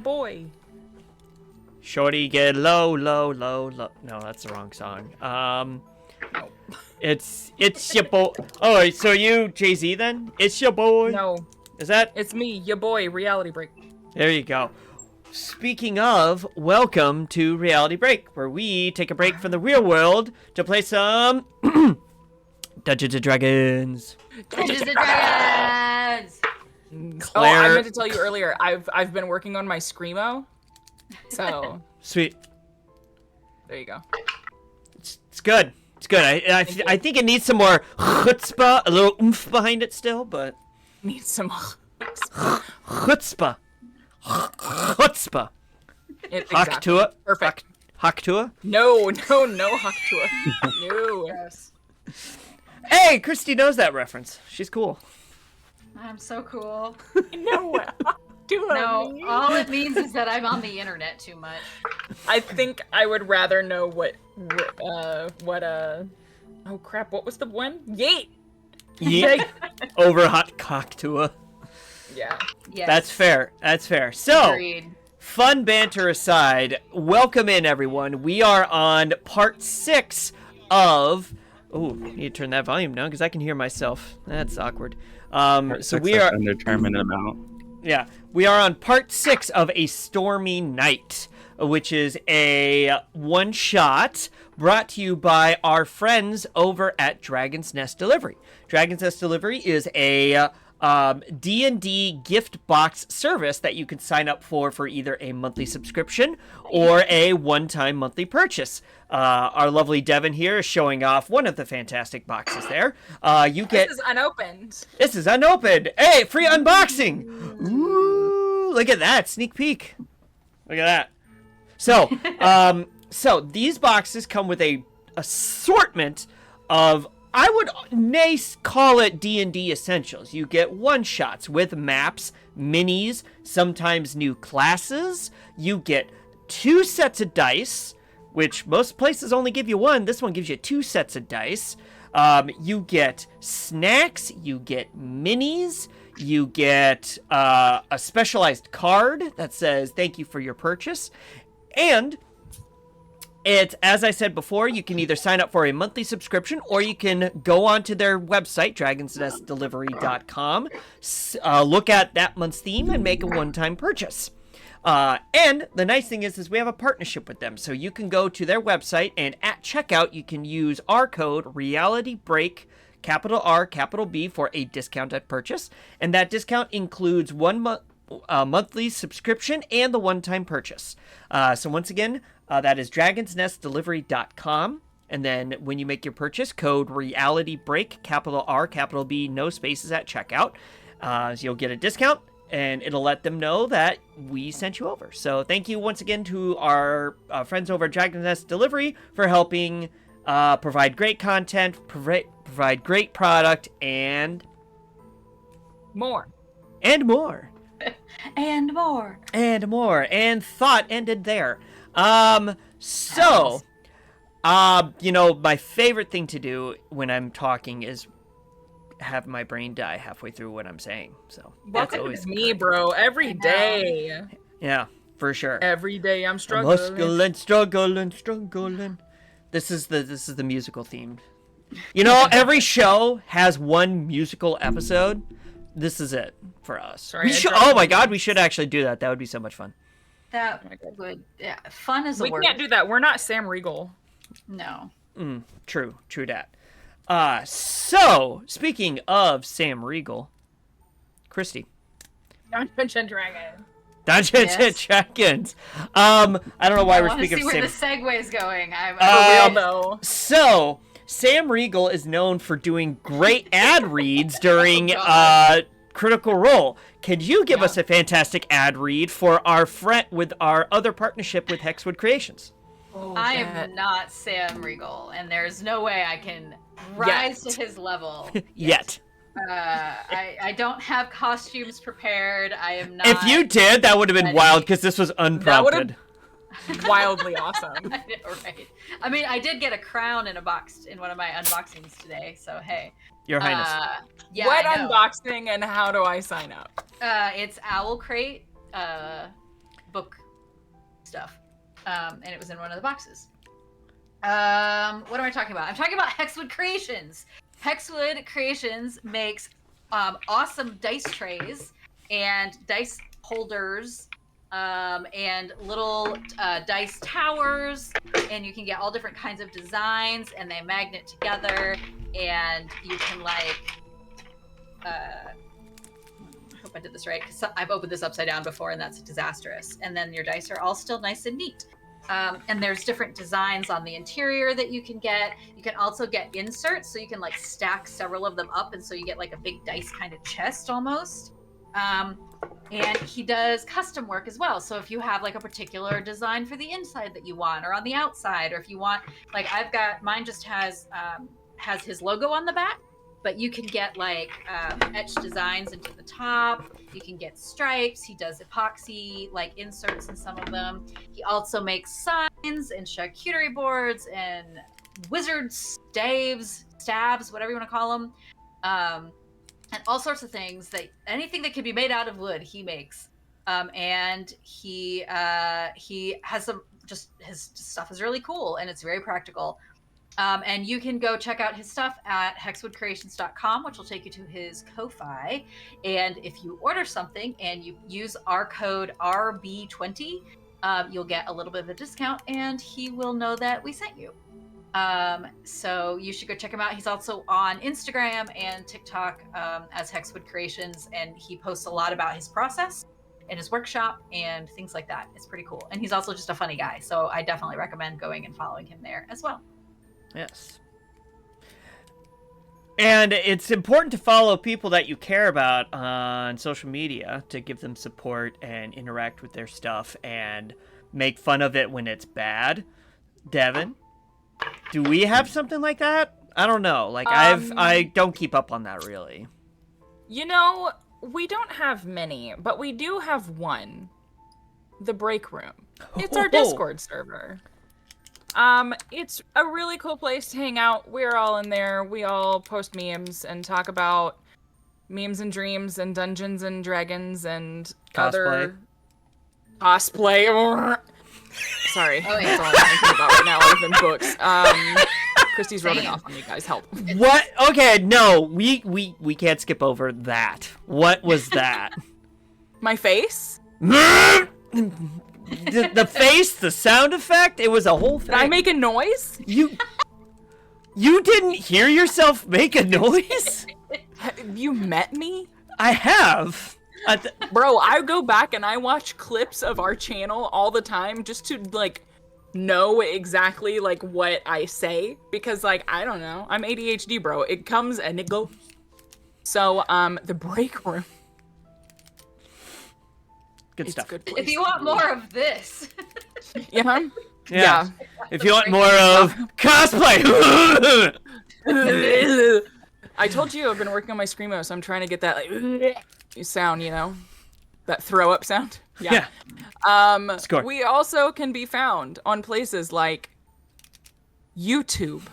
boy. Shorty get low, low, low, low. No, that's the wrong song. No. It's your boy. Oh, so you Jay-Z then? It's your boy. No, Is that? it's me, your boy, Reality Break. There you go. Speaking of, welcome to Reality Break, where we take a break from the real world to play some Dungeons and Dragons. Dungeons and Dragons! Claire. Oh, I meant to tell you earlier, I've been working on my Screamo. So, Sweet. there you go. It's good. It's good. I think it needs some more chutzpah, a little oomph behind it still, but Need some chutzpah. Chutzpah. Exactly. Haktua. Perfect. Haktua. No Haktua. No. Gross. Hey, Christy knows that reference. She's cool. I'm so cool. No. Haktua. No, all it means is that I'm on the internet too much. I think I would rather know what oh crap, what was the one? Yeet! Yeah. Over hot coctua. Yeah. Yes. That's fair. That's fair. So, Agreed. fun banter aside, welcome in everyone. We are on part 6 of. Oh, I need to turn that volume down because I can hear myself. That's awkward. So we are undetermined amount. Yeah, we are on part 6 of A Stormy Night, which is a one-shot brought to you by our friends over at Dragon's Nest Delivery. Dragon's Nest Delivery is a D&D gift box service that you can sign up for either a monthly subscription or a one-time monthly purchase. Our lovely Devin here is showing off one of the fantastic boxes there. You get... This is unopened. This is unopened. Hey, free unboxing. Ooh, look at that. Sneak peek. Look at that. So, so these boxes come with a assortment of, I would call it D&D essentials. You get one-shots with maps, minis, sometimes new classes. You get 2 sets of dice, which most places only give you 1. This one gives you 2 sets of dice. You get snacks, you get minis, you get a specialized card that says thank you for your purchase. And it's, as I said before, you can either sign up for a monthly subscription or you can go onto their website, dragonsnestdelivery.com, look at that month's theme and make a one-time purchase. And the nice thing is we have a partnership with them. So you can go to their website and at checkout, you can use our code RealityBreak, capital R, capital B, for a discounted purchase. And that discount includes monthly subscription and the one-time purchase. So once again, that is dragonsnestdelivery.com. And then when you make your purchase, code RealityBreak, capital R, capital B, no spaces at checkout. So you'll get a discount. And it'll let them know that we sent you over. So thank you once again to our friends over at Dragon's Nest Delivery for helping provide great content, provide great product, and More. And more. And more. And more. And thought ended there. So, you know, my favorite thing to do when I'm talking is have my brain die halfway through what I'm saying. So that's Welcome always to me, bro. Every day. Yeah, for sure. Every day I'm struggling. Struggling. This is the musical theme. You know, every show has one musical episode. This is it for us. Sorry, Oh my god, we should actually do that. That would be so much fun. That would, yeah, fun is a We word. can't do that. We're not Sam Riegel. No. True that. So, speaking of Sam Riegel, Christy. Dungeons and Dragons. Dungeons and Dragons. I don't know why we're speaking of Sam. I want to Sam. see where the segue is going. For real, though. So, Sam Riegel is known for doing great ad reads during Critical Role. Could you give us a fantastic ad read for our friend with our other partnership with Hexwood Creations? Oh, I am not Sam Riegel, and there's no way I can rise to his level. Yet. I don't have costumes prepared. I am not. If you did, that would have been wild because this was unprompted. Wildly awesome. I know, right? I mean, I did get a crown in a box in one of my unboxings today, so hey. Your Highness. Yeah, What I know. unboxing and how do I sign up? It's Owl Crate, but book stuff, and it was in one of the boxes. What am I talking about? I'm talking about Hexwood Creations. Hexwood Creations makes awesome dice trays and dice holders, and little dice towers, and you can get all different kinds of designs, and they magnet together, and you can like I hope I did this right, because I've opened this upside down before and that's disastrous. And then your dice are all still nice and neat. And there's different designs on the interior that you can get. You can also get inserts, so you can like stack several of them up, and so you get like a big dice kind of chest almost. And he does custom work as well. So if you have like a particular design for the inside that you want, or on the outside, or if you want, like I've got mine just has his logo on the back, but you can get like etched designs into the top. You can get stripes. He does epoxy like inserts in some of them. He also makes signs and charcuterie boards and wizard stabs, whatever you want to call them. And all sorts of things, that anything that can be made out of wood, he makes. And he has some, just his stuff is really cool and it's very practical. And you can go check out his stuff at hexwoodcreations.com, which will take you to his Ko-Fi. And if you order something and you use our code RB20, you'll get a little bit of a discount, and he will know that we sent you. So you should go check him out. He's also on Instagram and TikTok as Hexwood Creations, and he posts a lot about his process and his workshop and things like that. It's pretty cool. And he's also just a funny guy, so I definitely recommend going and following him there as well. Yes. And it's important to follow people that you care about on social media to give them support and interact with their stuff and make fun of it when it's bad. Devin, do we have something like that? I don't know. Like I don't keep up on that really. You know, we don't have many, but we do have one. The Break Room. It's our Discord server. It's a really cool place to hang out. We're all in there. We all post memes and talk about memes and dreams and Dungeons and Dragons and other cosplay. Sorry, that's all I'm thinking about right now, other than books. Christy's rolling off on you guys. Help. What? Okay, no, we can't skip over that. What was that? My face? The face, the sound effect, it was a whole thing. Did I make a noise? You didn't hear yourself make a noise? Have you met me? I have. Bro, I go back and I watch clips of our channel all the time just to, like, know exactly, like, what I say. Because, like, I don't know. I'm ADHD, bro. It comes and it goes. So, the Break Room. Good stuff. Good if you want more of this. Yeah. If you want more of cosplay. I told you I've been working on my Screamo, so I'm trying to get that like sound, you know? That throw up sound. Yeah. Score. We also can be found on places like YouTube,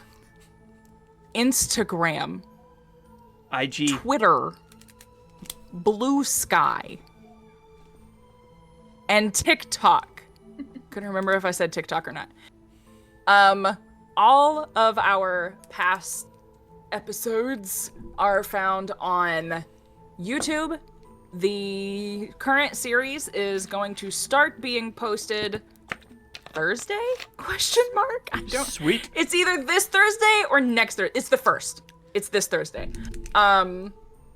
Instagram, IG, Twitter, Blue Sky, and TikTok. Couldn't remember if I said TikTok or not. All of our past episodes are found on YouTube. The current series is going to start being posted Thursday? Question mark? I don't. Sweet. It's either this Thursday or next Thursday. It's the first. It's this Thursday.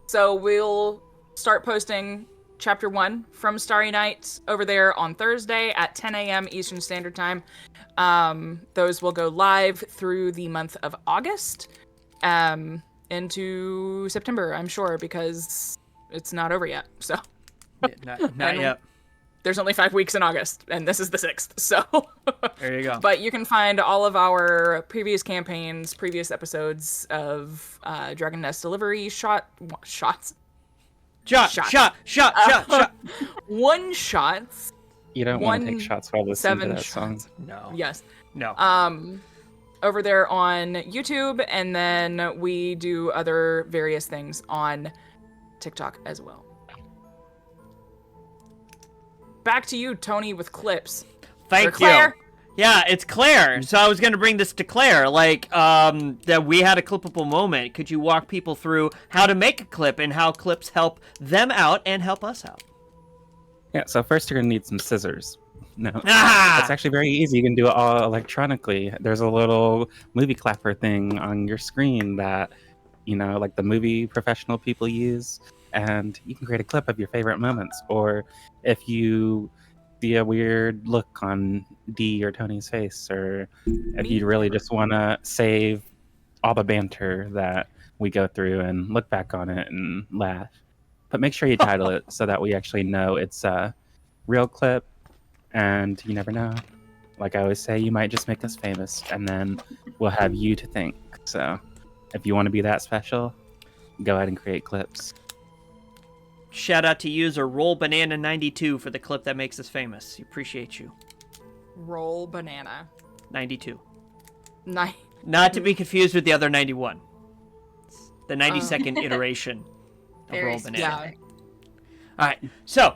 So we'll start posting Chapter 1 from Starry Night over there on Thursday at 10 a.m. Eastern Standard Time. Those will go live through the month of August, into September, I'm sure, because it's not over yet. So not yet. There's only 5 weeks in August, and this is the 6th. So there you go. But you can find all of our previous campaigns, previous episodes of Dragon Nest Delivery shots. Shot. One shots. You don't want to take shots while listening to that song. No. Yes. No. Over there on YouTube, and then we do other various things on TikTok as well. back to you, Tony, with clips. Thank Or Claire. you. Yeah, it's Claire. So I was going to bring this to Claire, like, that we had a clippable moment. Could you walk people through how to make a clip and how clips help them out and help us out? Yeah, so first you're going to need some scissors. No, Ah! it's actually very easy. You can do it all electronically. There's a little movie clapper thing on your screen that, like the movie professional people use, and you can create a clip of your favorite moments. Or if you see a weird look on Dee or Tony's face, or if you really just want to save all the banter that we go through and look back on it and laugh. But make sure you title it so that we actually know it's a real clip, and you never know. Like I always say, you might just make us famous, and then we'll have you to thank. So if you want to be that special, go ahead and create clips. Shout out to user RollBanana92 for the clip that makes us famous. We appreciate you. Roll banana. 92. Nice. Not to be confused with the other 91. It's the 92nd iteration of Very Roll Banana. Yeah. All right. So,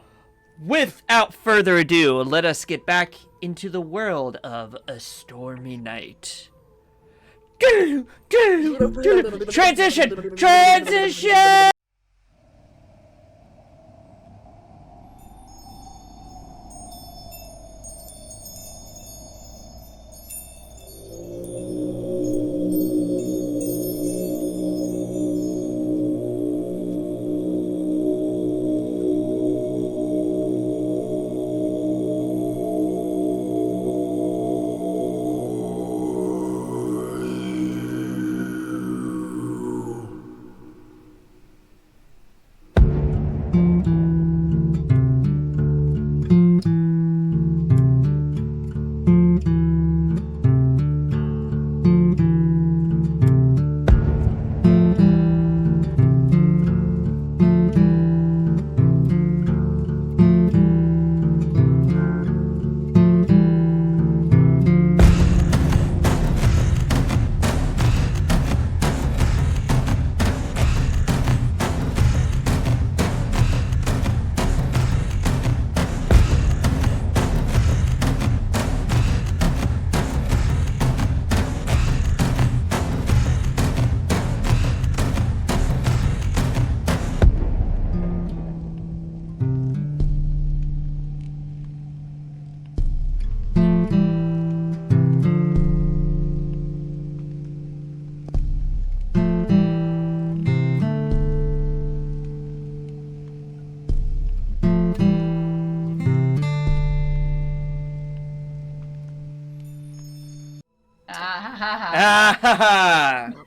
without further ado, let us get back into the world of A Stormy Night. Transition! Transition!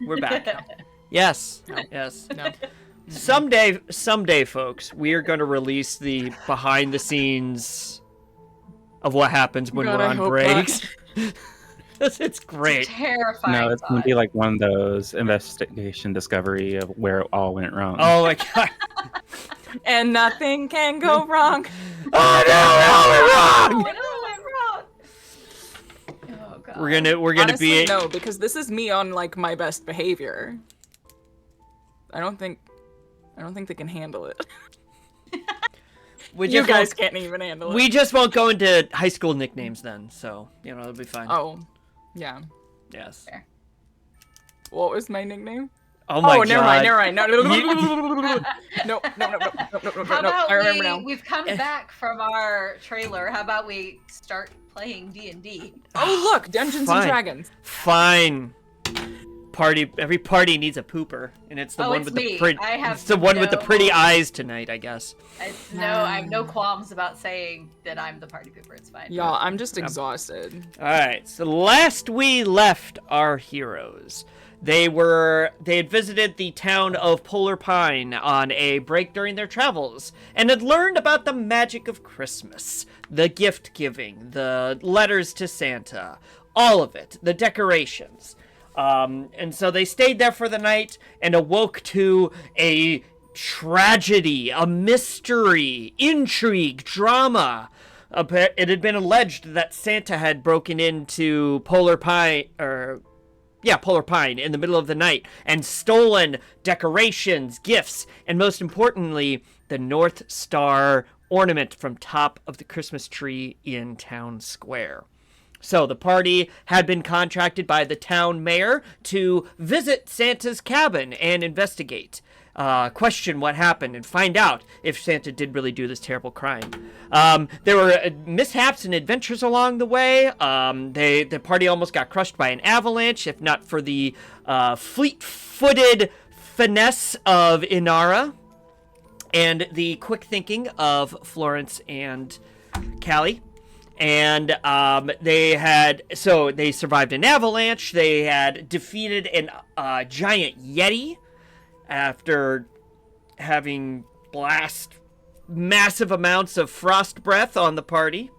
We're back. Yes. Yes. No. Someday, folks, we are going to release the behind the scenes of what happens when God, we're I on hope breaks. It's great. Terrifying. No, it's going to be like one of those investigation discovery of where it all went wrong. Oh my god. And nothing can go wrong. Oh no, What went wrong? Oh god. we're gonna Honestly, be no, because this is me on like my best behavior. I don't think they can handle it. we You just guys won't- can't even handle it. We just won't go into high school nicknames then, so it'll be fine. Oh, yeah. Yes. Fair. What was my nickname? Oh my god. Never mind. No, no. How about I remember now. we've come back from our trailer. How about we start playing D&D? Oh, look, Dungeons Fine. and Dragons. Fine. Every party needs a pooper, and it's the Oh, one it's with me. the pretty. I have It's the one with the no- pretty eyes tonight, I guess. I have no qualms about saying that I'm the party pooper. It's fine. Y'all, I'm just exhausted. All right. So last we left our heroes, they had visited the town of Polar Pine on a break during their travels and had learned about the magic of Christmas, the gift giving, the letters to Santa, all of it, the decorations. And so they stayed there for the night and awoke to a tragedy, a mystery, intrigue, drama. It had been alleged that Santa had broken into Polar Pine in the middle of the night and stolen decorations, gifts, and most importantly, the North Star ornament from top of the Christmas tree in town square. So the party had been contracted by the town mayor to visit Santa's cabin and investigate, question what happened, and find out if Santa did really do this terrible crime. There were mishaps and adventures along the way. The party almost got crushed by an avalanche, if not for the fleet-footed finesse of Inara and the quick thinking of Florence and Callie. And they survived an avalanche. They had defeated a giant yeti after having blast massive amounts of frost breath on the party.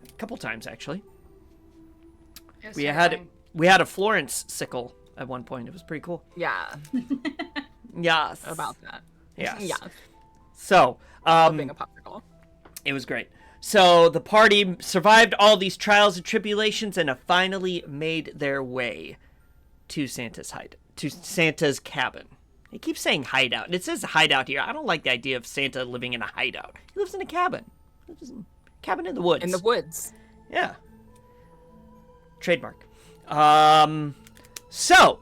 A couple times, actually. We had a Florence sickle at one point. It was pretty cool. Yeah. Yes. About that. Yes. Yeah. So, Being a popsicle. it was great. So the party survived all these trials and tribulations and have finally made their way to Santa's cabin. It keeps saying hideout, and it says hideout here. I don't like the idea of Santa living in a hideout. He lives in a cabin. He lives in a cabin in the woods. In the woods. Yeah. Trademark. So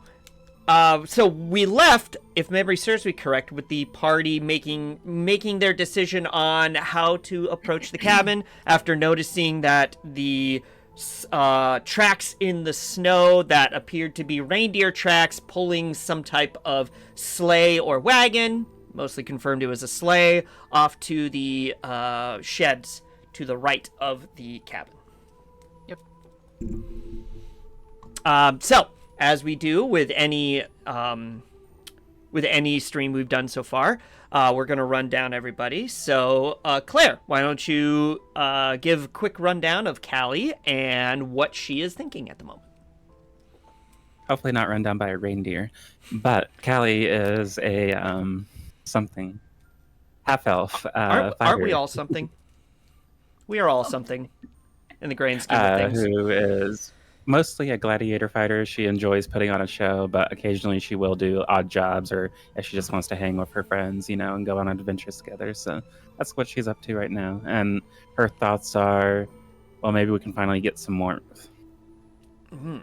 we left, if memory serves me correct, with the party making their decision on how to approach the cabin after noticing that the tracks in the snow that appeared to be reindeer tracks pulling some type of sleigh or wagon, mostly confirmed it was a sleigh, off to the sheds to the right of the cabin. Yep. So, as we do with any stream we've done so far, we're going to run down everybody. So, Claire, why don't you give a quick rundown of Callie and what she is thinking at the moment? Hopefully not run down by a reindeer. But Callie is a something. Half-elf. Aren't we all something? We are all something in the grand scheme of things. Who is mostly a gladiator fighter. She enjoys putting on a show, but occasionally she will do odd jobs, or if she just wants to hang with her friends, and go on adventures together. So that's what she's up to right now. And her thoughts are, well, maybe we can finally get some warmth. Mm-hmm.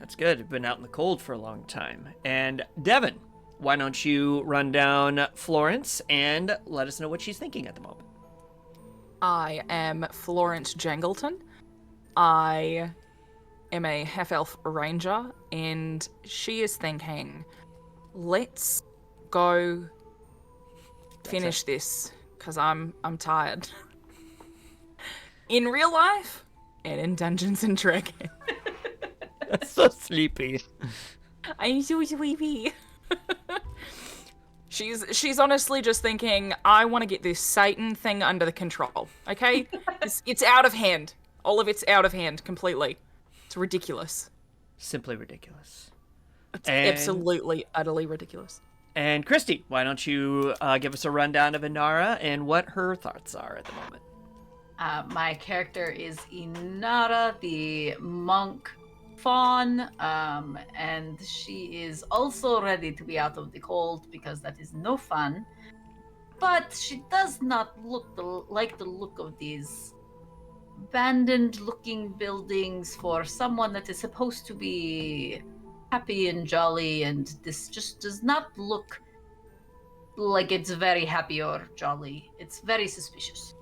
That's good. I've been out in the cold for a long time. And Devin, why don't you run down Florence and let us know what she's thinking at the moment? I am Florence Jangleton. I am a half-elf ranger, and she is thinking, let's go finish this, because I'm tired. In real life, and in Dungeons and Dragons. That's so sleepy. I'm so sleepy. She's honestly just thinking, I want to get this Satan thing under the control, okay? It's out of hand. All of it's out of hand completely. It's ridiculous. Simply ridiculous. It's absolutely, utterly ridiculous. And Christy, why don't you give us a rundown of Inara and what her thoughts are at the moment? My character is Inara, the monk fawn, and she is also ready to be out of the cold because that is no fun. But she does not like the look of these abandoned-looking buildings for someone that is supposed to be happy and jolly, and this just does not look like it's very happy or jolly. It's very suspicious.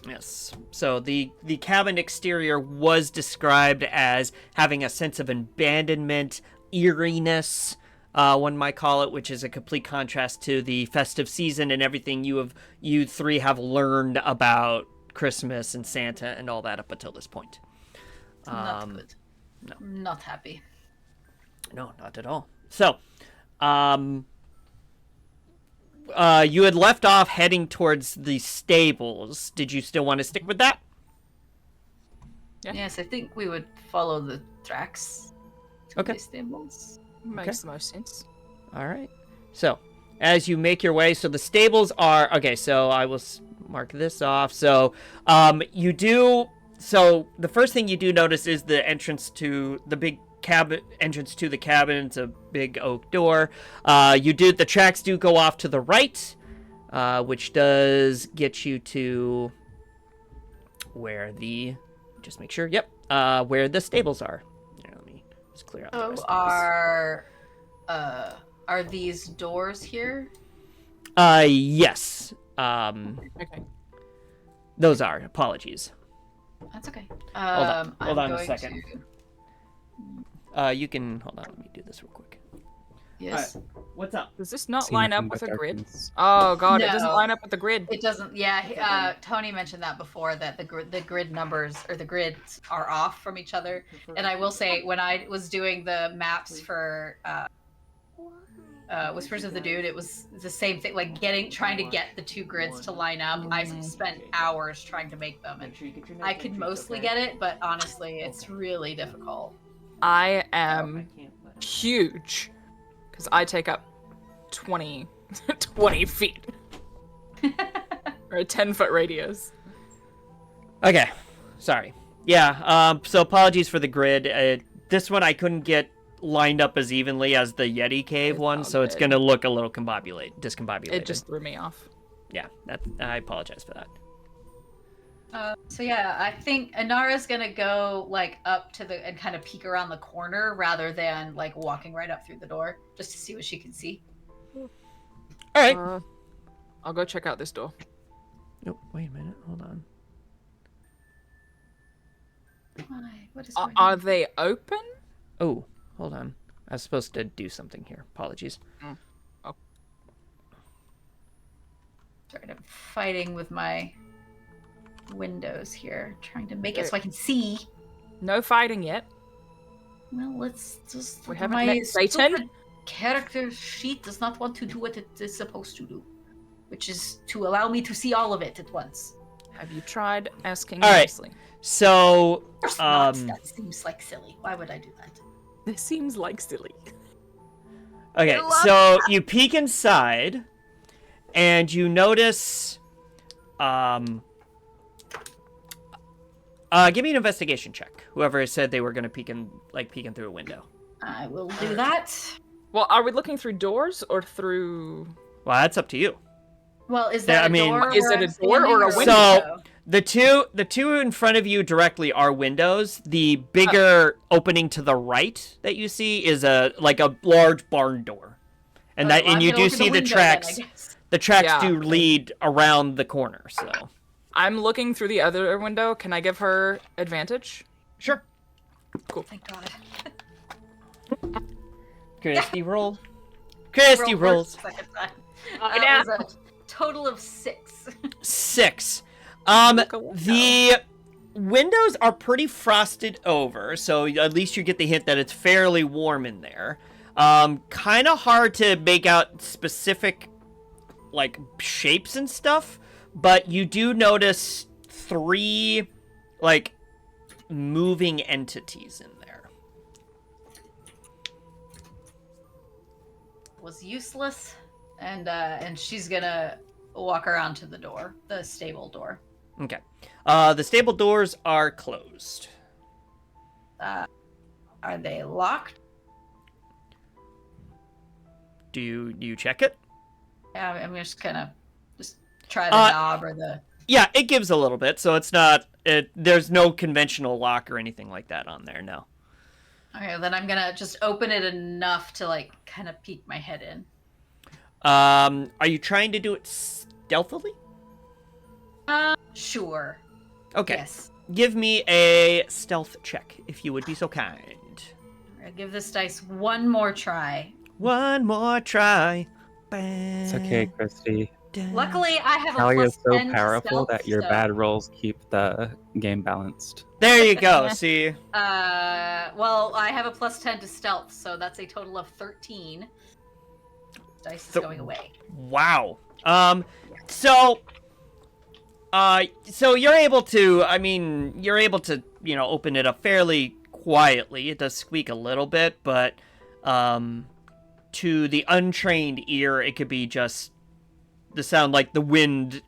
Yes. So the cabin exterior was described as having a sense of abandonment, eeriness, one might call it, which is a complete contrast to the festive season and everything you three have learned about Christmas and Santa and all that up until this point. Not good. No. Not happy. No, not at all. So, you had left off heading towards the stables. Did you still want to stick with that? Yeah. Yes, I think we would follow the tracks to Okay. the stables. Makes the most sense. All right. So, as you make your way, so the stables are okay. So I will mark this off. So, you do. So the first thing you do notice is the entrance to the big cabin. Entrance to the cabin. It's a big oak door. The tracks do go off to the right. which does get you to where just make sure. Yep, where the stables are. Here, let me just clear out the So rest are these doors here? Yes. Okay. Those are. Apologies. That's okay. Hold on a going second. to- You can hold on. Let me do this real quick. Yes. What's up? Does this not See line nothing up with but a grid? darkness. Oh god, it doesn't No. line up with the grid. It doesn't. Yeah. Tony mentioned that before, that the grid numbers or the grids are off from each other. And I will say, when I was doing the maps for Whispers of the Dude, it was the same thing. Like trying to get the two grids to line up. I spent hours trying to make them, and I could mostly get it, but honestly, it's really difficult. I am huge because I take up 20 feet or a 10-foot radius. Okay, sorry. Yeah. So apologies for the grid. This one I couldn't get lined up as evenly as the Yeti cave It's one, all so it's good. gonna look a little discombobulated. It just threw me off. Yeah. I apologize for that. So yeah, I think Inara's gonna go like up to and kind of peek around the corner rather than like walking right up through the door, just to see what she can see. All right. I'll go check out this door. Nope. Wait a minute. Hold on. Why? What is Are, going are on? they open? Oh, hold on. I was supposed to do something here. Apologies. Sorry, I'm fighting with my windows here, trying to make it so I can see. No fighting yet. Well, let's just. We haven't my met Satan? stupid character sheet does not want to do what it is supposed to do, which is to allow me to see all of it at once. Have you tried asking All right. nicely? So, Of course not. That seems like silly. Why would I do that? This seems like silly. okay, I love so you peek inside, and you notice, give me an investigation check. Whoever said they were gonna peeking through a window. I will do that. Well, are we looking through doors or through? Well, that's up to you. Well, is Yeah, that I mean- a door? Is where it a I'm door or a standing, window? So the two in front of you directly are windows. The bigger opening to the right that you see is a large barn door, and Okay, well, I'm you gonna do look at see the window then, tracks. I guess. The tracks Yeah. do lead around the corner. So I'm looking through the other window. Can I give her advantage? sure. Thank God. Christy roll. Christy Roll rolls. first, second time. yeah. That was a total of 6. 6. Look a window. The windows are pretty frosted over, so at least you get the hint that it's fairly warm in there. Kind of hard to make out specific like shapes and stuff, but you do notice 3 like moving entities in there. Was useless, and she's gonna walk around to the door, the stable door. Okay. The stable doors are closed. Are they locked? Do you check it? Yeah, I'm just gonna try the Uh, knob or the. Yeah, it gives a little bit, so it's not. There's no conventional lock or anything like that on there. No. Okay, then I'm gonna just open it enough to like kind of peek my head in. Are you trying to do it stealthily? Sure. Okay. Yes. Give me a stealth check, if you would be so kind. I'm gonna give this dice one more try. One more try. It's okay, Christy. Luckily, I have a Callie plus is so 10 to powerful stealth, that your so- bad rolls keep the game balanced. There you go. See. Well, I have a plus 10 to stealth, so that's a total of 13. Dice is going away. Wow. So you're able to. I mean, you're able to. Open it up fairly quietly. It does squeak a little bit, but to the untrained ear, it could be just the sound like the wind,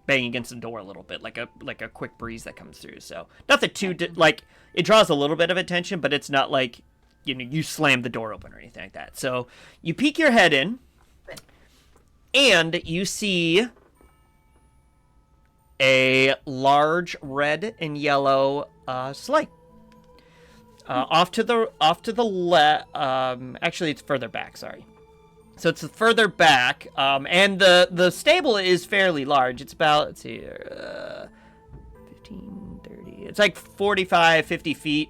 banging against the door a little bit, like a quick breeze that comes through. So nothing too it draws a little bit of attention, but it's not like you slam the door open or anything like that. So you peek your head in, And you see a large red and yellow sleigh. Off to the left. Actually, it's further back. Sorry. So it's further back, and the stable is fairly large. It's about, let's see, 15, 30. It's like 45, 50 feet,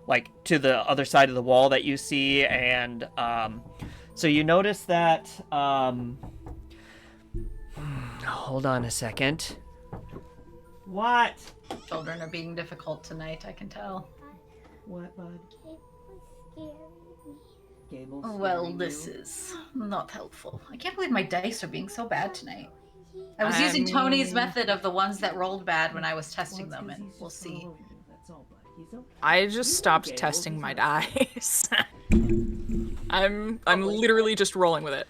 like to the other side of the wall that you see, and so you notice that. Hold on a second. What? Children are being difficult tonight, I can tell. What, bud? Well, this is not helpful. I can't believe my dice are being so bad tonight. I was using Tony's method of the ones that rolled bad when I was testing them, and we'll see. I just stopped testing my dice. I'm literally just rolling with it.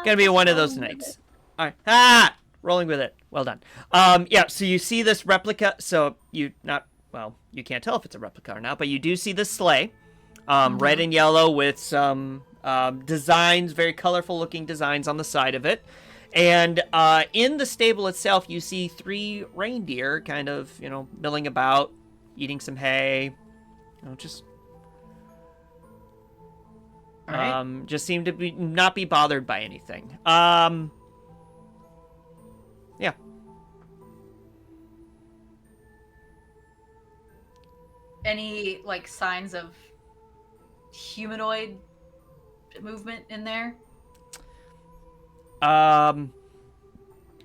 Gonna be one of those nights. All right. Ah! Rolling with it. Well done. Yeah, so you see this replica. So you can't tell if it's a replica or not, but you do see the sleigh. Red and yellow with some designs, very colorful looking designs on the side of it. And in the stable itself, you see 3 reindeer kind of, milling about, eating some hay. Just Right. just seem to not be bothered by anything. Yeah. Any signs of humanoid movement in there?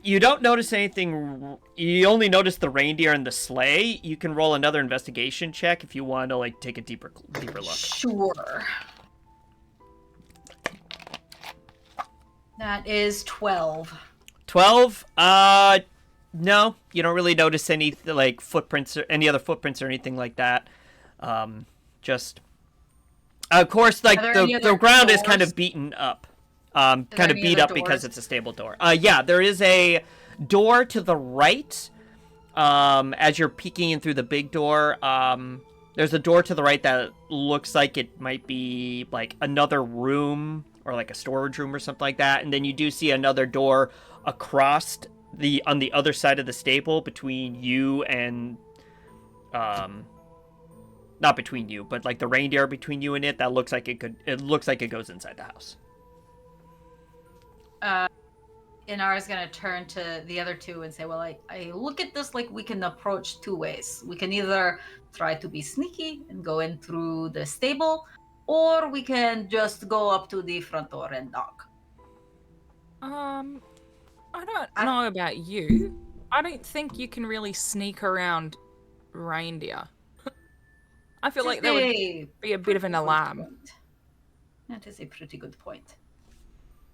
You don't notice anything. You only notice the reindeer and the sleigh. You can roll another investigation check if you want to take a deeper look. Sure. That is 12. 12. No, you don't really notice any footprints or any other footprints or anything like that. Just, of course, the ground is kind of beaten up. Kind of beat up because it's a stable door. Yeah, there is a door to the right. As you're peeking in through the big door, there's a door to the right that looks like it might be another room or a storage room or something like that. And then you do see another door across on the other side of the stable between you and not between you, but the reindeer between you and it. That looks like it looks like it goes inside the house. Inara's gonna turn to the other two and say, well, I look at this like we can approach 2 ways. We can either try to be sneaky and go in through the stable, or we can just go up to the front door and knock. I don't know about you. I don't think you can really sneak around reindeer. I feel like that would be a bit of an alarm. That is a pretty good point.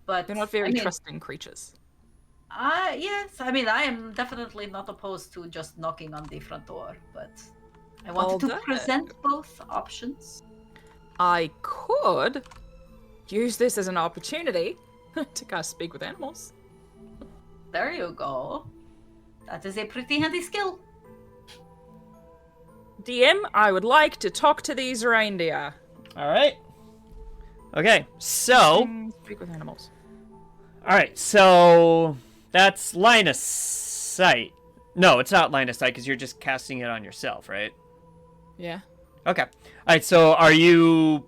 But They're not very trusting creatures. Yes, I am definitely not opposed to just knocking on the front door, but I wanted to present both options. I could use this as an opportunity to cast Speak with Animals. There you go. That is a pretty handy skill. DM, I would like to talk to these reindeer. All right. Okay, so Speak with Animals. All right, so that's line of sight. No, it's not line of sight because you're just casting it on yourself, right? Yeah. Okay. All right, so are you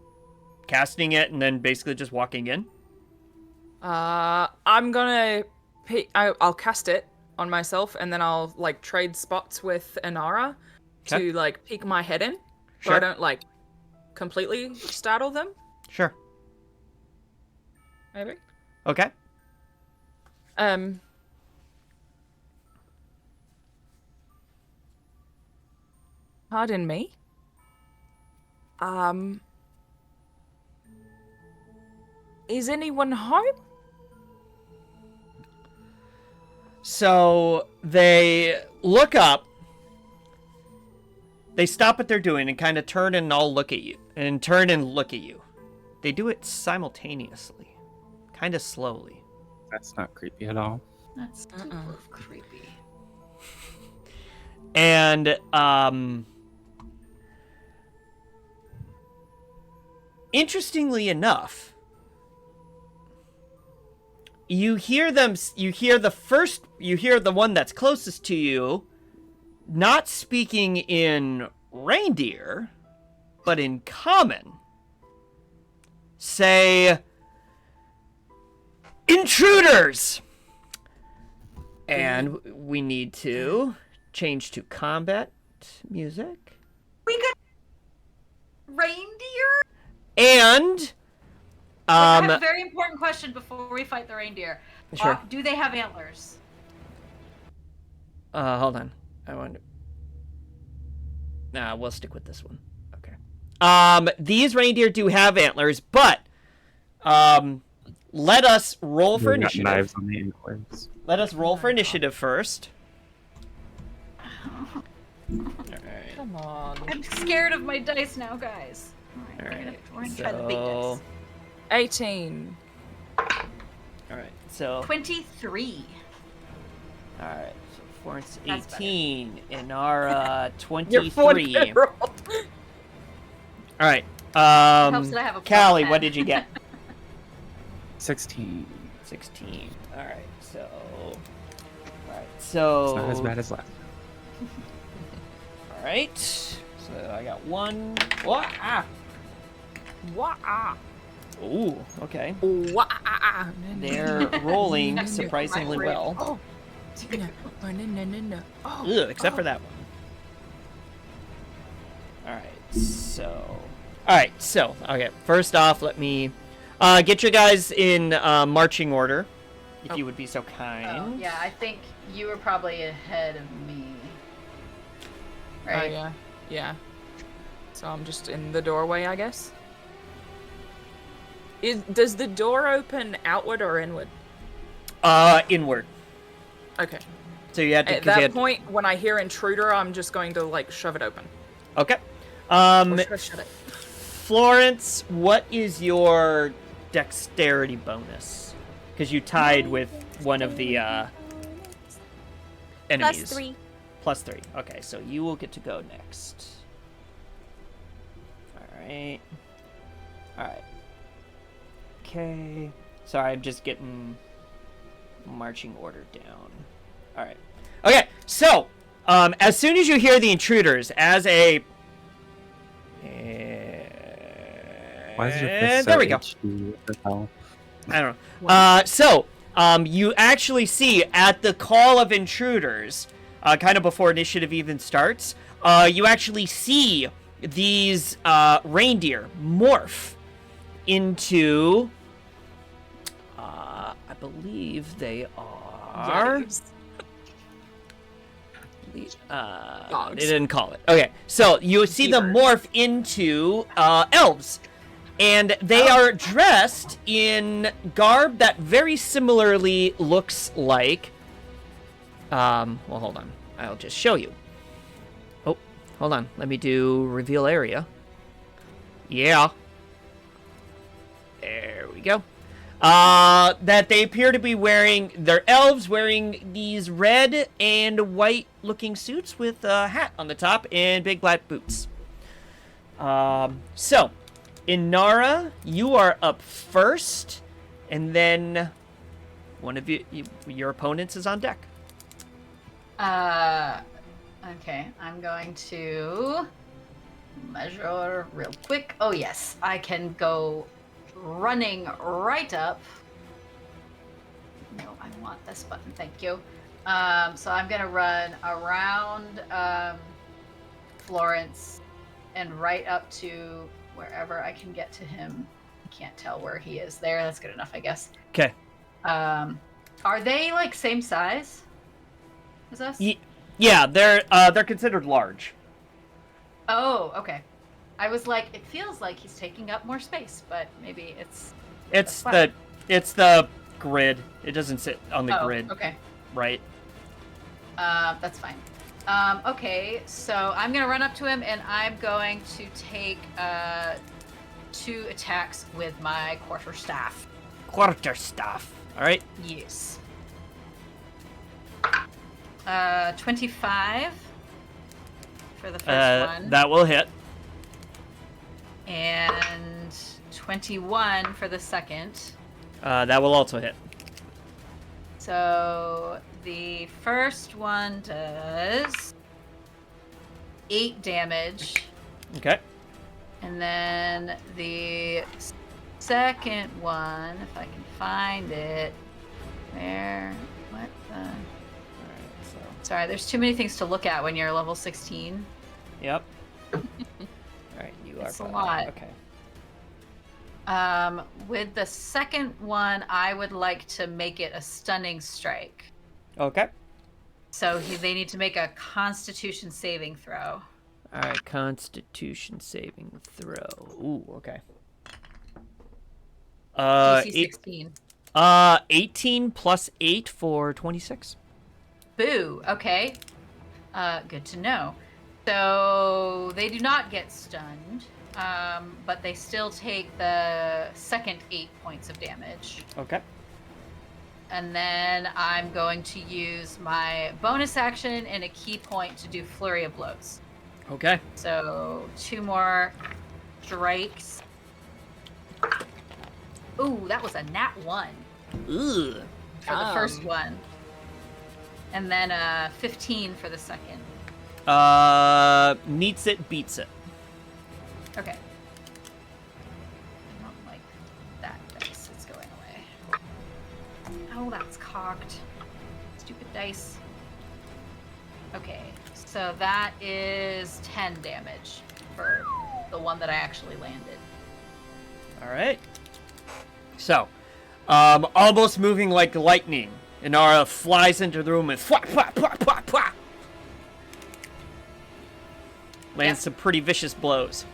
casting it and then basically just walking in? I'm gonna I'll cast it on myself and then I'll trade spots with Inara to peek my head in so I don't completely startle them. Sure. Maybe. Okay. Pardon me. Is anyone home? So they look up. They stop what they're doing and kind of turn and all look at you. And turn and look at you. They do it simultaneously. Kind of slowly. That's not creepy at all. That's super creepy. And interestingly enough, you hear them. You hear the one that's closest to you, not speaking in reindeer, but in common. Say, intruders! And we need to change to combat music. We got reindeer? And, I have a very important question before we fight the reindeer. Sure. Do they have antlers? Hold on. I want. Nah, we'll stick with this one. Okay. These reindeer do have antlers, but, let us roll for They got initiative. knives on the antlers. Let us roll for initiative first. Alright. Come on. I'm scared of my dice now, guys. All right, we're gonna try the big dice. 18. Alright, so. 23. Alright, so Florence That's 18, Inara You're 23. Alright, Helps that I have a Callie, plus what 10. did you get? 16. 16. Alright, so. Alright, so. It's not as bad as last. Alright, so I got one. What? Ah! Wah. Ooh, okay. Wah. They're rolling surprisingly well. Oh. No. Oh. Ugh, except for that one. Alright, so, okay, first off, let me get you guys in marching order, if you would be so kind. Oh, yeah, I think you were probably ahead of me. Oh, Right? yeah. So I'm just in the doorway, I guess. Does the door open outward or inward? Inward. Okay. So you had to. At that point, when I hear intruder, I'm just going to like shove it open. Okay. Or should I shut it? Florence, what is your dexterity bonus? Because you tied with one of the enemies. +3. +3. Okay, so you will get to go next. Alright. Alright. Okay. Sorry, I'm just getting marching order down. Alright. Okay, so, as soon as you hear the intruders, as a... Why is your fist so there we go. HD? What the hell? I don't know. So, you actually see at the call of intruders, kind of before initiative even starts, you actually see these reindeer morph into, I believe they are. Yikes. They didn't call it. Okay, so you see them morph into elves. And they are dressed in garb that very similarly looks like... well, hold on. I'll just show you. Oh, hold on. Let me do reveal area. Yeah. There we go. That they appear to be wearing... They're elves wearing these red and white looking suits with a hat on the top and big black boots. So... Inara, you are up first, and then one of your opponents is on deck. Okay, I'm going to measure real quick. Oh yes, I can go running right up. No, I want this button, thank you. So I'm gonna run around Florence and right up to wherever I can get to him. I can't tell where he is there. That's good enough, I guess. Okay. Are they like same size as us? Yeah, they're considered large. Oh, okay. I was like, it feels like he's taking up more space, but maybe it's the grid. It doesn't sit on the grid. Okay. Right. That's fine. Okay, so I'm gonna run up to him and I'm going to take 2 attacks with my quarterstaff. Quarterstaff. All right. Yes. 25 for the first one. That will hit. And 21 for the second. That will also hit. So the first one does 8 damage. Okay. And then the second one, if I can find it, what the? All right. So. Sorry, there's too many things to look at when you're level 16. Yep. All right, you are It's a fine. lot. Okay. With the second one, I would like to make it a stunning strike. Okay. So they need to make a Constitution saving throw. All right, Constitution saving throw. Ooh, okay. DC 16. 18 plus 8 for 26. Boo. Okay. Good to know. So they do not get stunned, but they still take the second 8 points of damage. Okay. And then I'm going to use my bonus action and a key point to do Flurry of Blows. Okay. So 2 more strikes. Ooh, that was a nat 1 Ugh. for the first one. And then 15 for the second. Meets it, beats it. Okay. I don't like that dice. It's going away. Oh, that's cocked. Stupid dice. Okay, so that is 10 damage for the one that I actually landed. All right. So, almost moving like lightning, Inara flies into the room and fwah, fwah, fwah, fwah, fwah. Lands Yep. some pretty vicious blows.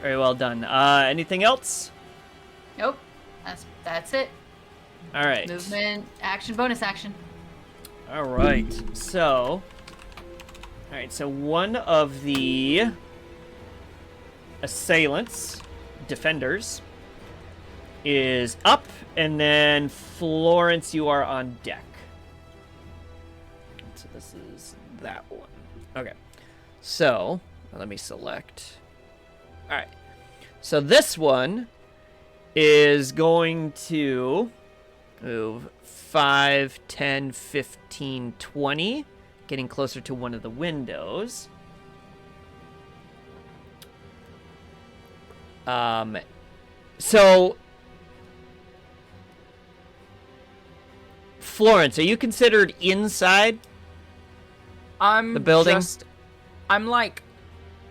Very well done. Anything else? Nope. That's it. All right. Movement, action, bonus action. All right. So, one of the assailants, defenders, is up, and then Florence, you are on deck. So this is that one. Okay. So, let me select. All right. So this one is going to move 5, 10, 15, 20, getting closer to one of the windows. So Florence, are you considered inside the building? I'm like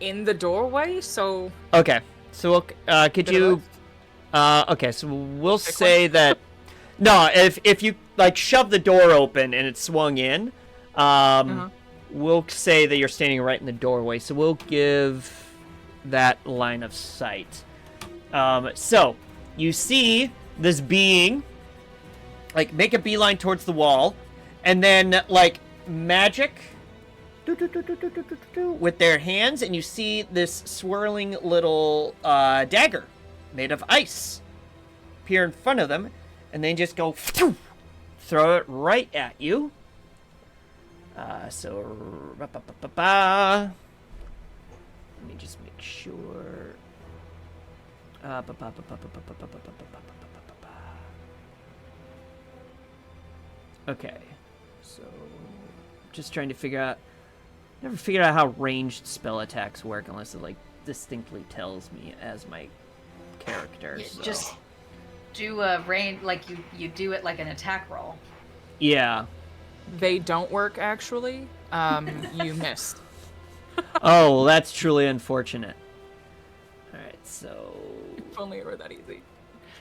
in the doorway, so Okay. So we'll, could Bit of you okay, so we'll say that no, if you like shove the door open and it's swung in, we'll say that you're standing right in the doorway. So we'll give that line of sight. So you see this being like make a beeline towards the wall, and then like magic with their hands, and you see this swirling little dagger made of ice appear in front of them, and they just go throw it right at you. So let me just make sure. Okay, so just trying to figure out. Never figured out how ranged spell attacks work unless it like distinctly tells me as my character. You So. just do a range, like you do it like an attack roll. Yeah. they don't work actually. You missed. Oh, well, that's truly unfortunate. All right, so If only it were that easy.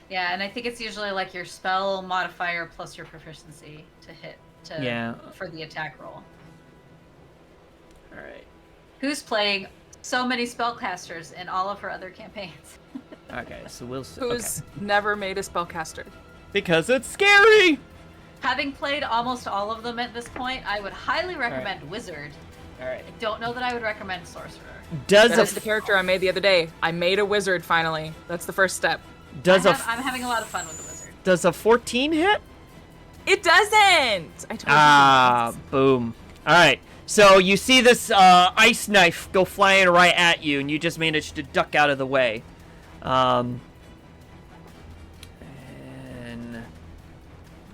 Yeah, and I think it's usually like your spell modifier plus your proficiency to hit Yeah. for the attack roll. all right. Who's playing so many spellcasters in all of her other campaigns? Okay, so we'll see. Who's never made a spellcaster? Because it's scary. Having played almost all of them at this point, I would highly recommend Wizard. All right. I don't know that I would recommend Sorcerer. Does That's the character I made the other day. I made a wizard finally. That's the first step. I'm having a lot of fun with the Wizard. does a 14 hit? It doesn't. I told Ah, boom. All right. So you see this ice knife go flying right at you, and you just managed to duck out of the way. And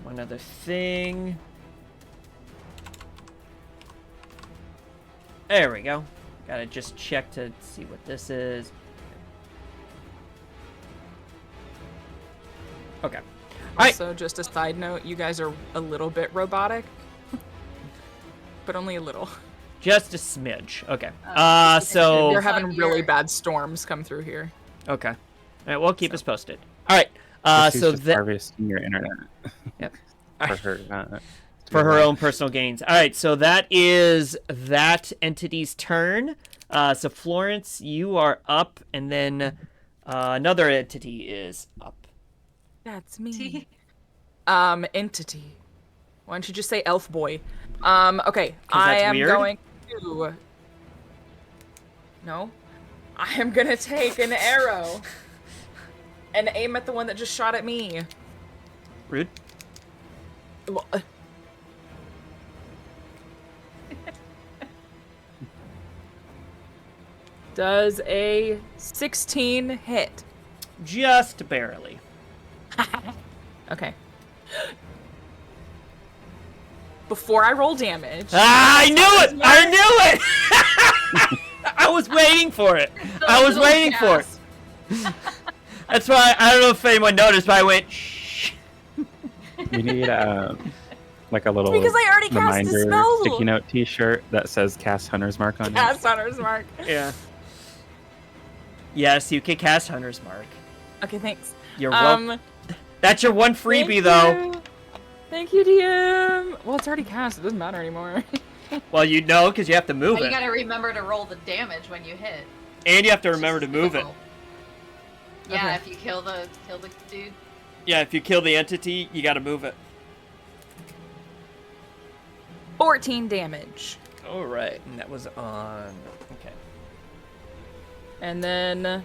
One other thing. There we go. Gotta just check to see what this is. Okay. All right. Also, just a side note, you guys are a little bit robotic, but only a little. Just a smidge. Okay. You're So. You're having really here. bad storms come through here. Okay. All right. Well, keep us posted. All right. She's So just that. harvesting your internet Yep. for her. For her own personal gains. All right, so that is that entity's turn. So Florence, you are up, and then another entity is up. That's me. Entity. Why don't you just say elf boy? Okay. I that's am weird? going to. No. I am gonna take an arrow and aim at the one that just shot at me. Rude. Well, Does a 16 hit? Just barely. Okay. Before I roll damage. Ah, I knew it! I knew it! I was waiting for it. I was waiting for it. That's why I don't know if anyone noticed, but I went shh. You need like a little Because I already cast the reminder spell. sticky note T-shirt that says "Cast Hunter's Mark" on it. Cast Hunter's Mark. Yeah. Yes, you can cast Hunter's Mark. Okay, thanks. You're welcome. That's your one freebie, Thank though. you. Thank you, DM. Well, it's already cast. It doesn't matter anymore. Well, you know, because you have to move But you it. gotta remember to roll the damage when you hit. And you have to remember to move it. Yeah, Okay. if you kill the dude. Yeah, if you kill the entity, you gotta move it. 14 damage. All right, and that was on. Okay. And then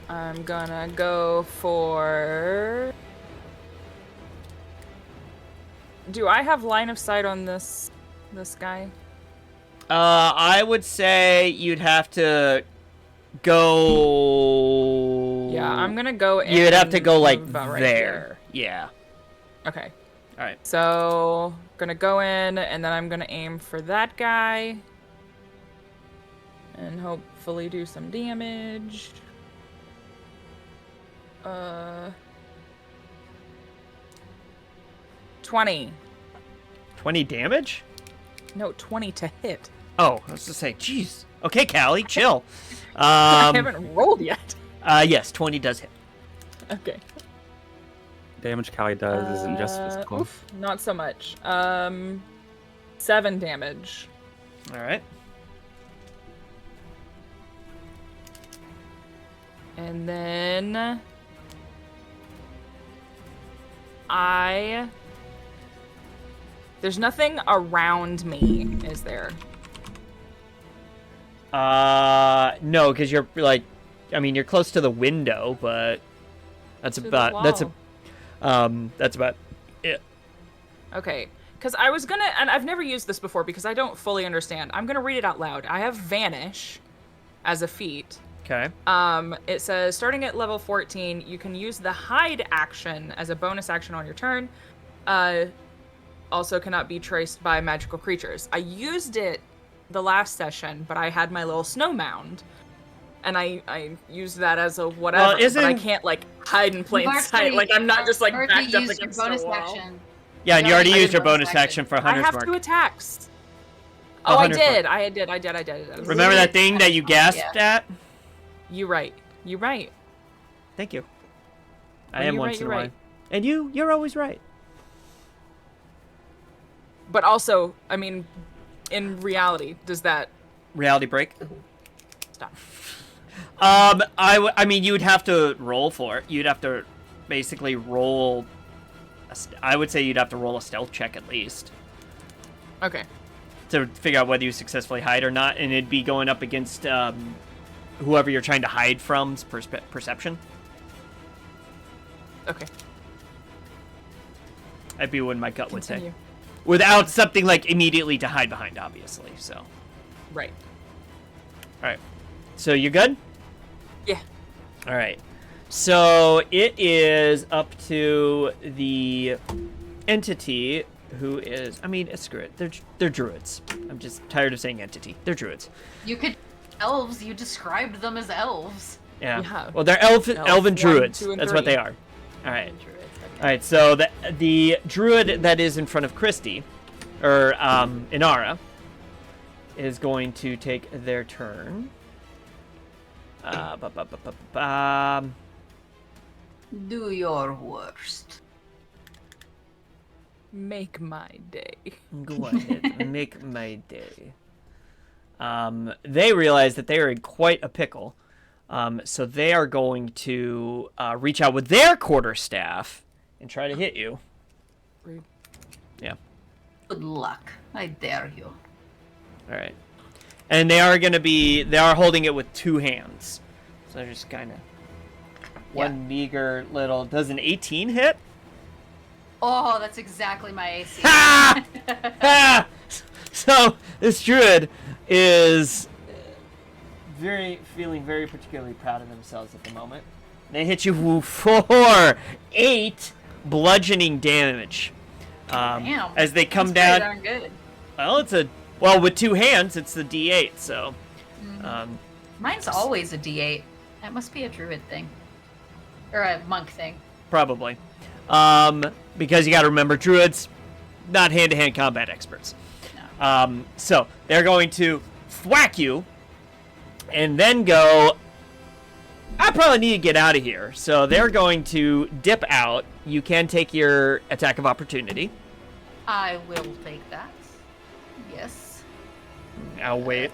I'm gonna go for. Do I have line of sight on this guy? I would say you'd have to go. Yeah, I'm gonna go. You'd have to go like move about right there. Yeah. here. Okay. All right. So gonna go in, and then I'm gonna aim for that guy, and hopefully do some damage. 20. 20 damage? No, 20 to hit. Oh, I was to say, jeez. Okay, Callie, chill. I haven't rolled yet. Yes, 20 does hit. Okay. Damage Callie does isn't just physical. Oof, not so much. 7 damage. All right. And then there's nothing around me, is there? No, because you're like, I mean, you're close to the window, but that's To the about wall. that's about it. Okay, because I was gonna, and I've never used this before because I don't fully understand. I'm gonna read it out loud. I have Vanish as a feat. Okay. It says, starting at level 14, you can use the hide action as a bonus action on your turn. Also cannot be traced by magical creatures. I used it the last session, but I had my little snow mound. And I used that as a whatever, Well, but I isn't- can't, like, hide in plain You've sight. already- Like, I'm not just, like, already backed up used your against the bonus wall. action. Yeah, and you Yeah, already I used did your bonus bonus action. action for I Hunter's have Mark. 2 attacks. Oh, Oh, I Hunter's Mark. did. I did. Remember that thing that you gasped Yeah. at? You right. You right. Thank you. I When am you're once right, in a you're while. right. And you're always right. But also, I mean, in reality, does that Reality break. stop? I mean, you would have to roll for it. You'd have to basically roll. I would say you'd have to roll a stealth check at least Okay. to figure out whether you successfully hide or not, and it'd be going up against whoever you're trying to hide from's perception. Okay. That'd be what my gut would say. Continue. Without something like immediately to hide behind, obviously. So, all Right. right. So you're good. Yeah. All right. So it is up to the entity who is. I mean, screw it. They're druids. I'm just tired of saying entity. They're druids. You could elves. You described them as elves. Yeah. Yeah. Well, they're elven 1, druids. 2, and That's what 3. they are. All right. Druids, okay. All right. So the druid that is in front of Christy, or Inara, is going to take their turn. Do your worst. Make my day. Go ahead, make my day. They realize that they are in quite a pickle, so they are going to reach out with their quarterstaff and try to hit you. Rude. Yeah. Good luck. I dare you. All right. And they are holding it with two hands, so they're just kind of one meager little. Does an 18 hit? Oh, that's exactly my AC. Ha! Ha! So this druid is feeling very particularly proud of themselves at the moment. They hit you for 8 bludgeoning damage. Damn. As they come That's down. pretty darn good. Well, with 2 hands, it's the D8. So, Mine's always a D8. That must be a druid thing, or a monk thing. probably, because you got to remember, druids, not hand-to-hand combat experts. No. So they're going to thwack you, and then go. I probably need to get out of here. So they're going to dip out. You can take your attack of opportunity. I will take that. Yes. I'll wait.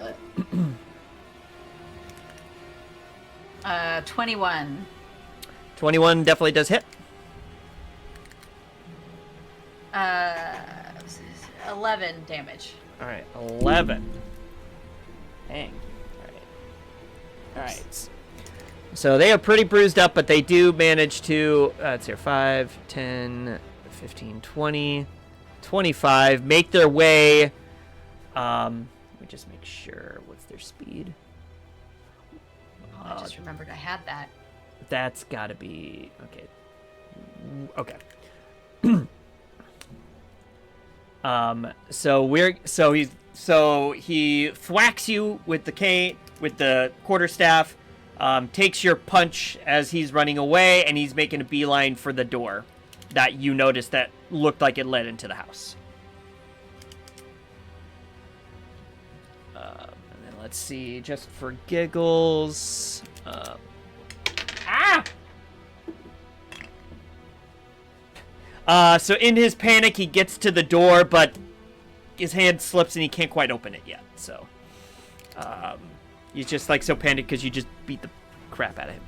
21. 21 definitely does hit. 11 damage. All right, 11. Dang. All right. So they are pretty bruised up, but they do manage to, let's see, 5, 10, 15, 20, 25, make their way. Let me just make sure. What's their speed? Oh, I just remembered I had that. That's got to be, okay. Okay. So he thwacks you with the cane, with the quarterstaff, takes your punch as he's running away, and he's making a beeline for the door that you noticed that looked like it led into the house. And then let's see, just for giggles. So in his panic, he gets to the door, but his hand slips and he can't quite open it yet. So he's just like so panicked because you just beat the crap out of him.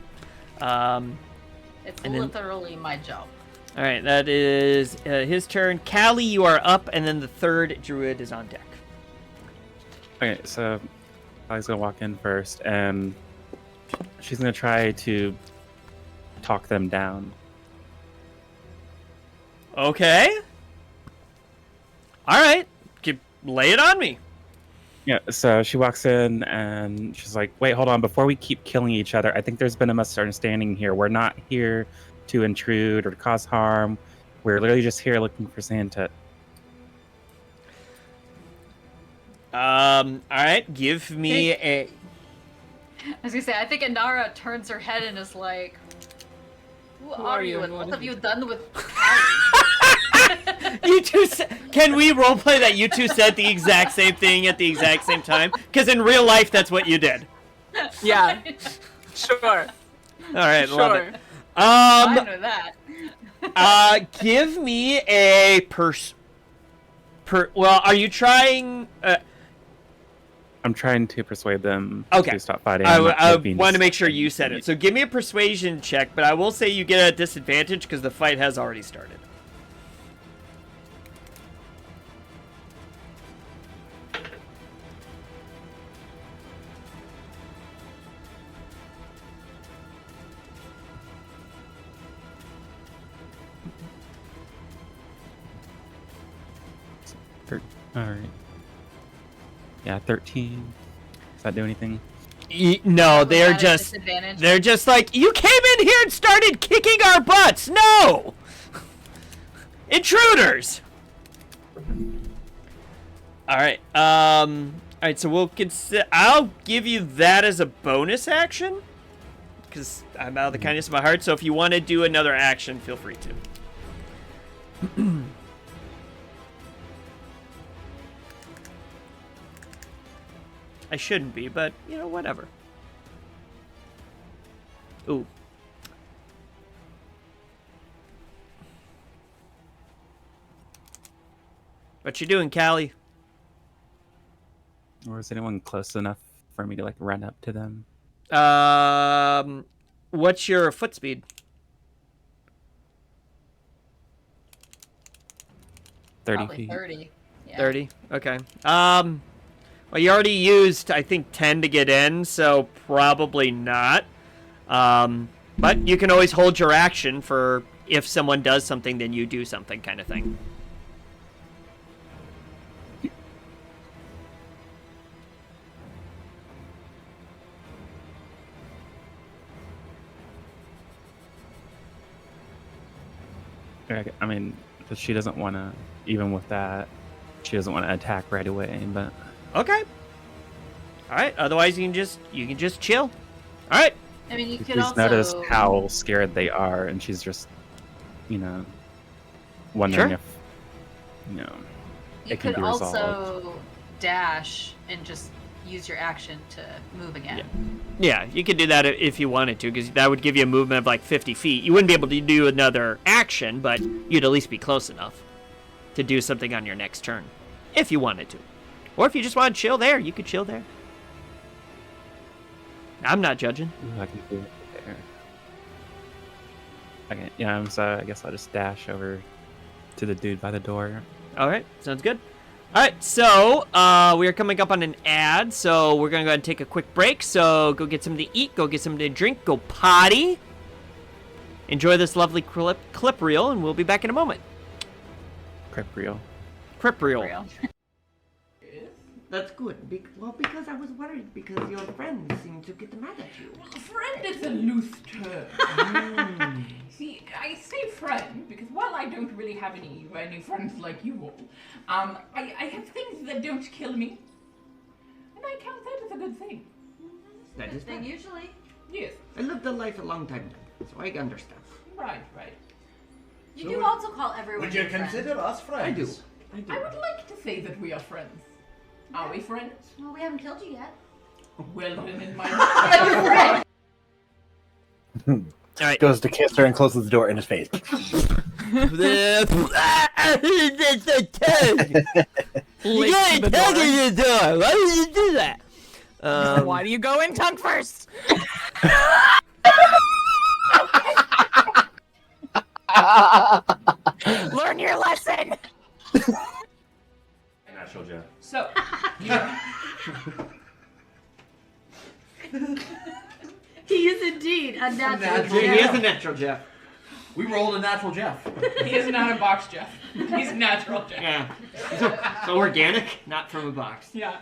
It's and then- literally my job. All right, that is his turn. Callie, you are up, and then the third druid is on deck. Okay, so Allie's gonna walk in first, and she's gonna try to talk them down. Okay. All right, lay it on me. Yeah, so she walks in and she's like, wait, hold on. Before we keep killing each other, I think there's been a misunderstanding here. We're not here to intrude or to cause harm. We're literally just here looking for Santa. All right, give me a... I was gonna say, I think Inara turns her head and is like, "Who are you? And what have you done with?" You two can we roleplay that you two said the exact same thing at the exact same time? Because in real life, that's what you did. Yeah. Sure. All right, love Sure. it. Fine with that. Give me a well, are you trying? I'm trying to persuade them Okay. to stop fighting. I not being want to make sure you said it. So give me a persuasion check, but I will say you get a disadvantage because the fight has already started. All right. Yeah, 13. Does that do anything? No, they're At a just disadvantage? they're just like, you came in here and started kicking our butts. No, intruders. All right. All right. So we'll consider. I'll give you that as a bonus action, because I'm out of the kindness of my heart. So if you want to do another action, feel free to. I shouldn't be, but you know, whatever. Ooh. What you doing, Callie? Or is anyone close enough for me to like run up to them? What's your foot speed? 30 Probably feet. 30. Yeah. 30. Okay. Well, you already used, I think, 10 to get in, so probably not. But you can always hold your action for if someone does something, then you do something, kind of thing. I mean, 'cause she doesn't want to, even with that, she doesn't want to attack right away. But Okay. All right. Otherwise, you can just chill. All right. I mean, you could she's also noticed how scared they are, and she's just, wondering Sure. if, you it can could be resolved. also dash and just use your action to move again. Yeah, you could do that if you wanted to, because that would give you a movement of like 50 feet. You wouldn't be able to do another action, but you'd at least be close enough to do something on your next turn, if you wanted to. Or if you just want to chill there, you could chill there. I'm not judging. I can do it there. Okay, yeah, so I guess I'll just dash over to the dude by the door. All right, sounds good. All right, so we are coming up on an ad, so we're going to go ahead and take a quick break. So go get something to eat, go get something to drink, go potty. Enjoy this lovely clip reel, and we'll be back in a moment. Prep reel. Clip reel. Real. That's good. Because I was worried because your friends seem to get mad at you. Friend is a loose term. See, I say friend because while I don't really have any friends like you all, I have things that don't kill me, and I count that as a good thing. That is Then fine. usually. Yes, I lived a life a long time ago, so I understand. right. You do also call everyone Would you your friend. consider us friends? I do. I would like to say that we are friends. Are we friends? Well, we haven't killed you yet. Well, then in my mind, All right. Goes to kiss her and closes the door in his face. You gotta tug in the door. Why did you do that? Why do you go in tongue first? Learn your lesson. Natural Jeff. so He is indeed a natural. He is a natural Jeff. We rolled a natural Jeff. he is not a box Jeff. He's natural Jeff. Yeah. So organic, not from a box. Yeah.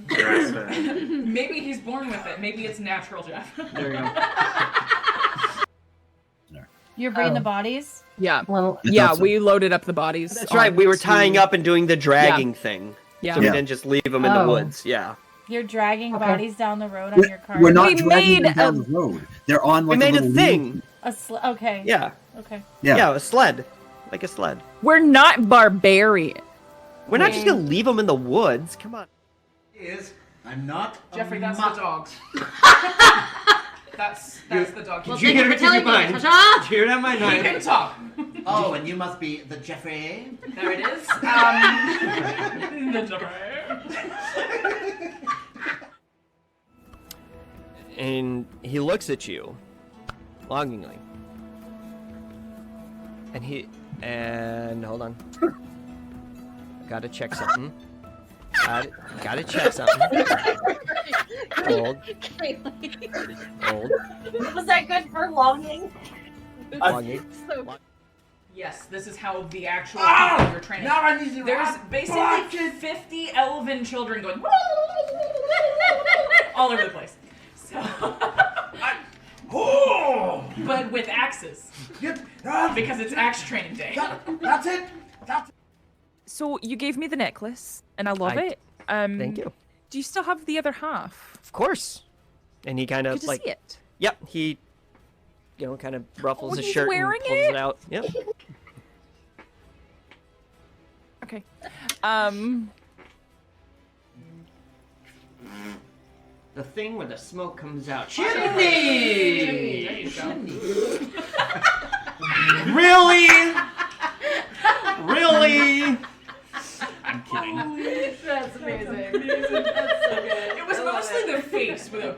Maybe he's born with it. Maybe it's natural Jeff. There you go. You're bringing the bodies? Yeah. Well, Yeah, we loaded up the bodies. That's right. We were tying up and doing the dragging thing. Yeah. So we didn't just leave them in the Oh. woods. Yeah. you're dragging bodies down the road on your car. We're not We dragging made them down a- the road. They're on We like made a little thing. Okay. Yeah. Okay. Yeah, a sled. Like a sled. We're not barbarian. We're not just gonna leave them in the woods. Come on. Is I'm not Jeffrey, that's the dogs. That's the dog. Well, Did you thank hear you it for in your telling me, mind? Natasha. Did you hear that my He knife? can talk. Oh, and you must be the Jeffrey. There it is. The Jeffrey. And he looks at you longingly. And hold on. Gotta check something. Gotta check something. Hold. Hold. Was that good for longing? Longing. Yes, this is how the actual people you're training. Now I need to There's rock basically 50 elven children going all over the place. So, but with axes, because it's axe training day. That's it. So you gave me the necklace, and I love it. Thank you. Do you still have the other half? Of course. And he kind Good of to like, see it. yep, he, kind of ruffles Oh, his he's shirt and wearing pulls it? it out. Yep. Okay. The thing where the smoke comes out. Chimney! There you go. Really? Really? I'm kidding. That's amazing. That's so good. It was mostly the face with a.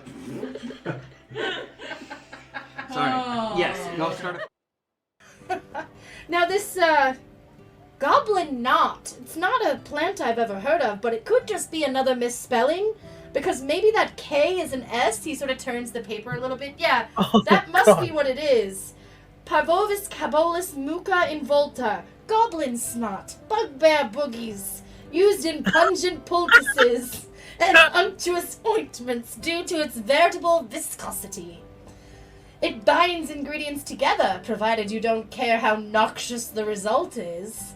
Sorry. Oh. Yes, go start. Now this, goblin knot. It's not a plant I've ever heard of, but it could just be another misspelling. Because maybe that K is an S. He sort of turns the paper a little bit. Yeah, that must be what it is. Parvovis cabolus muca involta. Goblin snot. Bugbear boogies. Used in pungent poultices and unctuous ointments due to its veritable viscosity. It binds ingredients together, provided you don't care how noxious the result is.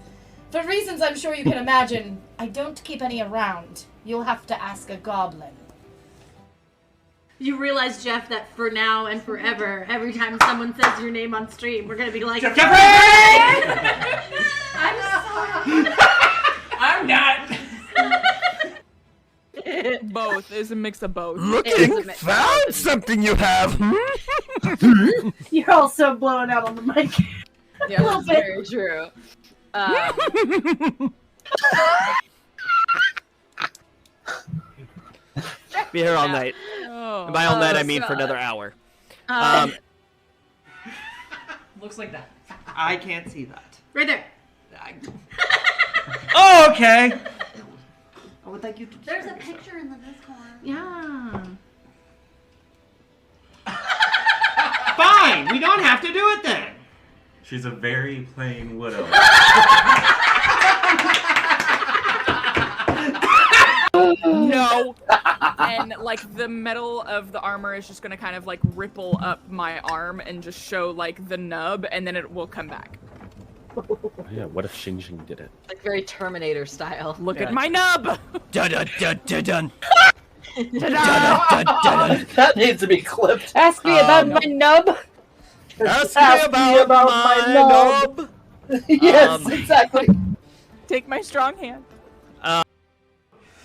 For reasons I'm sure you can imagine, I don't keep any around. You'll have to ask a goblin. You realize, Jeff, that for now and forever, every time someone says your name on stream, we're gonna be like, Jeffrey! I'm sorry. I'm not. Both. It's a mix of both. Looking, found something you have. You're also blowing out on the mic. Yeah, that's very true. Be here all night. Oh. And by all night, I mean for God. another hour. Looks like that. I can't see that. Right there. Oh, okay. I would like you to. There's a picture in the Discord. Yeah. Fine. We don't have to do it then. She's a very plain widow. No. And like the metal of the armor is just gonna kind of like ripple up my arm and just show like the nub, and then it will come back. Yeah, what if Xing Xing did it? Like very Terminator style. Look at my nub. Dun dun dun dun dun. That needs to be clipped. Ask me about my nub. Ask Ask me about my nub. Yes, exactly. Take my strong hand.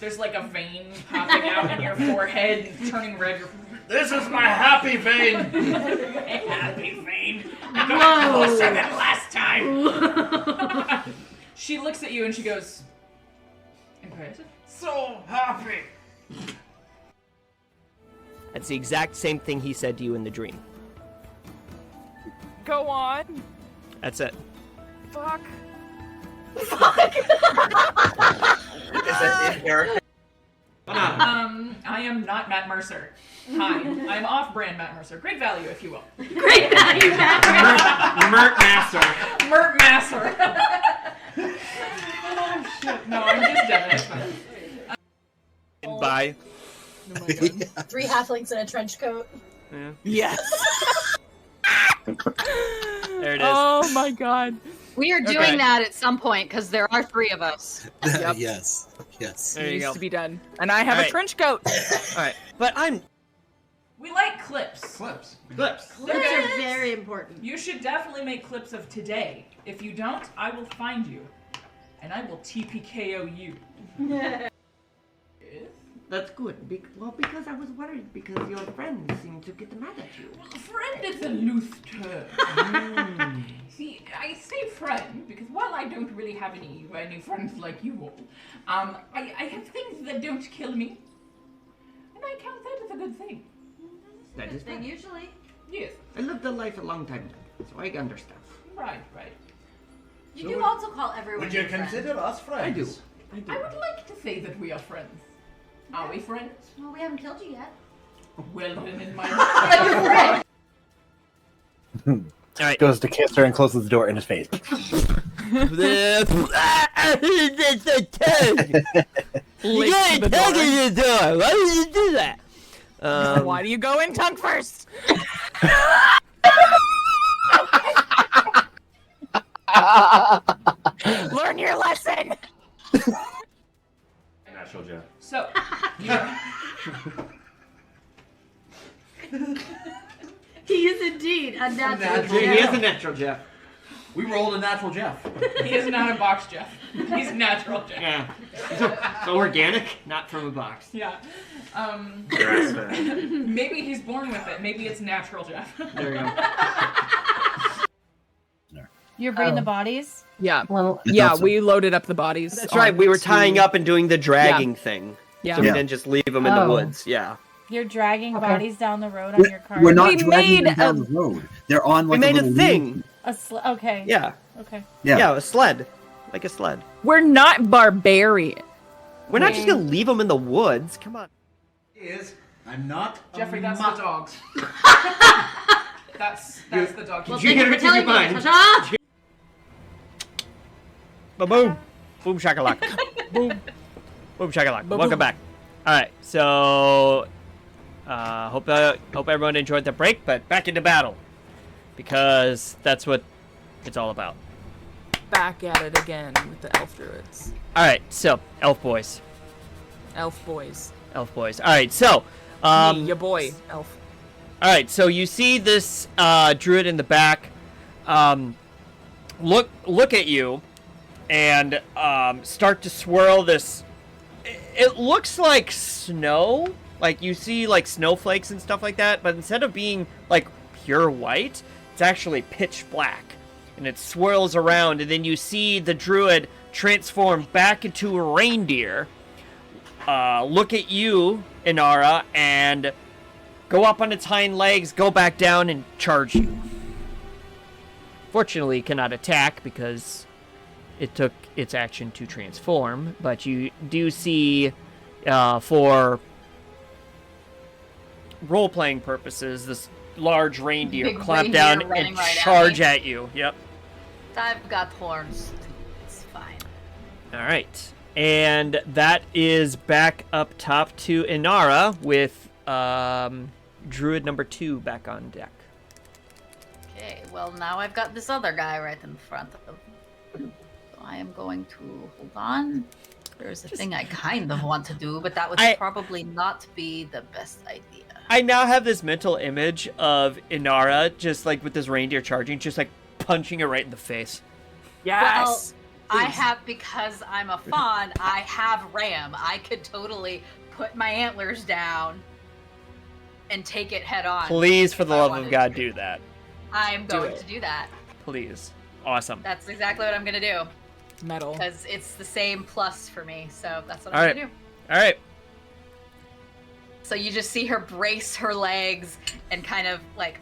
There's like a vein popping out in your forehead, turning red. This is my happy vein. Happy vein. I'm not closer than last time. She looks at you and she goes, impressive. So happy. That's the exact same thing he said to you in the dream. Go on. That's it. Fuck. Is that in here? I am not Matt Mercer. Hi, I'm off-brand Matt Mercer. Great value, if you will. Great value, Matt. Mert Master. Mert Masser. Oh shit! No, I'm just Devin. It's fine. Bye. Oh my God. 3 halflings in a trench coat. Yes. There it is. Oh my God. We are doing Okay. that at some point because there are 3 of us. Yep. Yes. Yes. There you Needs go. to be done. And I have Alright. a trench coat. All right, but I'm We like clips. Clips. clips. Clips are very important. You should definitely make clips of today. If you don't, I will find you, and I will TPKO you. That's good. Well, because I was worried because your friends seem to get mad at you. Friend is a loose term. See, I say friend because while I don't really have any friends like you all, I have things that don't kill me, and I count that as a good thing. That is Thing fine. usually. Yes, I lived a life a long time ago, so I understand. right. You do also call everyone Would you your friend. consider us friends? I do. I would like to say that we are friends. Are we friends? Well, we haven't killed you yet. Well, then in my All right. Goes to kiss her and closes the door in his face. You gotta tug in the door. Why did you do that? Why do you go in tongue first? Learn your lesson. Natural Jeff. So, He is indeed a natural. He Jeff. is a natural Jeff. We rolled a natural Jeff. he is not a box Jeff. He's natural Jeff. Yeah. So organic, not from a box. Yeah. Grass-fed. Maybe he's born with it. Maybe it's natural Jeff. There you go. You're bringing the bodies? Yeah. Well, Yeah, we loaded up the bodies. That's right. We were tying onto- up and doing the dragging thing. Yeah. So we didn't just leave them in the woods. Yeah. You're dragging Okay. bodies down the road on your car. We're not We dragging them made down a- the road. They're on We like made a little thing. Okay. Yeah. Okay. Yeah, a sled. Like a sled. We're not barbarian. We're not just gonna leave them in the woods. Come on. I'm not. Jeffrey, that's the dogs. that's the dog. Well, Did you thank get you it for in your telling me, mind? Natasha. Ba-boom. Boom shakalaka. Boom. Boom shakalaka. Welcome back. Alright, so hope everyone enjoyed the break, but back into battle. Because that's what it's all about. Back at it again with the elf druids. Alright, so elf boys. Elf boys. Elf boys. Alright, so Me, your boy, elf. alright, so you see this druid in the back look at you and start to swirl this. It looks like snow, like you see like snowflakes and stuff like that, but instead of being like pure white, it's actually pitch black, and it swirls around, and then you see the druid transform back into a reindeer, look at you, Inara, and go up on its hind legs, go back down, and charge you. Fortunately, it cannot attack because it took its action to transform, but you do see, for role-playing purposes, this large reindeer Big clamp reindeer down running and right at charge me. at you. Yep. I've got horns. It's fine. All right. And that is back up top to Inara with Druid number 2 back on deck. Okay, well now I've got this other guy right in front of me. So I am going to hold on. There's a thing I kind of want to do, but that would probably not be the best idea. I now have this mental image of Inara just like with this reindeer charging, just like punching it right in the face. Yes. Well, I have, because I'm a fawn, I have ram. I could totally put my antlers down and take it head on. Please, for the if I love wanted of God, to. do that. I'm going it. to do that. Please. Awesome. That's exactly what I'm going to do. Metal. Because it's the same plus for me, so that's what All I'm right. going to do. All right. So you just see her brace her legs and kind of like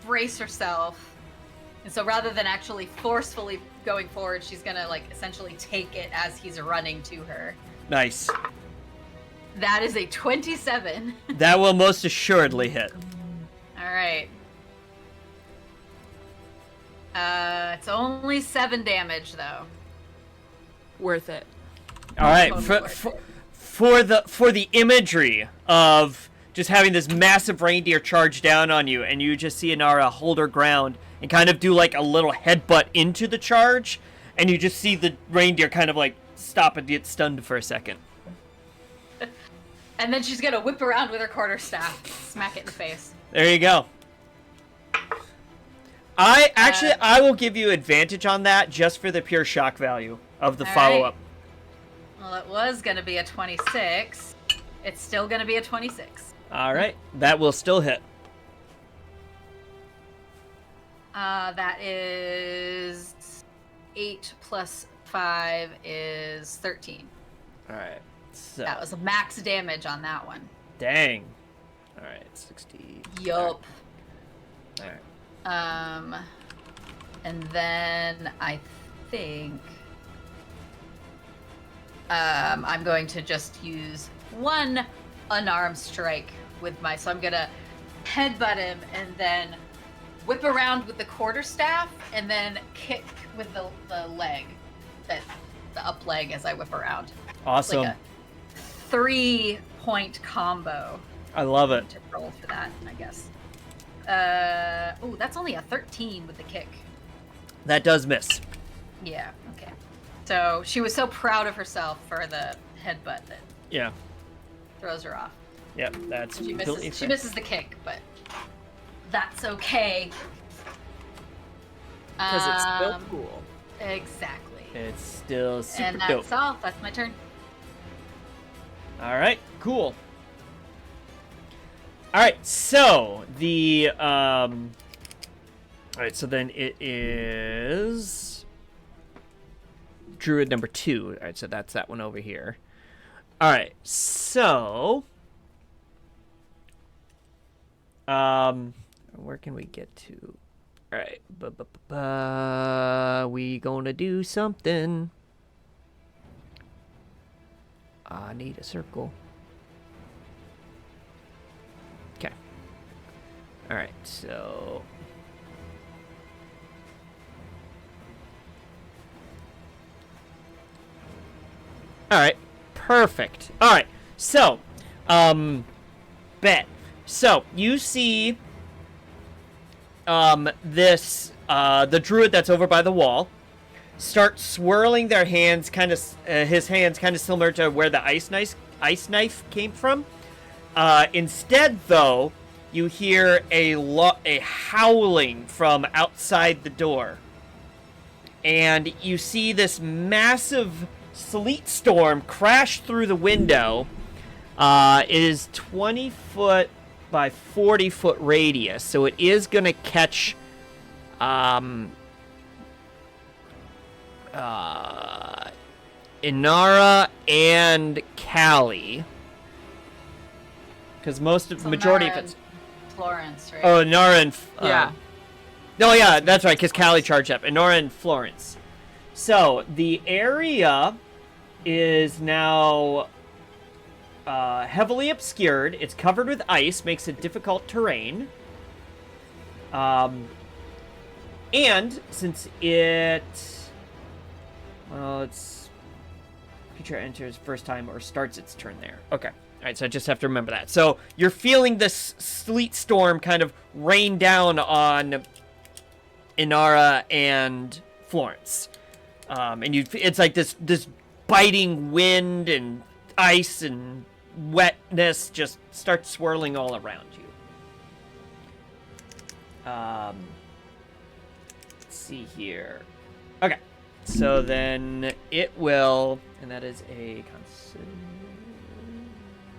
brace herself. And so rather than actually forcefully going forward, she's gonna like essentially take it as he's running to her. Nice. That is a 27. That will most assuredly hit. All right. It's only 7 damage though. Worth it. All right. Totally worth it. For the imagery of just having this massive reindeer charge down on you, and you just see Inara hold her ground and kind of do like a little headbutt into the charge, and you just see the reindeer kind of like stop and get stunned for a second. And then she's gonna whip around with her quarterstaff, smack it in the face. There you go. I will give you advantage on that just for the pure shock value of the All right. follow-up. Well, it was gonna be a 26. It's still gonna be a 26. All right, that will still hit. That is 8 plus 5 is 13. All right, so That was max damage on that one. dang. All right, 60. Yup. All right. And then I think I'm going to just use one unarmed strike with my. So I'm gonna headbutt him and then whip around with the quarterstaff and then kick with the leg, the up leg as I whip around. Awesome. Like a 3-point combo. I love it. To roll for that, I guess. Oh, that's only a 13 with the kick. That does miss. Yeah, okay. So she was so proud of herself for the headbutt that Yeah. throws her off. Yep, that's She completely misses, she fair. misses the kick, but that's okay. Because it's still Um, cool. Exactly. It's still super And dope. that's all. That's my turn. All right, cool. All right, so the all right, so then it is Druid number 2. All right, so that's that one over here. All right, so where can we get to? All right, we gonna do something. I need a circle. Okay. All right, so all right, perfect. All right, so bet. So you see this the druid that's over by the wall start swirling their hands, kind of his hands kind of similar to where the ice knife came from. Instead, though, you hear a howling from outside the door, and you see this massive sleet storm crash through the window. It is 20-foot by 40-foot radius, so it is gonna catch Inara and Callie, because majority of it's Florence, right? oh, Inara and Yeah. no, yeah, that's right, because Callie charged up. Inara and Florence. So the area is now heavily obscured. It's covered with ice, makes it difficult terrain. And since it's creature enters first time or starts its turn there. Okay. All right, so I just have to remember that. So you're feeling this sleet storm kind of rain down on Inara and Florence. And it's like this biting wind and ice and wetness just starts swirling all around you. Let's see here. Okay. So then it will, and that is a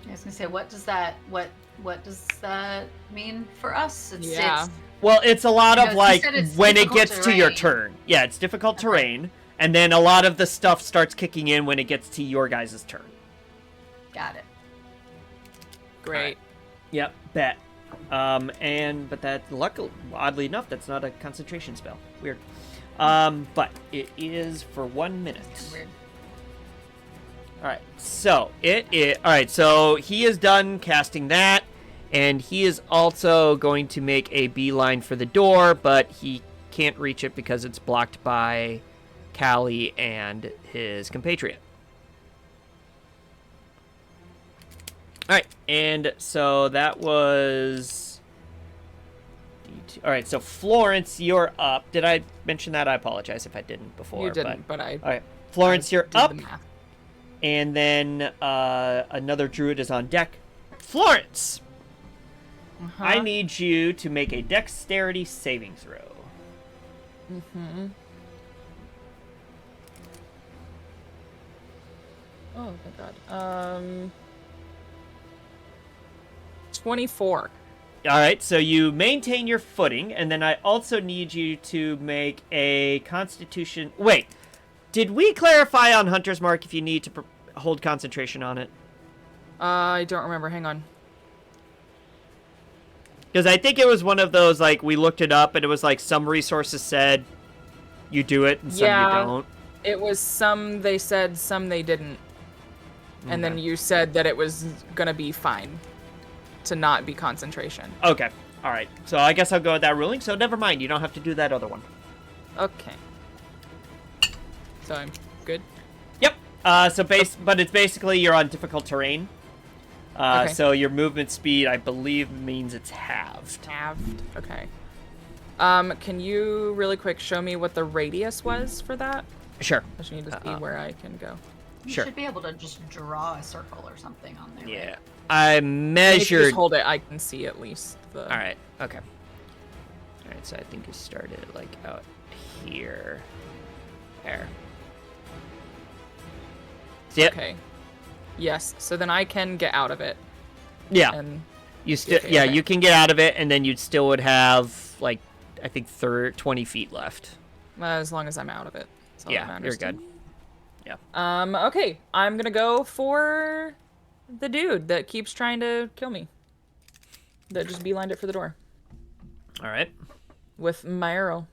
I was gonna say, what does that mean for us? Yeah. well, it's a lot of You like said it's when it difficult gets to your terrain. turn. Yeah, it's difficult terrain, and then a lot of the stuff starts kicking in when it gets to your guys' turn. Got it. Great. Yep, bet. But that luckily, oddly enough, that's not a concentration spell. Weird. But it is for 1 minute. Weird. All right, so all right, so he is done casting that, and he is also going to make a beeline for the door, but he can't reach it because it's blocked by Callie and his compatriot. All right, and so that was D2. All right, so Florence, you're up. Did I mention that? I apologize if I didn't before. You didn't, but I. All right, Florence, you're did up. the math. And then another druid is on deck. Florence, I need you to make a dexterity saving throw. Mm-hmm. Oh my god. 24. All right, so you maintain your footing, and then I also need you to make a Constitution. Wait, did we clarify on Hunter's Mark if you need to hold concentration on it? I don't remember. Hang on. Because I think it was one of those, like, we looked it up, and it was like some resources said you do it, and some you don't. It was some they said, some they didn't. And then Okay. you said that it was gonna be fine to not be concentration. Okay, all right. So I guess I'll go with that ruling, so never mind. You don't have to do that other one. Okay. So I'm good. Yep. But it's basically you're on difficult terrain. Okay. So your movement speed, I believe, means it's halved. Halved. Okay. Can you really quick show me what the radius was for that? Sure. I just need to see where I can go. You Sure. should be able to just draw a circle or something on there. Yeah. Right? I If you measured. just hold it, I can see at least the. All right. Okay. All right. So I think you started like out here. There. See it? Okay. Yes. So then I can get out of it. Yeah. And You still. okay, Yeah. okay. You can get out of it, and then you still would have like I think 20 feet left. as long as I'm out of it. That's all that Yeah. matters You're to good. me. Yeah. Okay. I'm gonna go for the dude that keeps trying to kill me. That just beelined it for the door All right. with my arrow.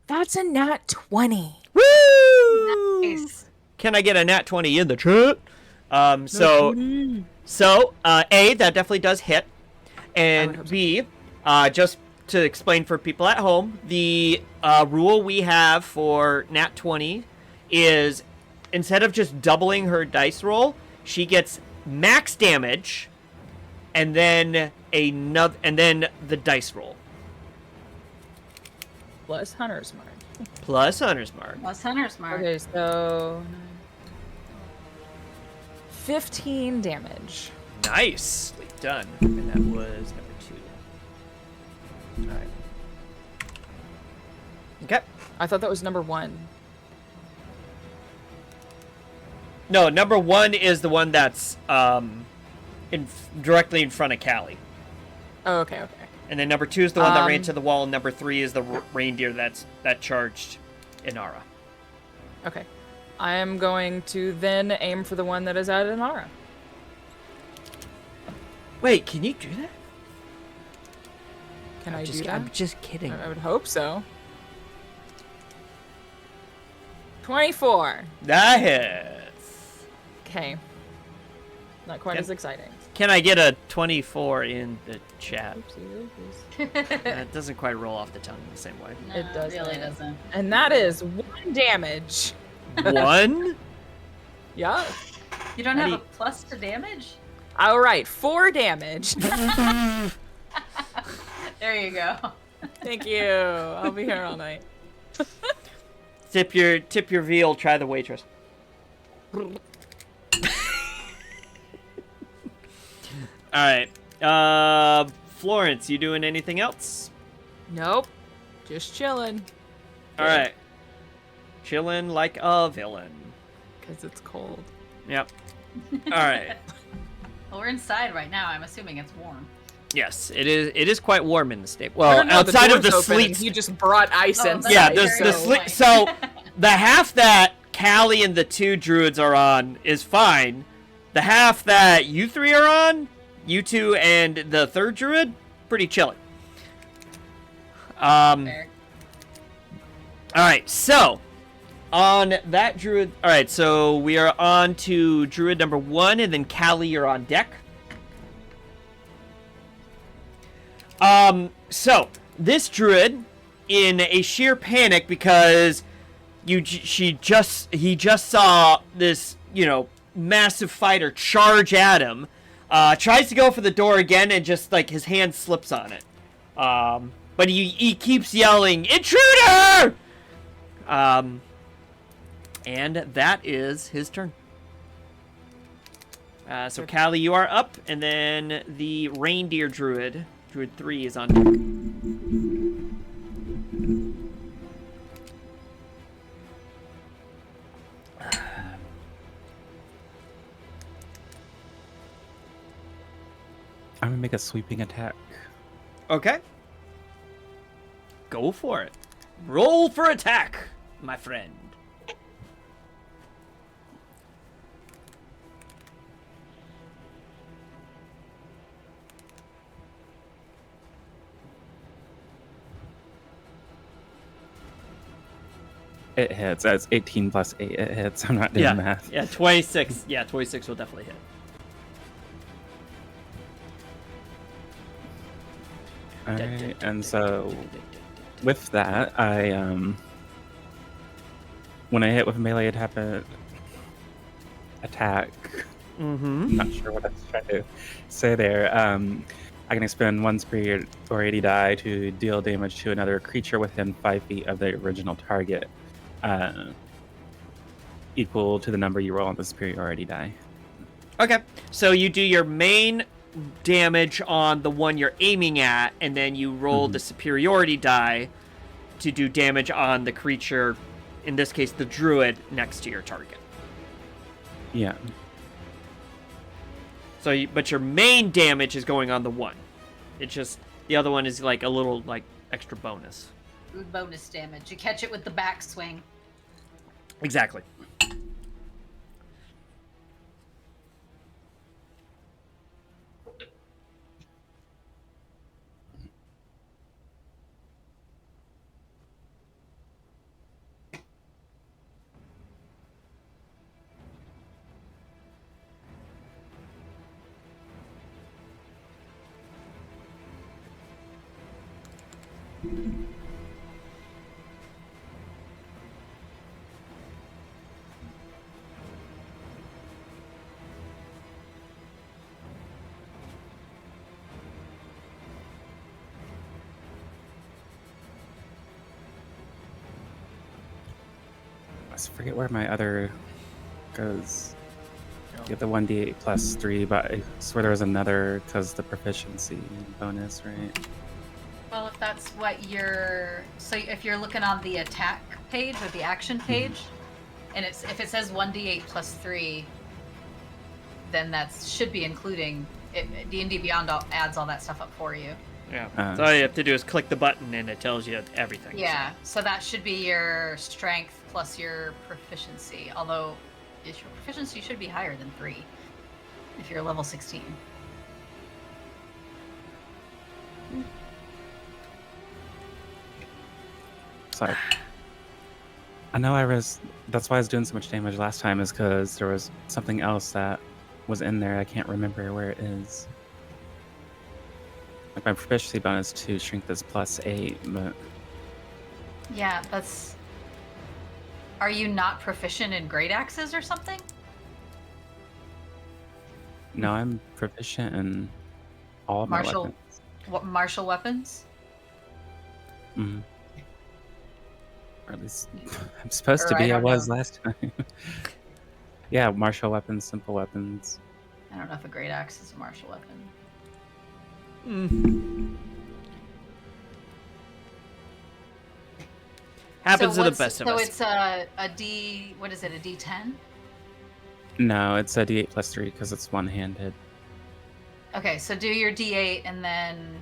That's a nat 20. Woo! Nice. Can I get a nat 20 in the chat? So A, that definitely does hit. And hope so. B, just to explain for people at home, the rule we have for nat 20 is instead of just doubling her dice roll, she gets max damage and then the dice roll Plus Hunter's Mark. plus Hunter's Mark. Plus Hunter's Mark. Okay, so 15 damage. Nicely done. And that was number 2. All right. Okay. I thought that was number 1. No, number 1 is the one that's directly in front of Callie. Oh, okay, okay. And then number 2 is the one that ran Um, to the wall, and number 3 is the reindeer that charged Inara. Okay. I am going to then aim for the one that is at Inara. Wait, can you do that? Can I do that? I'm just kidding. I would hope so. 24. That hits. Okay. Not quite Yep. as exciting. Can I get a 24 in the chat? Oopsie doopsies. That doesn't quite roll off the tongue the same way. No, It does really not. doesn't. And that is 1 damage. 1? Yeah. You don't How have do a plus to damage? All right, 4 damage. There you go. Thank you. I'll be here all night. Tip your veal, try the waitress. Alright. Florence, you doing anything else? Nope. Just chilling. Alright. Chilling like a villain. Because it's cold. Yep. Alright. Well, we're inside right now. I'm assuming it's warm. Yes, it is quite warm in the state. I Well, don't know, outside of the door's open and sleet. He just brought ice Oh, inside. Yeah, That's the very sleet. good So point. the half that Callie and the 2 druids are on is fine. The half that you 3 are on, you 2 and the 3rd druid, pretty chilly. Fair. Alright, so on that druid. Alright, so we are on to druid number 1, and then Callie, you're on deck. So this druid, in a sheer panic because he just saw this, massive fighter charge at him, tries to go for the door again and just like his hand slips on it. But he keeps yelling, "Intruder!" And that is his turn. So Callie, you are up, and then the reindeer druid 3 is on. I'm gonna make a sweeping attack. Okay. Go for it. Roll for attack, my friend. It hits. That's 18 plus 8. It hits. I'm not doing math. Yeah, 26. Yeah, 26 will definitely hit. Alright, and so with that, I when I hit with melee attack, Mm-hmm. Not sure what I was trying to say there. I can expend one superiority die to deal damage to another creature within 5 feet of the original target, equal to the number you roll on the superiority die. Okay, so you do your main damage on the one you're aiming at, and then you roll the superiority die to do damage on the creature, in this case, the druid, next to your target. Yeah. So, but your main damage is going on the one. It's just the other one is like a little like extra bonus. Bonus damage. You catch it with the backswing. Exactly. I forget where my other goes. You get the 1d8 plus 3, but I swear there was another because the proficiency bonus, right? Well, if that's what you're... So if you're looking on the attack page or the action page, and if it says 1d8 plus 3, then that should be including... D&D Beyond adds all that stuff up for you. Yeah. So all you have to do is click the button and it tells you everything. Yeah, so that should be your strength plus your proficiency. Although, your proficiency should be higher than 3 if you're level 16. Sorry. I know that's why I was doing so much damage last time, is because there was something else that was in there. I can't remember where it is. Like my proficiency bonus to strength is +8, but... Yeah, that's... Are you not proficient in great axes or something? No, I'm proficient in all of my weapons. Martial weapons? Mm-hmm. Or at least I'm supposed to Or be. I don't was know. last time. Yeah, martial weapons, simple weapons. I don't know if a great axe is a martial weapon. Happens to the best of us. So it's a D... What is it, a D10? No, it's a d8 plus 3 because it's one-handed. Okay, so do your D8 and then...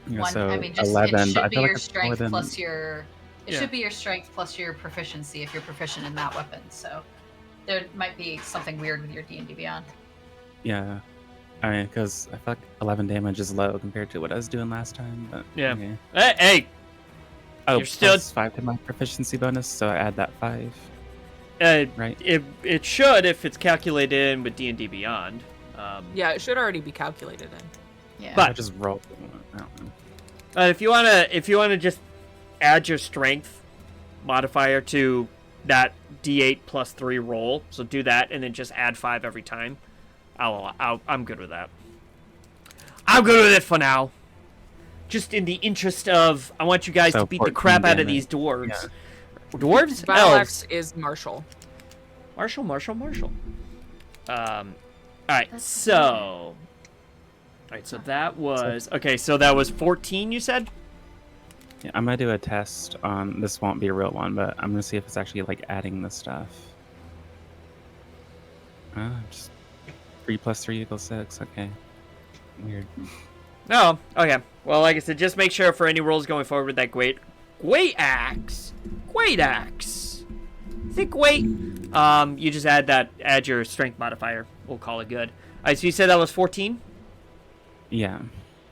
Yeah, one. so I mean, just 11, it but I should be feel like your it's more strength than... plus your... It Yeah. should be your strength plus your proficiency if you're proficient in that weapon. So there might be something weird with your D&D Beyond. Yeah. I mean, because I feel like 11 damage is low compared to what I was doing last time, but... Yeah. Okay. Hey! Oh, You're still- plus 5 to my proficiency bonus, so I add that 5. Right. It should if it's calculated in with D&D Beyond. Yeah, it should already be calculated in. Yeah. But- I just rolled. I don't know. If you wanna just add your strength modifier to that D8 plus 3 roll, so do that and then just add 5 every time. I'm good with that. I'm good with it for now. Just in the interest of, I want you guys So to beat the 14 crap out of damage. these dwarves. Yeah. Dwarves? Battle Elves. axe is martial. Marshall. Alright, so... Alright, so that was... Okay, so that was 14, you said? Yeah, I'm gonna do a test on... This won't be a real one, but I'm gonna see if it's actually, like, adding the stuff. Just 3 plus 3 equals 6, okay. Weird. No, okay. Well, like I said, just make sure for any rolls going forward with that great axe. Thick weight. You just add your strength modifier. We'll call it good. Alright, so you said that was 14? Yeah.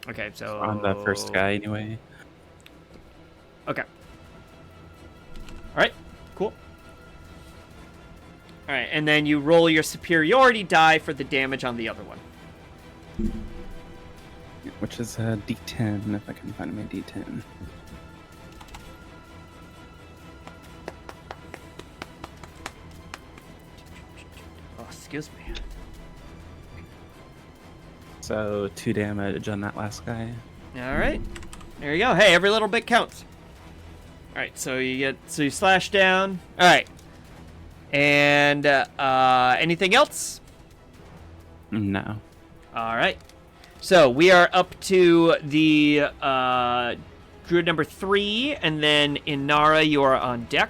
Okay, so... On the first guy, anyway. Okay. Alright, cool. Alright, and then you roll your superiority die for the damage on the other one. Which is a d10, if I can find my d10. Oh, excuse me. So 2 damage on that last guy. All right. There you go. Hey, every little bit counts. All right, so you slash down. All right. And anything else? No. All right. So we are up to the druid number 3, and then Inara, you are on deck.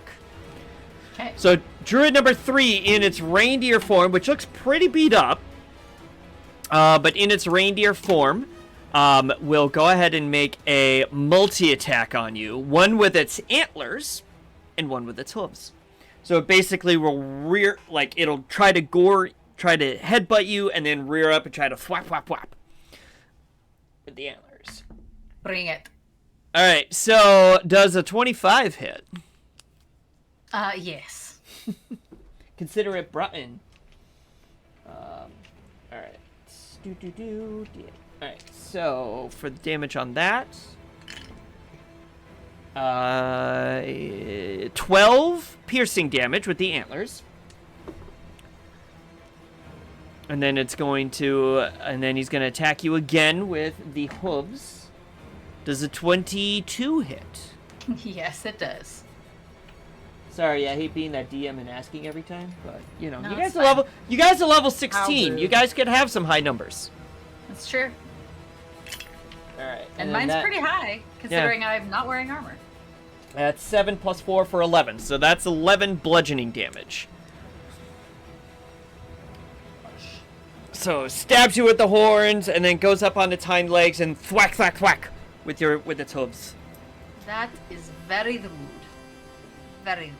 Okay. So druid number 3 in its reindeer form, which looks pretty beat up, but in its reindeer form, will go ahead and make a multi-attack on you. One with its antlers, and one with its hooves. So it basically will it'll try to headbutt you, and then rear up and try to thwap, thwap, thwap. With the antlers. Bring it. All right, so does a 25 hit? Yes. Consider it brought in. All right. All right, so for the damage on that, 12 piercing damage with the antlers. And then he's going to attack you again with the hooves. Does a 22 hit? Yes, it does. Sorry, I hate being that DM and asking every time, but you know, No, you it's guys are level How 16. rude. You guys could have some high numbers. That's true. All right. And then mine's pretty high, considering I'm not wearing armor. That's 7 plus 4 for 11, so that's 11 bludgeoning damage. So stabs you with the horns, and then goes up on its hind legs and thwack, thwack, thwack with its hooves. That is very rude. Very rude.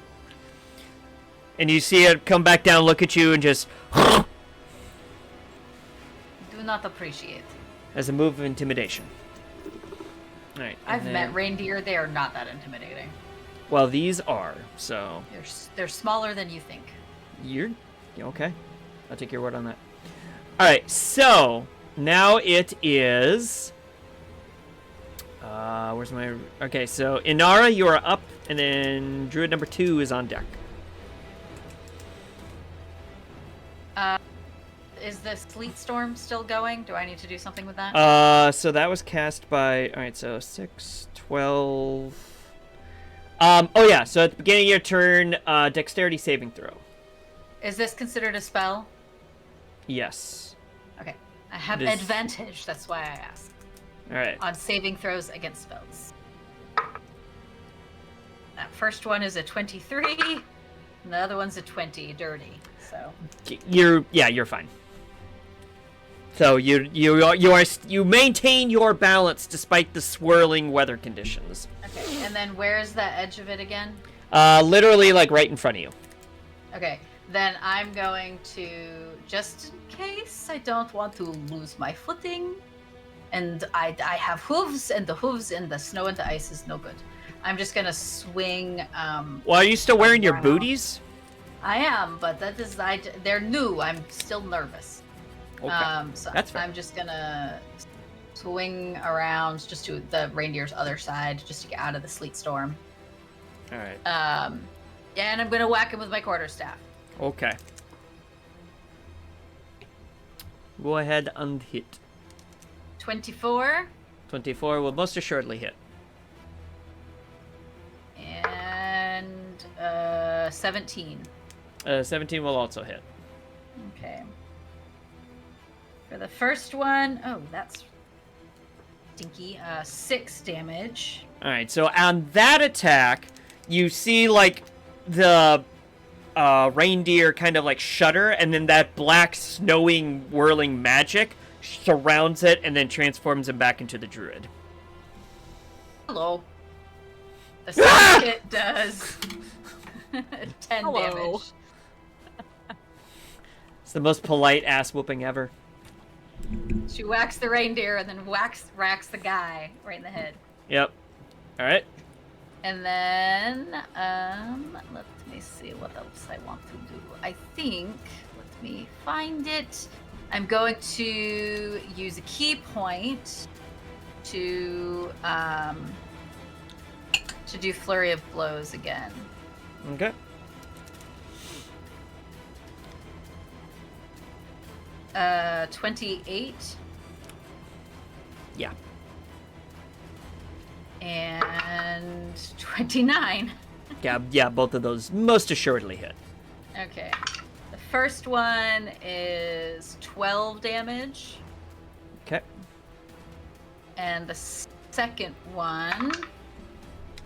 And you see it come back down, look at you, and just Do not appreciate. as a move of intimidation. All right. and I've then- met reindeer. They are not that intimidating. Well, these are, so They're smaller than you think. you're okay. I'll take your word on that. All right, so now it is. Where's my? Okay, so Inara, you are up, and then Druid number 2 is on deck. Is the sleet storm still going? Do I need to do something with that? So that was cast by. All right, so 6, 12. Oh yeah, so at the beginning of your turn, dexterity saving throw. Is this considered a spell? Yes. Okay. I have It is- advantage. That's why I asked. All right. On saving throws against spells. That first one is a 23, and the other one's a 20, dirty. So You're fine. So you maintain your balance despite the swirling weather conditions. okay. And then where's the edge of it again? Literally like right in front of you. Okay. Then I'm going to, just in case I don't want to lose my footing, and I have hooves, and the hooves in the snow and the ice is no good. I'm just gonna swing. Well, are you still wearing your around. booties? I am, but that is they're new. I'm still nervous. Okay. So That's fair. I'm just gonna swing around just to the reindeer's other side, just to get out of the sleet storm. All right. And I'm gonna whack him with my quarterstaff. Okay. Go ahead and hit. 24 24 will most assuredly hit. and 17. 17 will also hit. Okay. For the first one, oh, that's stinky. 6 damage. All right. So on that attack, you see like the reindeer kind of like shudder, and then that black snowing whirling magic surrounds it and then transforms him back into the druid. Hello. The second hit does 10 Hello. damage. It's the most polite ass whooping ever. She whacks the reindeer and then racks the guy right in the head. Yep. All right. And then, let me see what else I want to do. I think, let me find it. I'm going to use a key point to do Flurry of Blows again. Okay. Uh, 28. Yeah. And 29. Yeah, both of those most assuredly hit. Okay. The first one is 12 damage. Okay. And the second one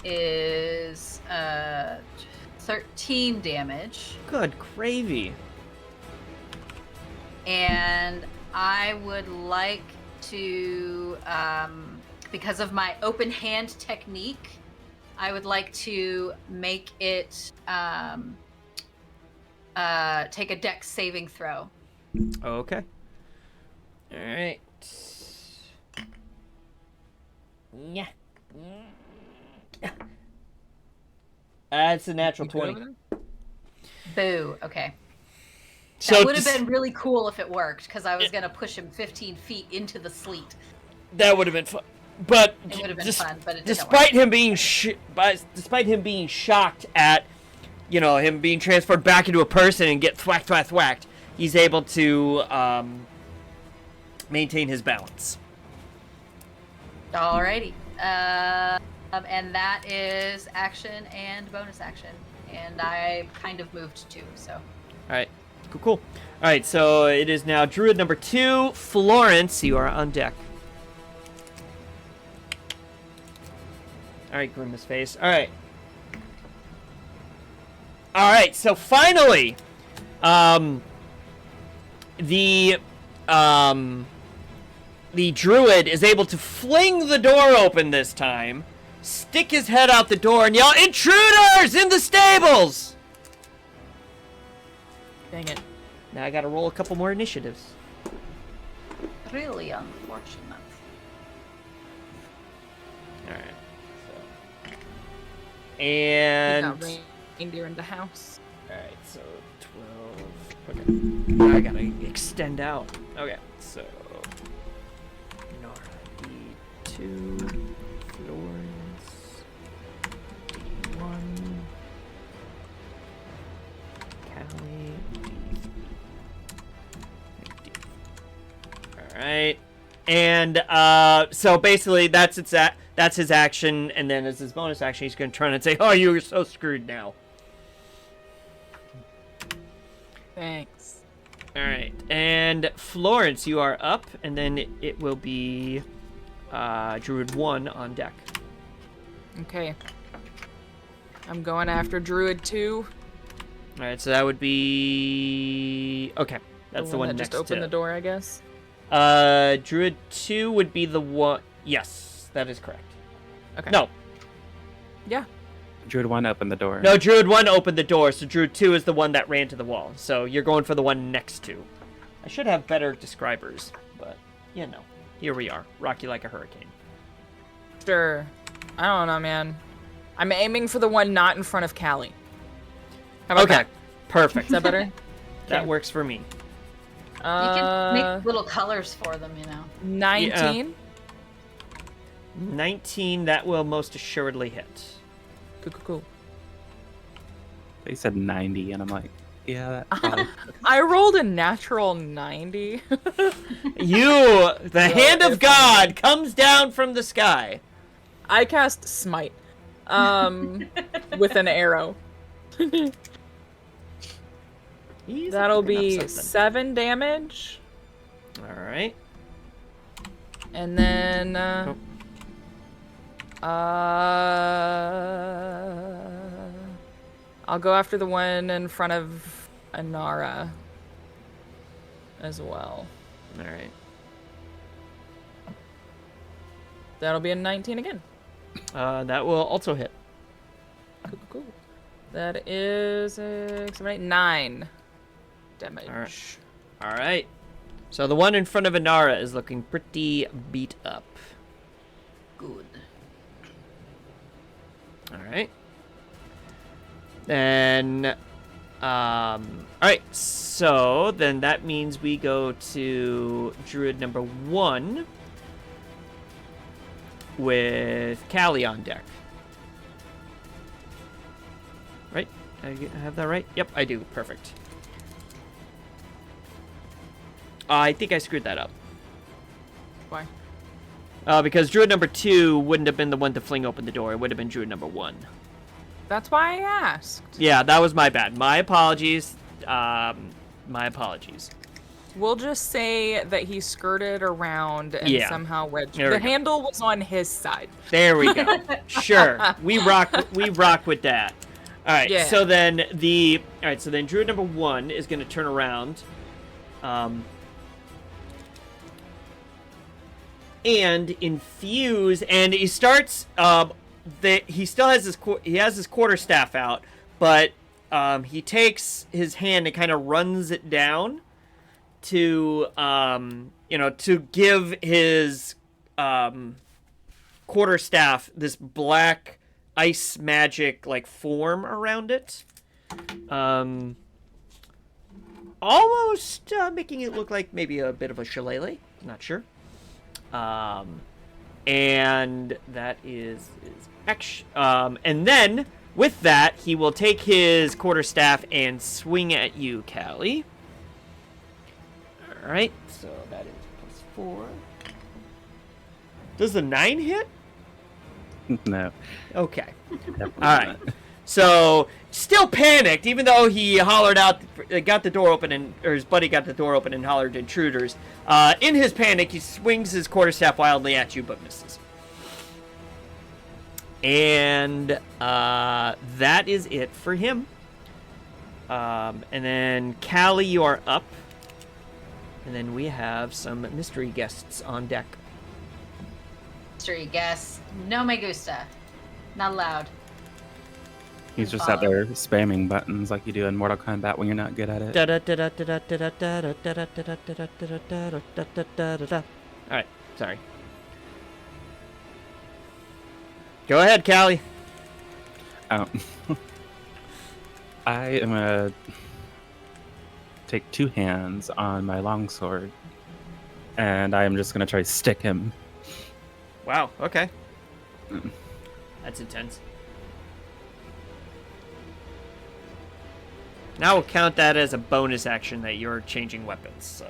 is 13 damage. Good gravy. And I would like to, because of my open hand technique, I would like to make it take a dex saving throw. Okay. All right. Yeah. It's a natural 20. Boo. Okay. So That would have been really cool if it worked, because I was going to push him 15 feet into the sleet. That would have been fun. But It would have been fun, but it didn't despite him being despite him being shocked at, him being transferred back into a person and get thwacked, he's able to maintain his balance. Alrighty. And that is action and bonus action. And I kind of moved too, so. All right. Cool. All right, so it is now Druid number 2, Florence. You are on deck. All right, Grimace Face. All right. All right, so finally, the Druid is able to fling the door open this time, stick his head out the door, and yell, "Intruders in the stables!" Dang it. Now I gotta roll a couple more initiatives. Really unfortunate. Alright. So. And. We got reindeer in the house. Alright, so 12. Okay. Now I gotta extend out. Okay, so. Nora, D2. Florence. D1. Callie. Alright. And so basically that's his action, and then as his bonus action he's gonna turn and say, "Oh, you're so screwed now." Thanks. Alright. And Florence, you are up, and then it will be Druid 1 on deck. Okay. I'm going after Druid 2. Alright, so that would be okay. That's the one that next just opened to the door, I guess. Druid 2 would be the one. Yes, that is correct. Okay. No. Yeah. Druid 1 opened the door. No, Druid 1 opened the door, so Druid 2 is the one that ran to the wall. So you're going for the one next to. I should have better describers, but, here we are. Rock you like a hurricane. Sure. I don't know, man. I'm aiming for the one not in front of Callie. How about Okay, that? perfect. Is that better? That works for me. You can make little colors for them, 19? 19, that will most assuredly hit. Cool. They said 90, and I'm like, yeah, that probably. I rolled a natural 90. The hand of God comes down from the sky. I cast Smite. With an arrow. That'll be 7 damage. All right. And then I'll go after the one in front of Anara as well. All right. That'll be a 19 again. That will also hit. Cool. That is 6, 7, 8, 9 damage. All right. So the one in front of Anara is looking pretty beat up. Good. All right. Then, all right. So then that means we go to Druid number 1 with Callie on deck. Right? I have that right? Yep, I do. Perfect. I think I screwed that up. Why? Because druid number 2 wouldn't have been the one to fling open the door. It would have been druid number 1. That's why I asked. Yeah, that was my bad. My apologies. My apologies. We'll just say that he skirted around and Yeah. somehow wedged. There The we go. handle was on his side. There we go. Sure. We rock with that. All right. Yeah. So then druid number 1 is going to turn around. And infuse, and he starts. He still has his quarterstaff out, but he takes his hand and kind of runs it down to to give his quarterstaff this black ice magic like form around it, almost making it look like maybe a bit of a shillelagh. Not sure. And that is action. And then with that, he will take his quarterstaff and swing at you, Callie. All right, so that is +4. Does the 9 hit? No. Okay. All right. So still panicked, even though he hollered out, got the door open, or his buddy got the door open and hollered intruders. In his panic, he swings his quarterstaff wildly at you, but misses. And that is it for him. And then Callie, you are up. And then we have some mystery guests on deck. Mystery guess. No me gusta. Not allowed. He's just out there spamming buttons like you do in Mortal Kombat when you're not good at it. Alright, sorry. Go ahead, Callie. I am gonna take 2 hands on my longsword, and I am just gonna try to stick him. Wow, okay. That's intense. Now we'll count that as a bonus action that you're changing weapons, so.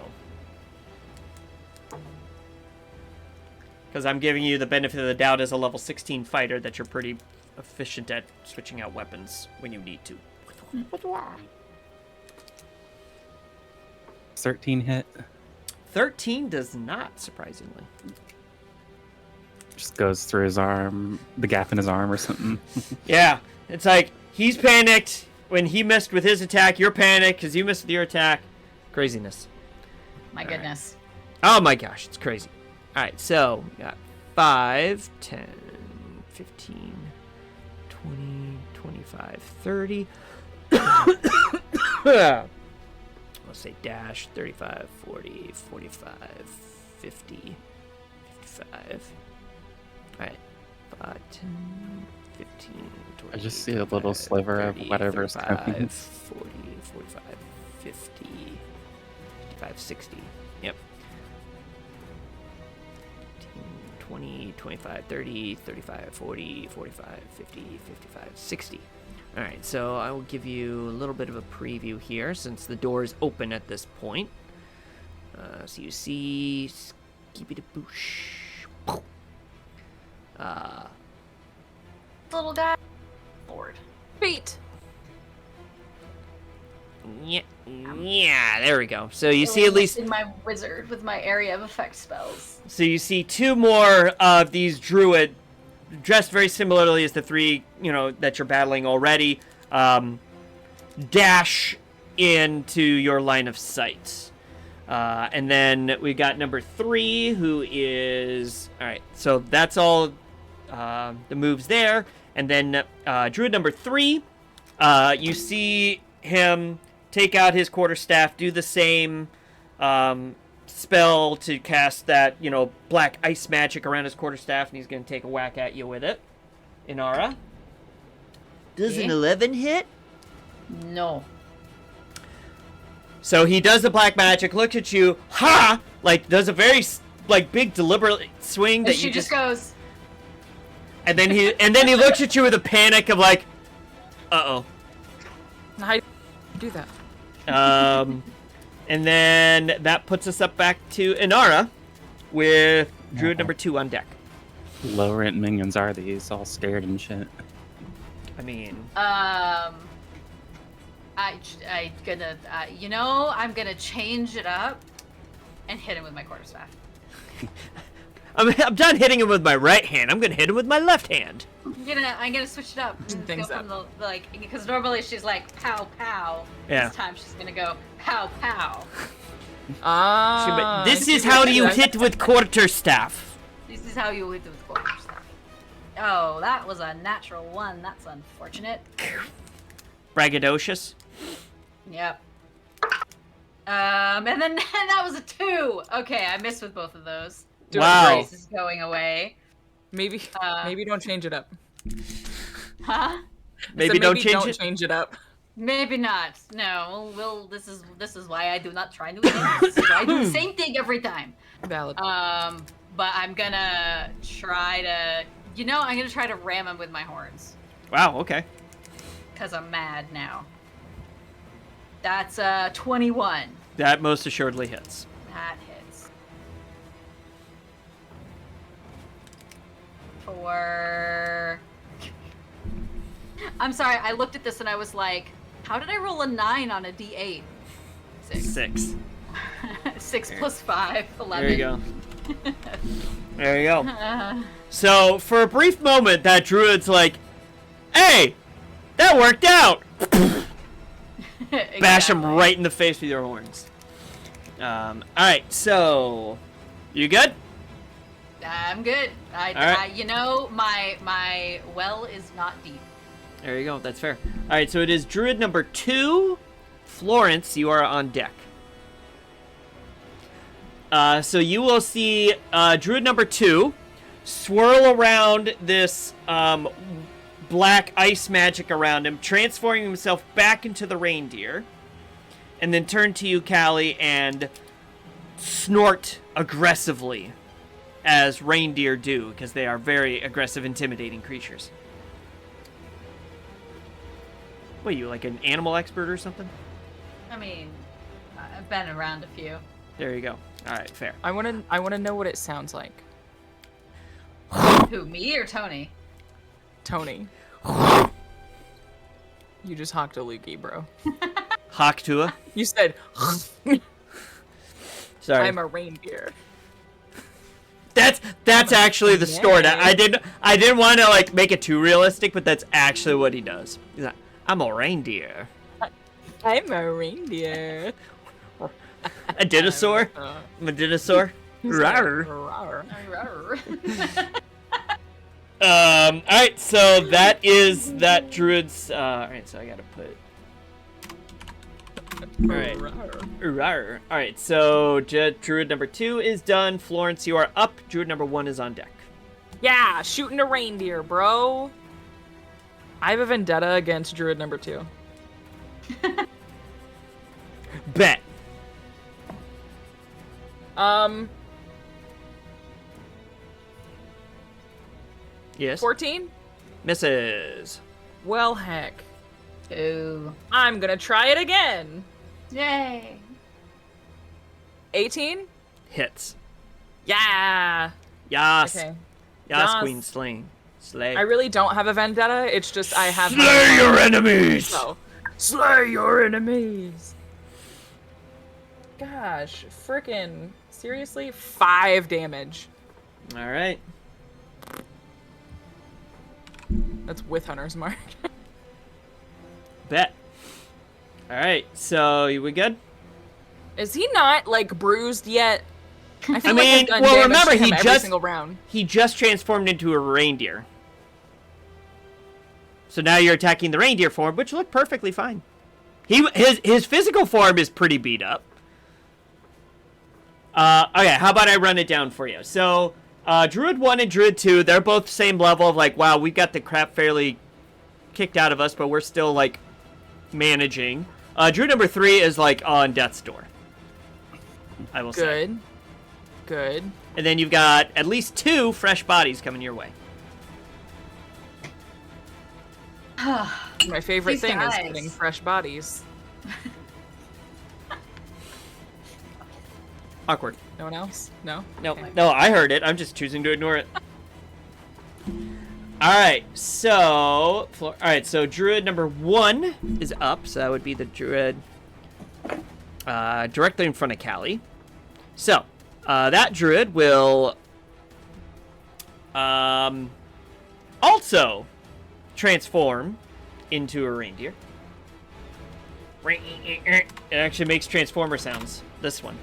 Because I'm giving you the benefit of the doubt as a level 16 fighter that you're pretty efficient at switching out weapons when you need to. 13 hit. 13 does not, surprisingly. Just goes through his arm, the gap in his arm or something. Yeah, it's like he's panicked when he missed with his attack. You're panicked because you missed with your attack. Craziness. My goodness. Oh my gosh, it's crazy. All right, so we got 5, 10, 15, 20, 25, 30. Let's say dash 35, 40, 45, 50, 55. All right, 5, 10, 15, 20. I just see a little sliver 30, of whatever's 35, coming. 40, 45, 50, 55, 60. Yep. 20, 25, 30, 35, 40, 45, 50, 55, 60. All right, so I will give you a little bit of a preview here since the door is open at this point. So you see Skibidi-boosh. Little guy. Board. Feet. Yeah, there we go. So you see at least in my wizard with my area of effect spells. So you see 2 more of these druid dressed very similarly as the 3, that you're battling already, dash into your line of sight. And then we got number 3, who is... All right, so that's all the moves there. And then druid number 3, you see him take out his quarterstaff, do the same spell to cast that, black ice magic around his quarterstaff, and he's going to take a whack at you with it. Inara. Does an 11 hit? No. So he does the black magic, looks at you, does a very, big deliberate swing that And she you just goes... And then he looks at you with a panic of uh-oh. How do you do that? And then that puts us up back to Inara with Druid number 2 on deck. Low rent minions are these, all scared and shit. I mean, I'm gonna change it up and hit him with my quarterstaff. I'm done hitting him with my right hand. I'm gonna hit him with my left hand. I'm gonna switch it up. Things Go up. from because normally she's like pow pow. Yeah. This time she's gonna go pow pow. This is how you hit with quarterstaff. This is how you hit with quarterstaff. Oh, that was a natural 1. That's unfortunate. Braggadocious. Yep. And then that was a 2. Okay, I missed with both of those. Wow. Grace is going away. Maybe don't change it up. Huh? Maybe don't change it up. Maybe not. No. This is why I do not try new things. This is why I do the same thing every time. Valid. But I'm gonna try to. I'm gonna try to ram him with my horns. Wow. Okay. Cause I'm mad now. That's 21. That most assuredly hits. That hits. For. I'm sorry. I looked at this and I was like, "How did I roll a 9 on a D8?" 6. 6 plus 5, 11. There you go. There you go. So, for a brief moment, that druid's like, "Hey, that worked out!" Bash him right in the face with your horns. Alright, so... You good? I'm good. Alright. My well is not deep. There you go, that's fair. Alright, so it is druid number 2. Florence, you are on deck. So you will see druid number 2 swirl around this black ice magic around him, transforming himself back into the reindeer, and then turn to you, Callie, and snort aggressively, as reindeer do, because they are very aggressive, intimidating creatures. What are you, like an animal expert or something? I mean, I've been around a few. There you go. All right, fair. I wanna know what it sounds like. Who, me or Tony? Tony. You just hocked a loogie, bro. Hawk Tua? You said. Sorry. I'm a reindeer. That's actually the snort. I didn't want to like make it too realistic, but that's actually what he does. He's like, I'm a reindeer. I'm a reindeer. A dinosaur? I'm a dinosaur? Rawr. Alright, so that is that druid's alright, so I gotta put Alright, so druid number 2 is done. Florence, you are up. Druid number 1 is on deck. Yeah, shooting a reindeer, bro. I have a vendetta against druid number 2. Bet. Yes. 14? Misses. Well, heck. Ooh. I'm gonna try it again. Yay. 18? Hits. Yeah. Yas. Okay. Yas, Yas. Queen Sling. Slay. I really don't have a vendetta. It's just I have. Slay your enemies! So, slay your enemies! Gosh, frickin' seriously? 5 damage. Alright. That's with Hunter's Mark. Bet. Alright, so we good? Is he not, like, bruised yet? I feel I like mean, I've done well, damage remember, to him he every just single round. he just transformed into a reindeer. So now you're attacking the reindeer form, which looked perfectly fine. His physical form is pretty beat up. Okay, how about I run it down for you? So, Druid 1 and Druid 2, they're both the same level of like, wow, we got the crap fairly kicked out of us, but we're still like managing. Druid number 3 is like on death's door. I will say. Good. And then you've got at least 2 fresh bodies coming your way. My favorite These thing is guys. getting fresh bodies. Awkward. No one else? No? No, Okay. no, I heard it. I'm just choosing to ignore it. Alright, so... Druid number 1 is up, so that would be the Druid directly in front of Callie. So, that Druid will also transform into a reindeer. It actually makes transformer sounds. This one.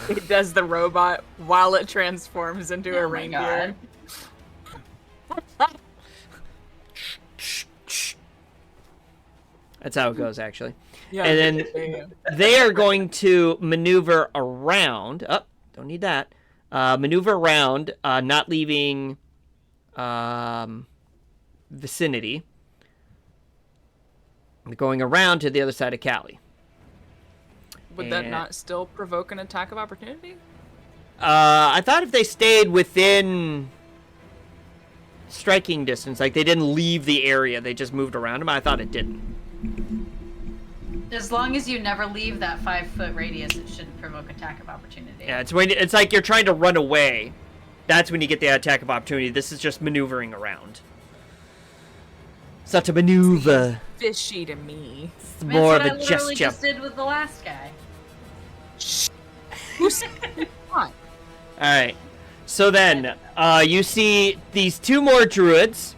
It does the robot while it transforms into a Oh my reindeer. That's how it goes, actually. Yeah, And then yeah. they are going to maneuver around. Oh, don't need that. Maneuver around, not leaving vicinity. They're going around to the other side of Callie. Would that And- not still provoke an attack of opportunity? I thought if they stayed within striking distance, like they didn't leave the area, they just moved around them. I thought it didn't. As long as you never leave that 5-foot radius, it shouldn't provoke attack of opportunity. Yeah, it's like you're trying to run away. That's when you get the attack of opportunity. This is just maneuvering around. It's not to maneuver. Fishy to me. It's I mean, more of that's a what I literally gesture. just did with the last guy. Who's on? Alright. So then, you see these 2 more druids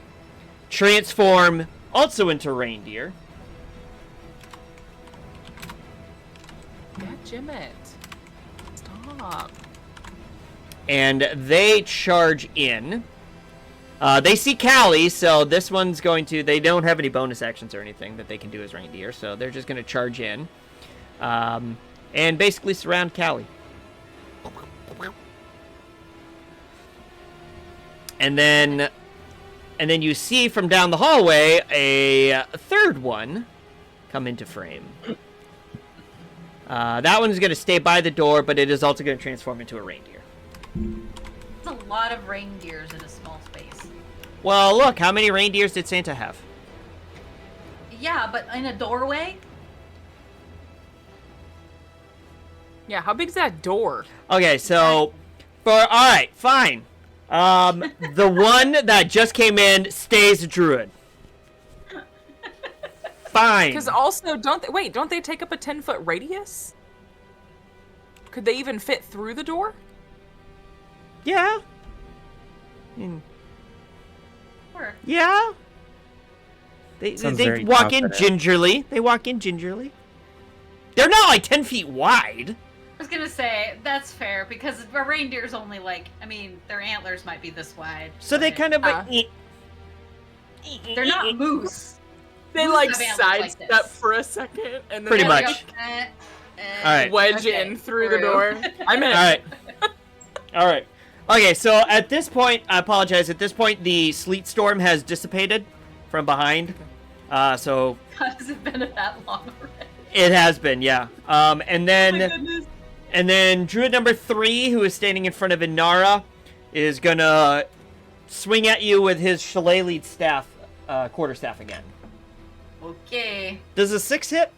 transform also into reindeer. Yeah, Jim it. Stop. And they charge in. They see Callie, so this one's going to... They don't have any bonus actions or anything that they can do as reindeer, so they're just going to charge in. And basically surround Callie. And then you see from down the hallway a third one come into frame. That one's going to stay by the door, but it is also going to transform into a reindeer. It's a lot of reindeers in a small space. Well, look, how many reindeers did Santa have? Yeah, but in a doorway? Yeah, how big's that door? Okay, so alright, fine. The one that just came in stays a druid. Fine. Because also, don't they take up a 10-foot radius? Could they even fit through the door? Yeah. Or Yeah. They Sounds very walk in confident. gingerly. They walk in gingerly. They're not like 10 feet wide. I was gonna say, that's fair, because a reindeer's only like, I mean, their antlers might be this wide. So they but kind of like... They're not moose. They Moose like have antlers like sidestep this. for a second and then Pretty they much. Alright. wedge Okay, in through the through. door. I'm in. Alright. Alright. Okay, so at this point, I apologize. At this point, the sleet storm has dissipated from behind. So Has it been that long already? it has been, yeah. And Oh my then goodness. druid number 3, who is standing in front of Inara, is gonna swing at you with his shillelagh staff, quarterstaff again. Okay. Does a 6 hit?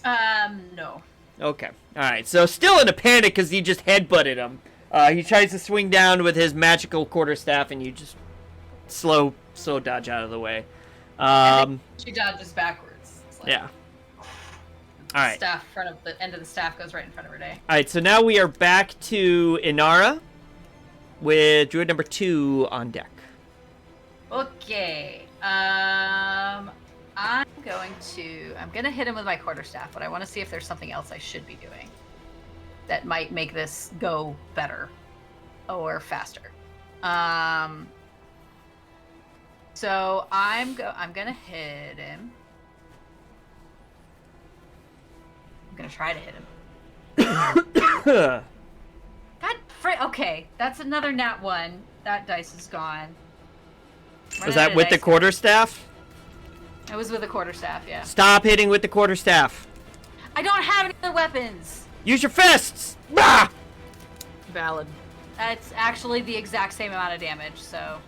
No. Okay. Alright, so still in a panic because you just headbutted him. He tries to swing down with his magical quarterstaff and you just slow dodge out of the way. She dodges backwards. It's like Yeah. Alright. Staff front of the end of the staff goes right in front of her day. Alright, so now we are back to Inara with druid number 2 on deck. Okay. I'm gonna hit him with my quarterstaff, but I want to see if there's something else I should be doing that might make this go better or faster. So I'm gonna hit him. I'm gonna try to hit him. Okay, that's another nat 1. That dice is gone. Was that with the quarterstaff? It was with a quarterstaff, yeah. Stop hitting with the quarterstaff. I don't have any other weapons. Use your fists! Ah! Valid. That's actually the exact same amount of damage, so.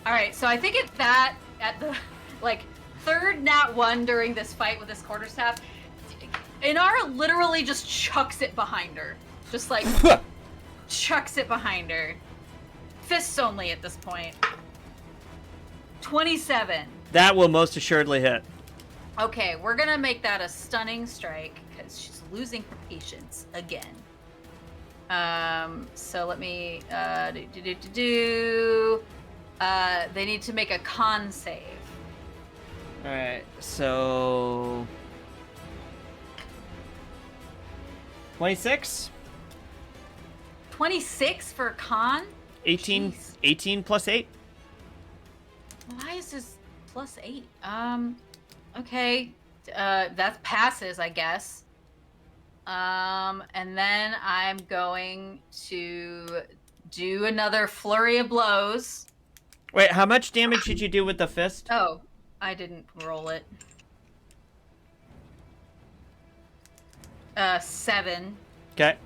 Alright, so I think at the, like, third nat 1 during this fight with this quarterstaff. Inara literally just chucks it behind her. Just like chucks it behind her. Fists only at this point. 27. That will most assuredly hit. Okay, we're gonna make that a stunning strike because she's losing her patience again. So let me they need to make a con save. All right, so 26, 26 for con. 18, Jeez. 18 plus 8. Why is this plus 8? Okay, that passes, I guess. And then I'm going to do another flurry of blows. Wait, how much damage did you do with the fist? Oh, I didn't roll it. 7. Okay.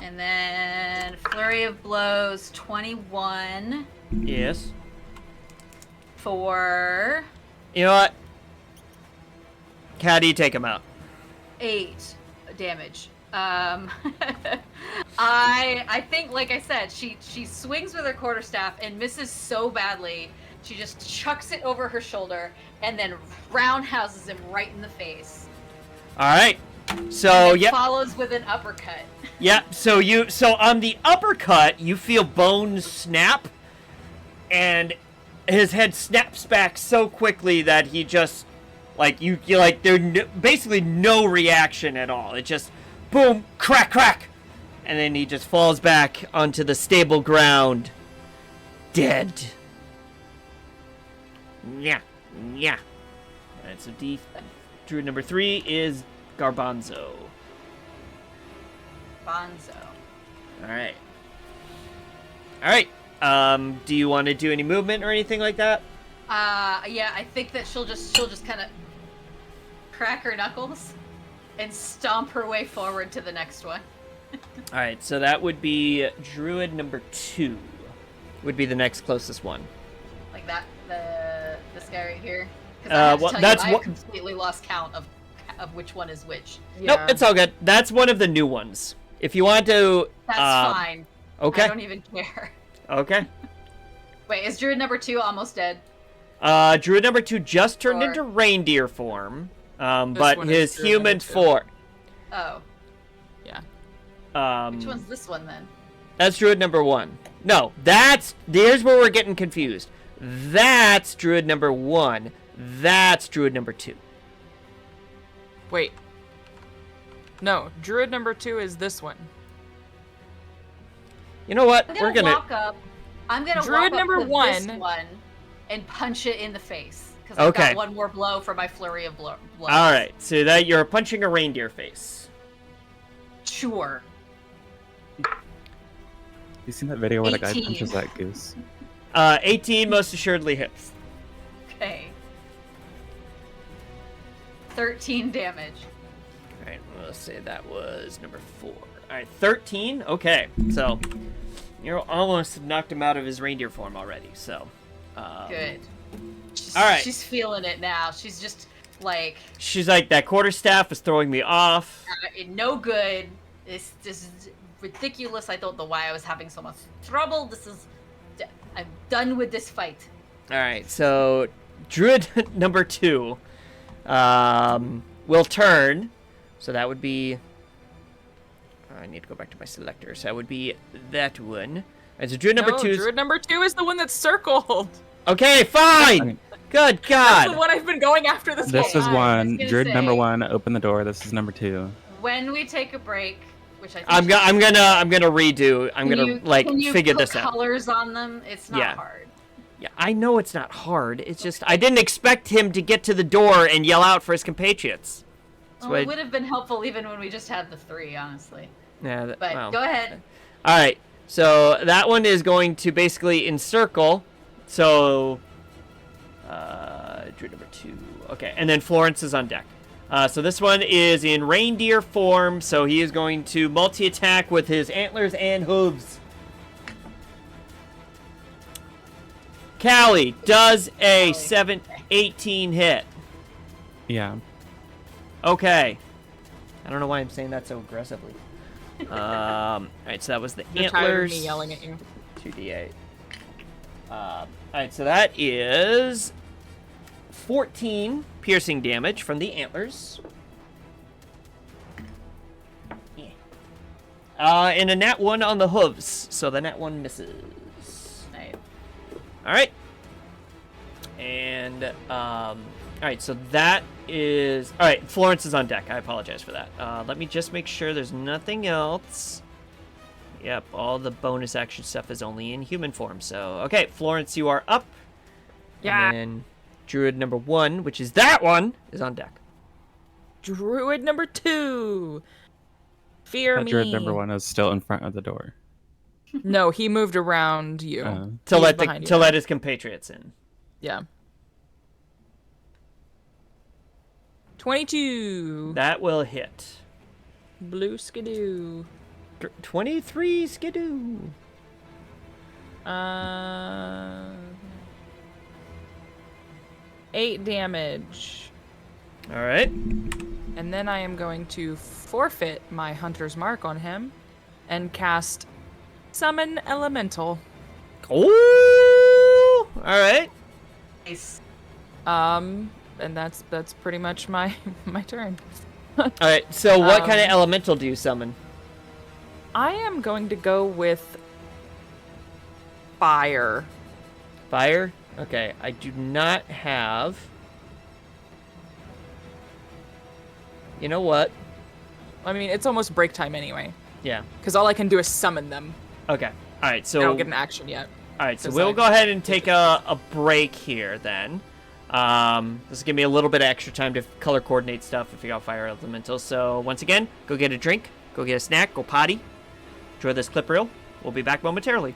And then flurry of blows, 21 Yes. for You know what? How do you take him out? 8 damage. I think, like I said, she swings with her quarterstaff and misses so badly. She just chucks it over her shoulder and then roundhouses him right in the face. All right. So yeah. Follows with an uppercut. Yeah. So on the uppercut, you feel bones snap, and his head snaps back so quickly that he just like basically no reaction at all. It just boom, crack, crack, and then he just falls back onto the stable ground, dead. Yeah. Alright, so druid number 3 is Garbanzo. Bonzo. Alright. Do you want to do any movement or anything like that? Yeah, I think that she'll just kind of crack her knuckles and stomp her way forward to the next one. Alright, so that would be druid number 2. Would be the next closest one. Like that, this guy right here. Because I completely lost count of which one is which. Nope, it's all good. That's one of the new ones. If you want to... That's fine. Okay. I don't even care. Okay. Wait, is druid number 2 almost dead? Druid number 2 just turned into reindeer form. But his human form... Oh. Yeah. Which one's this one then? That's druid number 1. No, here's where we're getting confused. That's druid number 1. That's druid number 2. Wait. No, druid number 2 is this one. You know what? I'm gonna walk up druid number to 1 this one and punch it in the face. Because I've got one more blow for my flurry of blows. Alright, so that you're punching a reindeer face. Sure. You seen that video where the guy 18. punches that goose? 18 most assuredly hits. Okay. 13 damage. Alright, let's say that was number 4. Alright, 13? Okay, so you're almost knocked him out of his reindeer form already, so... Good. Alright. She's feeling it now. She's just like... She's like, that quarterstaff is throwing me off. No good. This is ridiculous. I don't know why I was having so much trouble. I'm done with this fight. Alright, so druid number 2 will turn. So that would be... I need to go back to my selector. So that would be that one. And so druid number 2 druid number 2 is the one that's circled. Okay, fine! Good God! That's the one I've been going after this This whole is time. one. Druid number 1, open the door. This is number 2. When we take a break, which I think I'm gonna redo. I'm gonna can you figure put this out. colors on them? It's not hard. Yeah, I know it's not hard. It's just I didn't expect him to get to the door and yell out for his compatriots. Well, it would have been helpful even when we just had the 3, honestly. Yeah, But go ahead. All right, so that one is going to basically encircle. So, druid number 2. Okay, and then Florence is on deck. So this one is in reindeer form, so he is going to multi-attack with his antlers and hooves. Callie does a 18 hit. Yeah. Okay. I don't know why I'm saying that so aggressively. Alright, so that was the You're tired of antlers. me yelling at you. 2d8. Alright, so that is 14 piercing damage from the antlers. Yeah. And a nat 1 on the hooves, so the nat 1 misses. Nice. Alright. And, alright, so that is... Alright, Florence is on deck. I apologize for that. Let me just make sure there's nothing else. Yep, all the bonus action stuff is only in human form, so... Okay, Florence, you are up. Yeah. And then Druid number 1, which is that one, is on deck. Druid number 2. Fear me. Druid number 1 is still in front of the door. No, he moved around you. To He's let behind you to now. let his compatriots in. Yeah. 22. That will hit. Blue skidoo. 23 skidoo. 8 damage. All right. And then I am going to forfeit my Hunter's Mark on him and cast Summon Elemental. Oh! All right. Nice. And that's pretty much my turn. All right. So what kind of elemental do you summon? I am going to go with fire. Fire? Okay. I do not have... You know what? I mean, it's almost break time anyway. Yeah. Because all I can do is summon them. Okay. All right. So I don't get an action yet. All right. So 'Cause we'll I- go ahead and take a break here then. This will give me a little bit of extra time to color coordinate stuff if you got fire elemental. So once again, go get a drink, go get a snack, go potty. Enjoy this clip reel. We'll be back momentarily.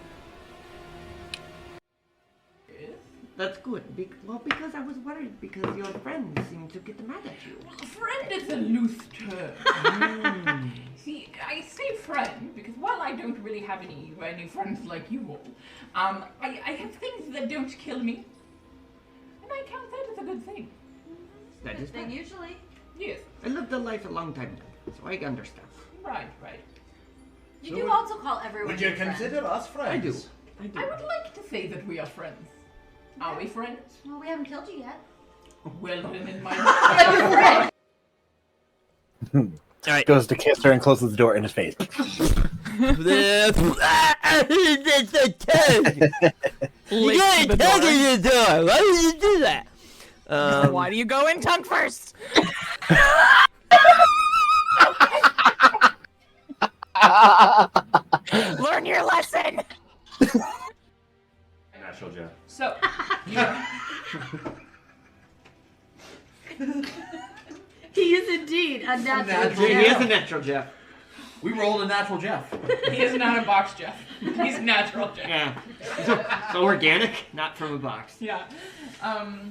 That's good. Well, because I was worried because your friends seem to get mad at you. Friend is a loose term. See, I say friend because while I don't really have any friends like you all, I have things that don't kill me, and I count that as a good thing. That is fine. Usually. Yes. I lived a life a long time ago, so I understand. Right. You do also call everyone Would you your friend. consider us friends? I do. I would like to say that we are friends. Are we friends? Well, we haven't killed you yet. Well, then in my All right. Goes to kiss her and closes the door in his face. You gotta tug at the door. Why would you do that? Why do you go in tongue first? Learn your lesson. Natural Jeff. So, He is indeed a natural. He is a natural Jeff. We rolled a natural Jeff. he is not a box Jeff. He's natural Jeff. Yeah. So organic, not from a box. Yeah.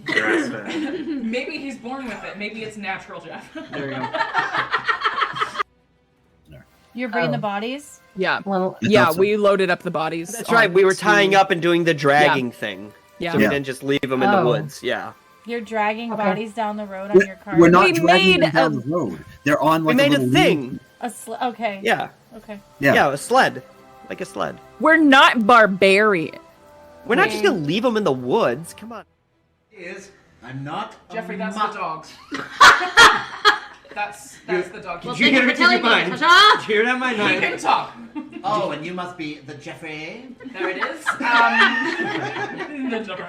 Grass-fed. Maybe he's born with it. Maybe it's natural Jeff. There you go. You're bringing the bodies? Yeah. Well, Yeah, we loaded up the bodies. That's right. We were tying onto- up and doing the dragging thing. Yeah. So we Yeah. didn't just leave them in the woods. Yeah. You're dragging Okay. bodies down the road on your car? We're not We dragging them made down a- the road. They're on We like made a little thing. Okay. Yeah. Okay. Yeah. A sled. Like a sled. We're not barbarian. We're not just gonna leave them in the woods. Come on. Is I'm not Jeffrey, that's the dogs. That's the dog. Well, Did you thank hear you it for in your telling me, mind? Tasha. Did you hear that in my He mind? can talk. Oh, and you must be the Jeffrey. There it is. The Jeffrey.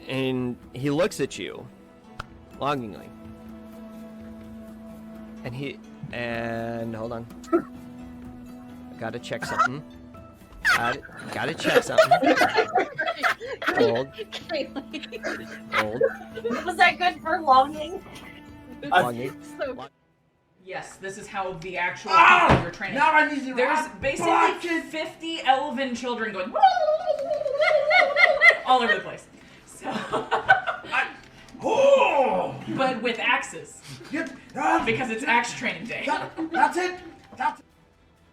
And he looks at you longingly. And hold on. Gotta check something. Gotta check something. Hold. was that good for longing? Longing. Yes, this is how the actual people you're training. Now I need to There's wrap basically bucket. 50 elven children going all over the place. So, Oh! but with axes, because it's axe training day. That's it. That's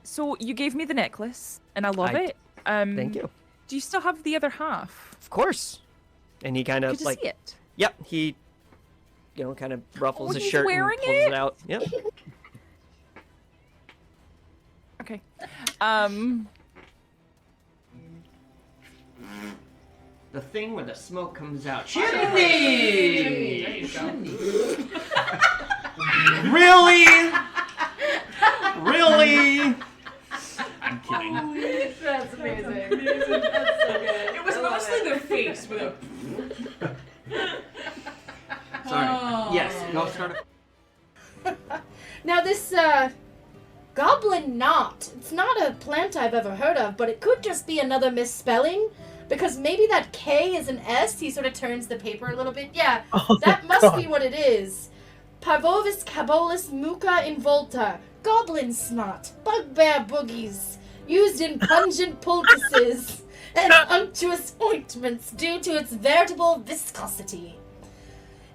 So you gave me the necklace, and I love I- it. Thank you. Do you still have the other half? Of course. And he kind Good of to like, see it. yep, he, kind of ruffles his he's shirt and wearing pulls it? it out. Yep. Okay. The thing where the smoke comes out. Chimney! There you go. Really? Really? I'm kidding. That's amazing. That's so good. It was mostly the face with a. Sorry. Oh. Yes, go start. Now this goblin knot. It's not a plant I've ever heard of, but it could just be another misspelling. Because maybe that K is an S. He sort of turns the paper a little bit. Yeah, that must be what it is. Parvovis cabolus muca involta. Goblin snot. Bugbear boogies. Used in pungent poultices and unctuous ointments due to its veritable viscosity.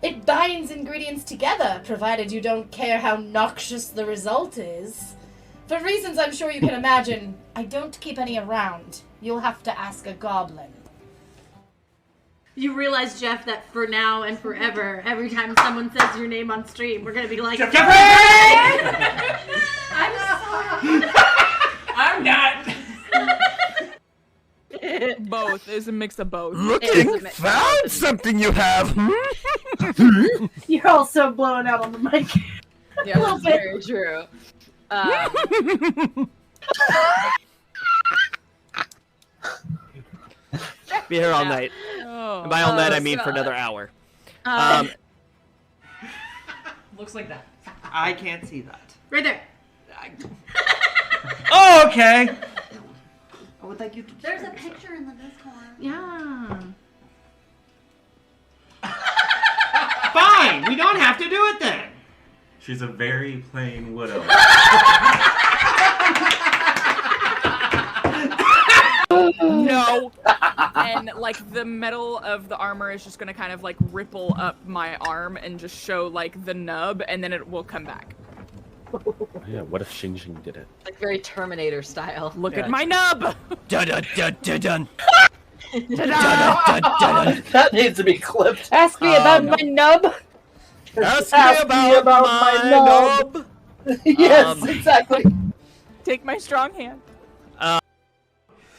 It binds ingredients together, provided you don't care how noxious the result is. For reasons I'm sure you can imagine, I don't keep any around. You'll have to ask a goblin. You realize, Jeff, that for now and forever, every time someone says your name on stream, we're gonna be like, Jeffrey! I'm sorry. I'm not. Both. It's a mix of both. Looking, found something you have. You're also blowing out on the mic. Yeah, little that's bit. very true. Be here all night. Oh. And by all night, I mean God. for another hour. Looks like that. I can't see that. right there. Oh, okay. I would like you to. There's a picture in the Discord. Yeah. Fine. We don't have to do it then. She's a very plain widow. No. And like the metal of the armor is just gonna kind of like ripple up my arm and just show like the nub, and then it will come back. Yeah, what if Xing Xing did it? Like very Terminator style. Look at my nub. Dun dun dun dun dun. That needs to be clipped. Ask me about my nub. Ask me about my nub. Yes, exactly. Take my strong hand.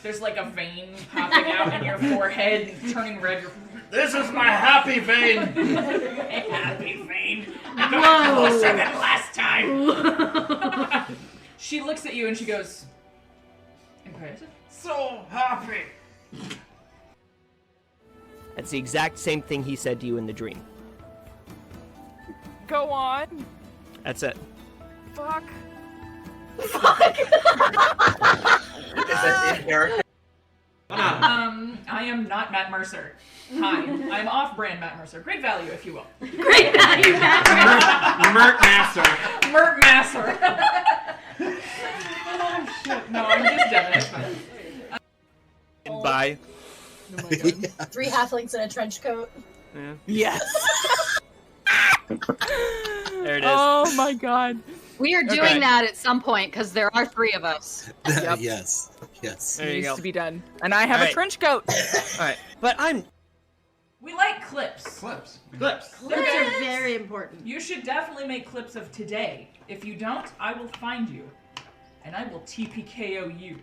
There's like a vein popping out in your forehead, turning red. This is my happy vein. Happy vein. I got closer than last time. She looks at you and she goes, impressive. So happy. That's the exact same thing he said to you in the dream. Go on. That's it. Fuck. Is that in character? I am not Matt Mercer. Hi, I'm off-brand Matt Mercer. Great value, if you will. Great value, Matt. Mert Master. Mert Masser. Oh shit! No, I'm just Devin. It's fine. Bye. Oh my God. 3 halflings in a trench coat. Yeah. Yes. There it is. Oh my God. We are doing Okay. that at some point because there are 3 of us. Yep. Yes. Yes. There you Needs go. to be done. And I have a Alright. trench coat. All right, but I'm. We like clips. Clips. Clips. Clips are very important. You should definitely make clips of today. If you don't, I will find you, and I will TPKO you.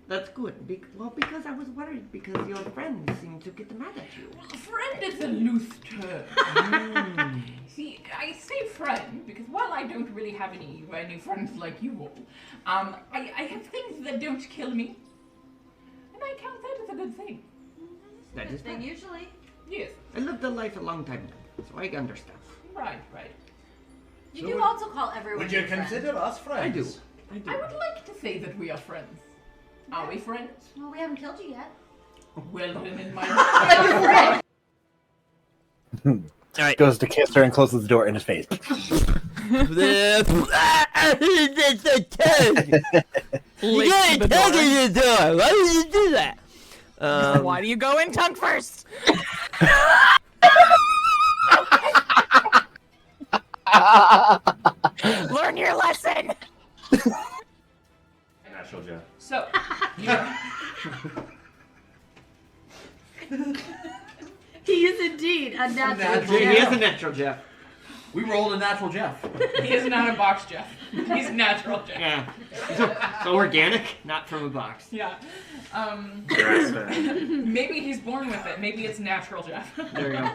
That's good. Well, because I was worried because your friends seem to get mad at you. Friend is a loose term. See, I say friend because while I don't really have any friends like you all, I have things that don't kill me, and I count that as a good thing. That is fine. Usually. Yes, I lived a life a long time ago, so I understand. right. You do also call everyone Would you your friend. consider us friends? I do. I do. I would like to say that we are friends. Are we friends? Well, we haven't killed you yet. Well, then in my All right. Goes to kiss her and closes the door in his face. You gotta tug the door. Why would you do that? Why do you go in tongue first? Learn your lesson. Natural Jeff. So, He is indeed a natural He is a Jeff. natural Jeff. We rolled a natural Jeff. He is not a box Jeff. He's natural Jeff. Yeah. So organic, not from a box. Yeah. Grass-fed. Maybe he's born with it. Maybe it's natural Jeff. There you go.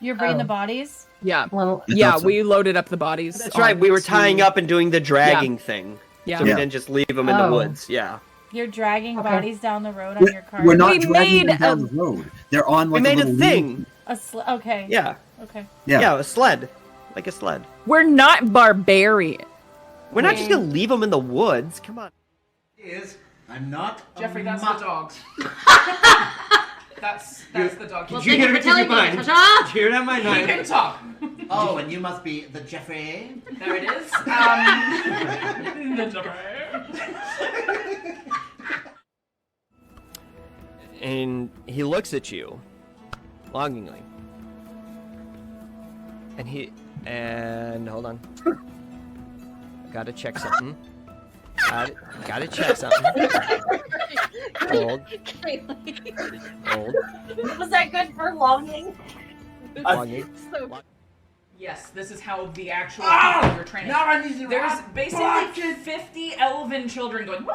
You're bringing Oh. the bodies? Yeah. Well, Yeah, also- we loaded up the bodies. That's right. We were tying onto- up and doing the dragging thing. Yeah. So we Yeah. didn't just leave them in the Oh. woods. Yeah. You're dragging Okay. bodies down the road on your car? We're not We dragging them made down a- the road. They're on We like made a a little thing. Okay. Yeah. Okay. Yeah, a sled. Like a sled. We're not barbarian. We're not just gonna leave them in the woods. Come on. I'm not. Jeffrey, that's the dogs. That's the dog. Well, Did you thank hear you it for in your telling me, mind? Tasha. Did you hear that in my He mind? can talk. Oh, and you must be the Jeffrey. There it is. The Jeffrey. And he looks at you longingly. And hold on. Gotta check something. Gotta check something. Hold. Hold. was that good for longing? Longing. Yes, this is how the actual people you're training. Now I need to There's rock basically bucket. 50 elven children going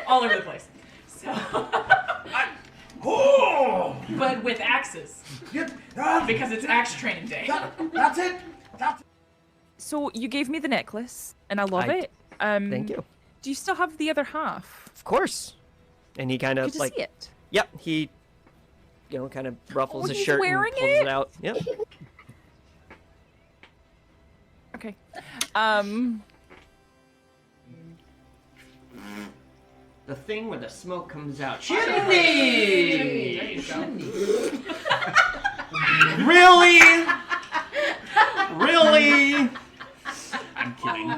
all over the place. So, Oh! but with axes, because it's axe training day. That's it. That's it. So you gave me the necklace, and I love I- it. Thank you. Do you still have the other half? Of course. And he kind Good of to like, see it. yep, he, kind of ruffles Oh, his he's shirt and wearing pulls it? it out. Yep. Okay. The thing where the smoke comes out. Chimney! There you go. Really? Really? I'm kidding.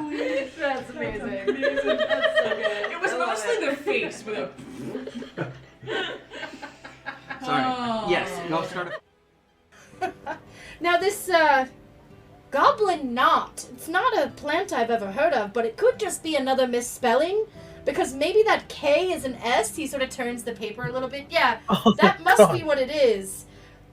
That's amazing. That's so good. It was mostly the face with a. Sorry. Oh. Yes, go start. Now this goblin knot. It's not a plant I've ever heard of, but it could just be another misspelling. Because maybe that K is an S. He sort of turns the paper a little bit. Yeah, that must be what it is.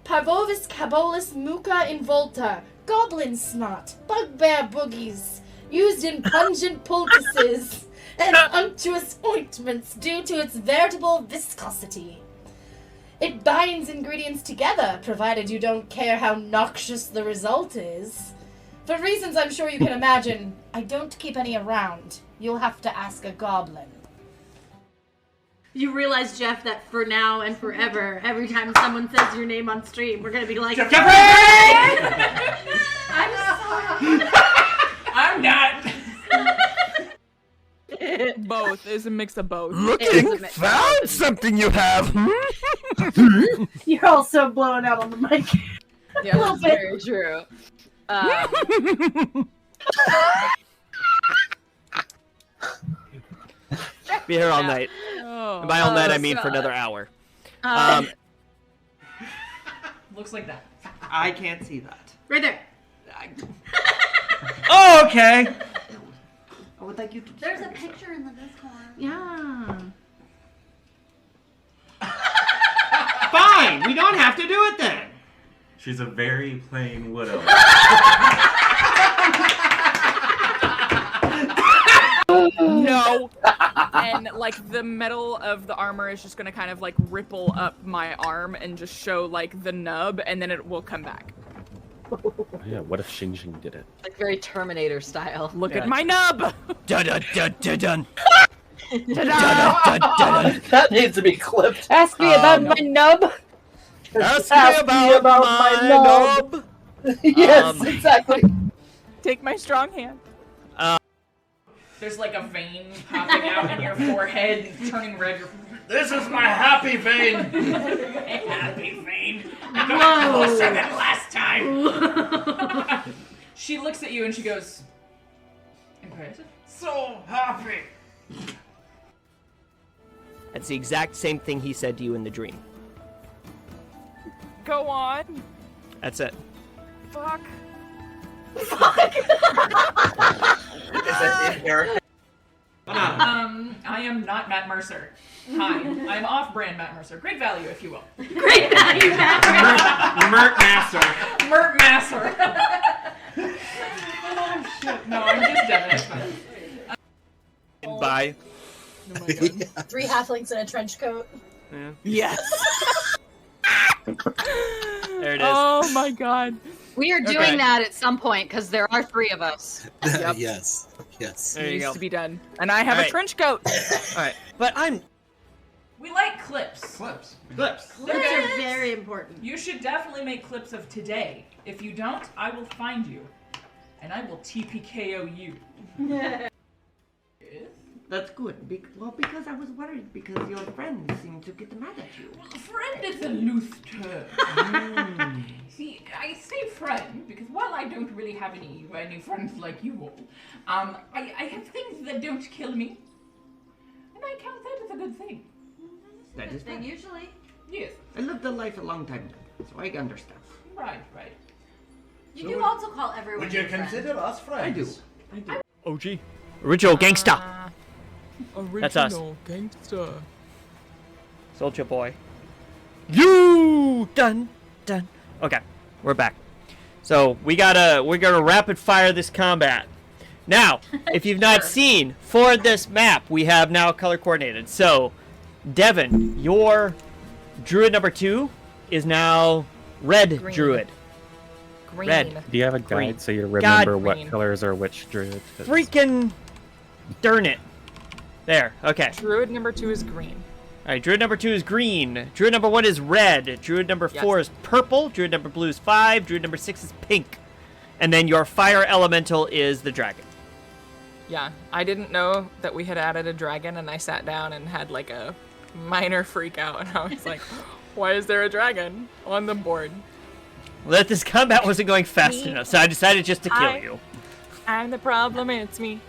Parvovis cabolus muca involta. Goblin snot. Bugbear boogies. Used in pungent poultices and unctuous ointments due to its veritable viscosity. It binds ingredients together, provided you don't care how noxious the result is. For reasons I'm sure you can imagine, I don't keep any around. You'll have to ask a goblin. You realize, Jeff, that for now and forever, every time someone says your name on stream, we're gonna be like, I'm not. Both. It's a mix of both. Looking, found something you have. You're also blowing out on the mic. Yeah, little that's bit. very true. Be here all night. Oh. And by all night, I mean God. for another hour. Looks like that. I can't see that. right there. Oh, okay. I would like you to. There's a picture in the Discord. Yeah. Fine. We don't have to do it then. She's a very plain widow. No. And like the metal of the armor is just gonna kind of like ripple up my arm and just show like the nub, and then it will come back. Yeah, what if Xing Xing did it? Like very Terminator style. Look at my nub. Dun dun dun dun dun. That needs to be clipped. Ask me about my nub. Ask Ask me about my nub. Yes, exactly. Take my strong hand. There's like a vein popping out in your forehead, turning red. This is my happy vein. Happy vein. I'm closer than last time. She looks at you and she goes, impressive. So happy. That's the exact same thing he said to you in the dream. Go on. That's it. Fuck. Is that in here? I am not Matt Mercer. Hi, I'm off-brand Matt Mercer. Great value, if you will. Great value, Matt. Mert Masser. Mert Masser. Oh shit! No, I'm just Devin. It's fine. Bye. Oh my God. 3 halflings in a trench coat. Yeah. Yes. There it is. Oh my God. We are doing Okay. that at some point because there are 3 of us. Yep. Yes. Yes. There you Needs go. to be done. And I have All a right. trench coat. All right, but I'm We like clips. Clips. clips. Clips are very important. You should definitely make clips of today. If you don't, I will find you, and I will TPKO you. That's good. Well, because I was worried because your friends seem to get mad at you. Well, friend is a loose term. See, I say friend because while I don't really have any friends like you all, I have things that don't kill me, and I count that as a good thing. That is fine. Usually. Yes. I lived a life a long time ago, so I understand. Right, right. You So do would- also call everyone Would you your friend. consider us friends? I do. I do. OG. Original gangsta. Original That's us. Gangster. Soldier boy. You done. Okay, we're back. So we're gonna rapid fire this combat. Now, if you've not seen for this map, we have now color coordinated. So, Devin, your druid number 2 is now red Green. druid. Green. Red. Do you have a guide Green. so you remember God, what green. colors are which druid? 'Cause Freaking darn it. There. Okay. Druid number 2 is green. All right, druid number 2 is green. Druid number 1 is red. Druid number 4 is purple. Druid number blue is 5. Druid number 6 is pink. And then your fire elemental is the dragon. Yeah, I didn't know that we had added a dragon, and I sat down and had like a minor freak out, and I was like, why is there a dragon on the board? Well, that this combat wasn't going fast enough, so I decided just to kill you. I'm the problem, it's me.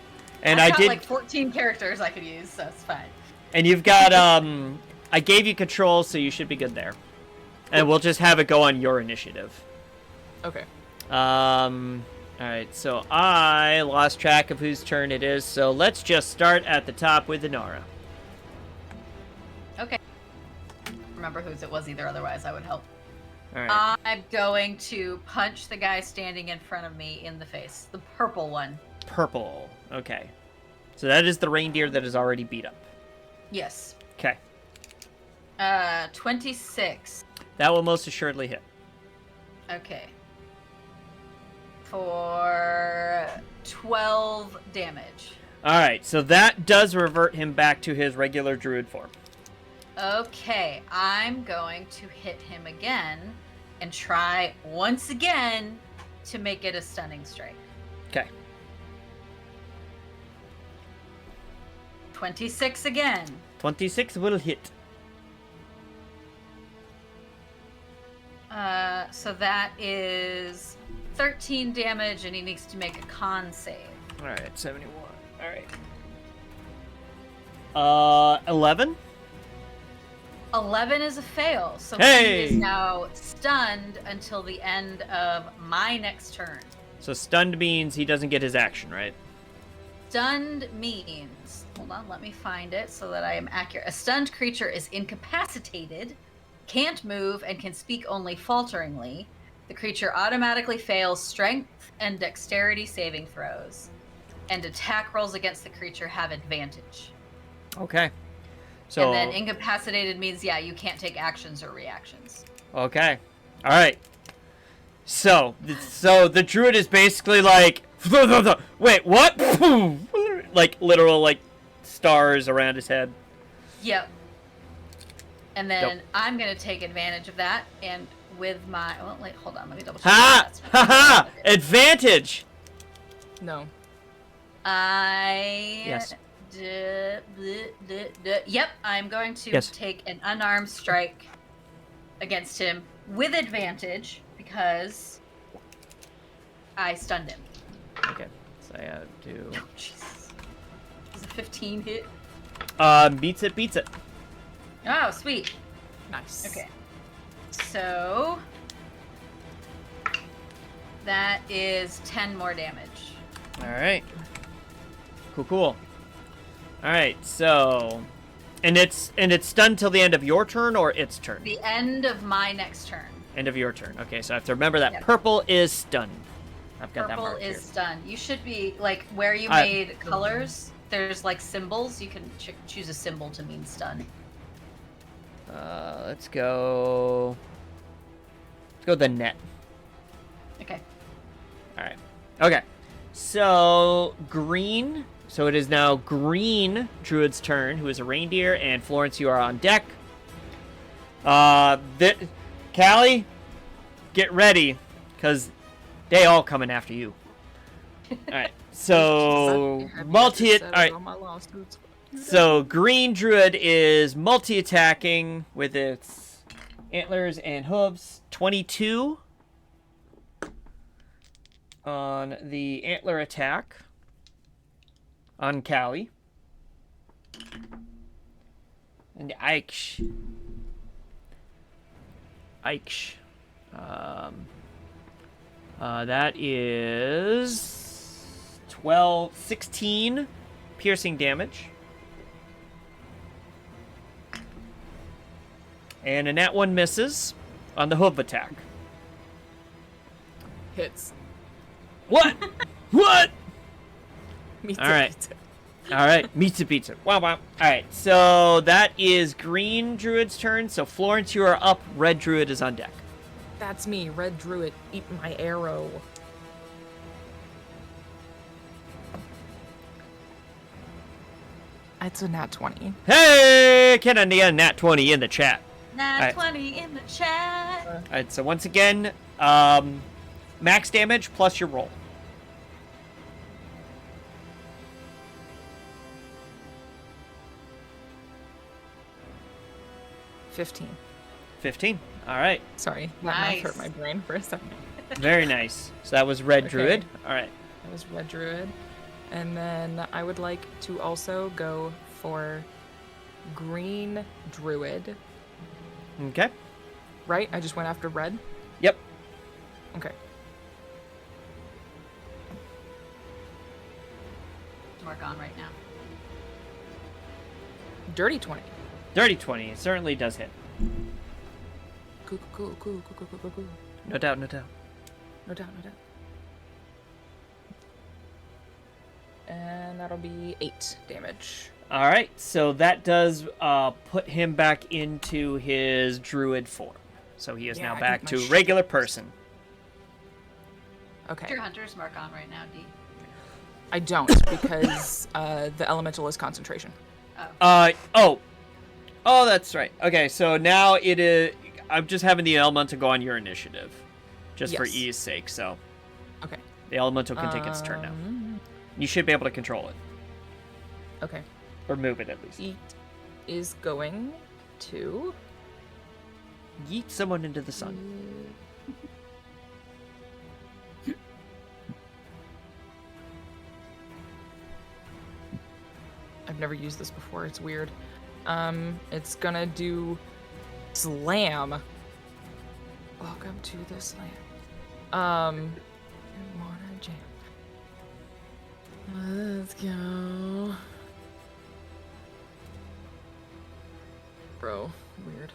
And I've I got did. like 14 characters I could use, so it's fine. And you've got I gave you control, so you should be good there. And we'll just have it go on your initiative. Okay. Alright, so I lost track of whose turn it is, so let's just start at the top with Inara. Okay. Remember whose it was either, otherwise I would help. Alright. I'm going to punch the guy standing in front of me in the face. The purple one. Purple. Okay. So that is the reindeer that is already beat up. Yes. Okay. 26. That will most assuredly hit. Okay. For 12 damage. Alright, so that does revert him back to his regular druid form. Okay, I'm going to hit him again and try once again to make it a stunning strike. Okay. 26 again. 26 will hit. So that is 13 damage, and he needs to make a con save. Alright, 71. Alright. 11? 11 is a fail, so Hey! he is now stunned until the end of my next turn. So stunned means he doesn't get his action, right? Stunned means, hold on, let me find it so that I am accurate. A stunned creature is incapacitated, can't move, and can speak only falteringly. The creature automatically fails strength and dexterity saving throws, and attack rolls against the creature have advantage. Okay. So And then incapacitated means, yeah, you can't take actions or reactions. okay. Alright. So the druid is basically like wait, what? Like literal like stars around his head. Yep. And then Yep. I'm going to take advantage of that, and with my... Oh, wait, hold on, let me double check. Ha! That's Ha ha! Advantage! No. Yes. Yep, I'm going to Yes. take an unarmed strike against him with advantage because I stunned him. Okay. So I have to Oh, Jesus. Does a 15 hit? beats it. Oh, sweet. Nice. Okay. So that is 10 more damage. Alright. Cool. All right, so, and it's stunned till the end of your turn or its turn. The end of my next turn. End of your turn. Okay, so I have to remember that Yep. purple is stunned. I've got that Purple marked is here. stunned. You should be like where you made colors. There's like symbols. You can choose a symbol to mean stun. Let's go. Let's go the net. Okay. All right. Okay. So green. So it is now green Druid's turn, who is a reindeer, and Florence, you are on deck. Callie, get ready, cause they all coming after you. All right. So All right. So green Druid is multi-attacking with its antlers and hooves. 22 on the antler attack on Callie. And Ike. That is 16 piercing damage. And a nat 1 misses on the hoof attack. Hits. What? What? Pizza, All right. pizza. All right. Pizza. Wow. All right. So that is green Druid's turn. So Florence, you are up. Red Druid is on deck. That's me, Red Druid. Eat my arrow. It's a nat 20. Hey, can I get a nat 20 in the chat? Nat Alright. 20 in the chat. All right. So once again, max damage plus your roll. $15. 15. All right. Sorry, that math hurt my brain for a second. Very nice. So that was Red Okay. Druid. All right. That was Red Druid. And then I would like to also go for Green Druid. Okay. Right? I just went after red? Yep. Okay. Mark on right now. Dirty 20. Dirty 20. It certainly does hit. Cool. No doubt. No doubt. And that'll be 8 damage. All right. So that does put him back into his druid form. So he is Yeah, now I back think my to shit regular person. Okay. What's your hunter's mark on right now, D? I don't because the elemental is concentration. Oh, that's right. Okay, so now it is. I'm just having the elemental go on your initiative, just for Yes. ease sake. So, Okay. the elemental can take its turn now. You should be able to control it, Okay. or move it at least. It is going to Yeet someone into the sun. I've never used this before. It's weird. It's gonna do slam. Welcome to the slam. Wanna jam. Let's go. Bro, weird.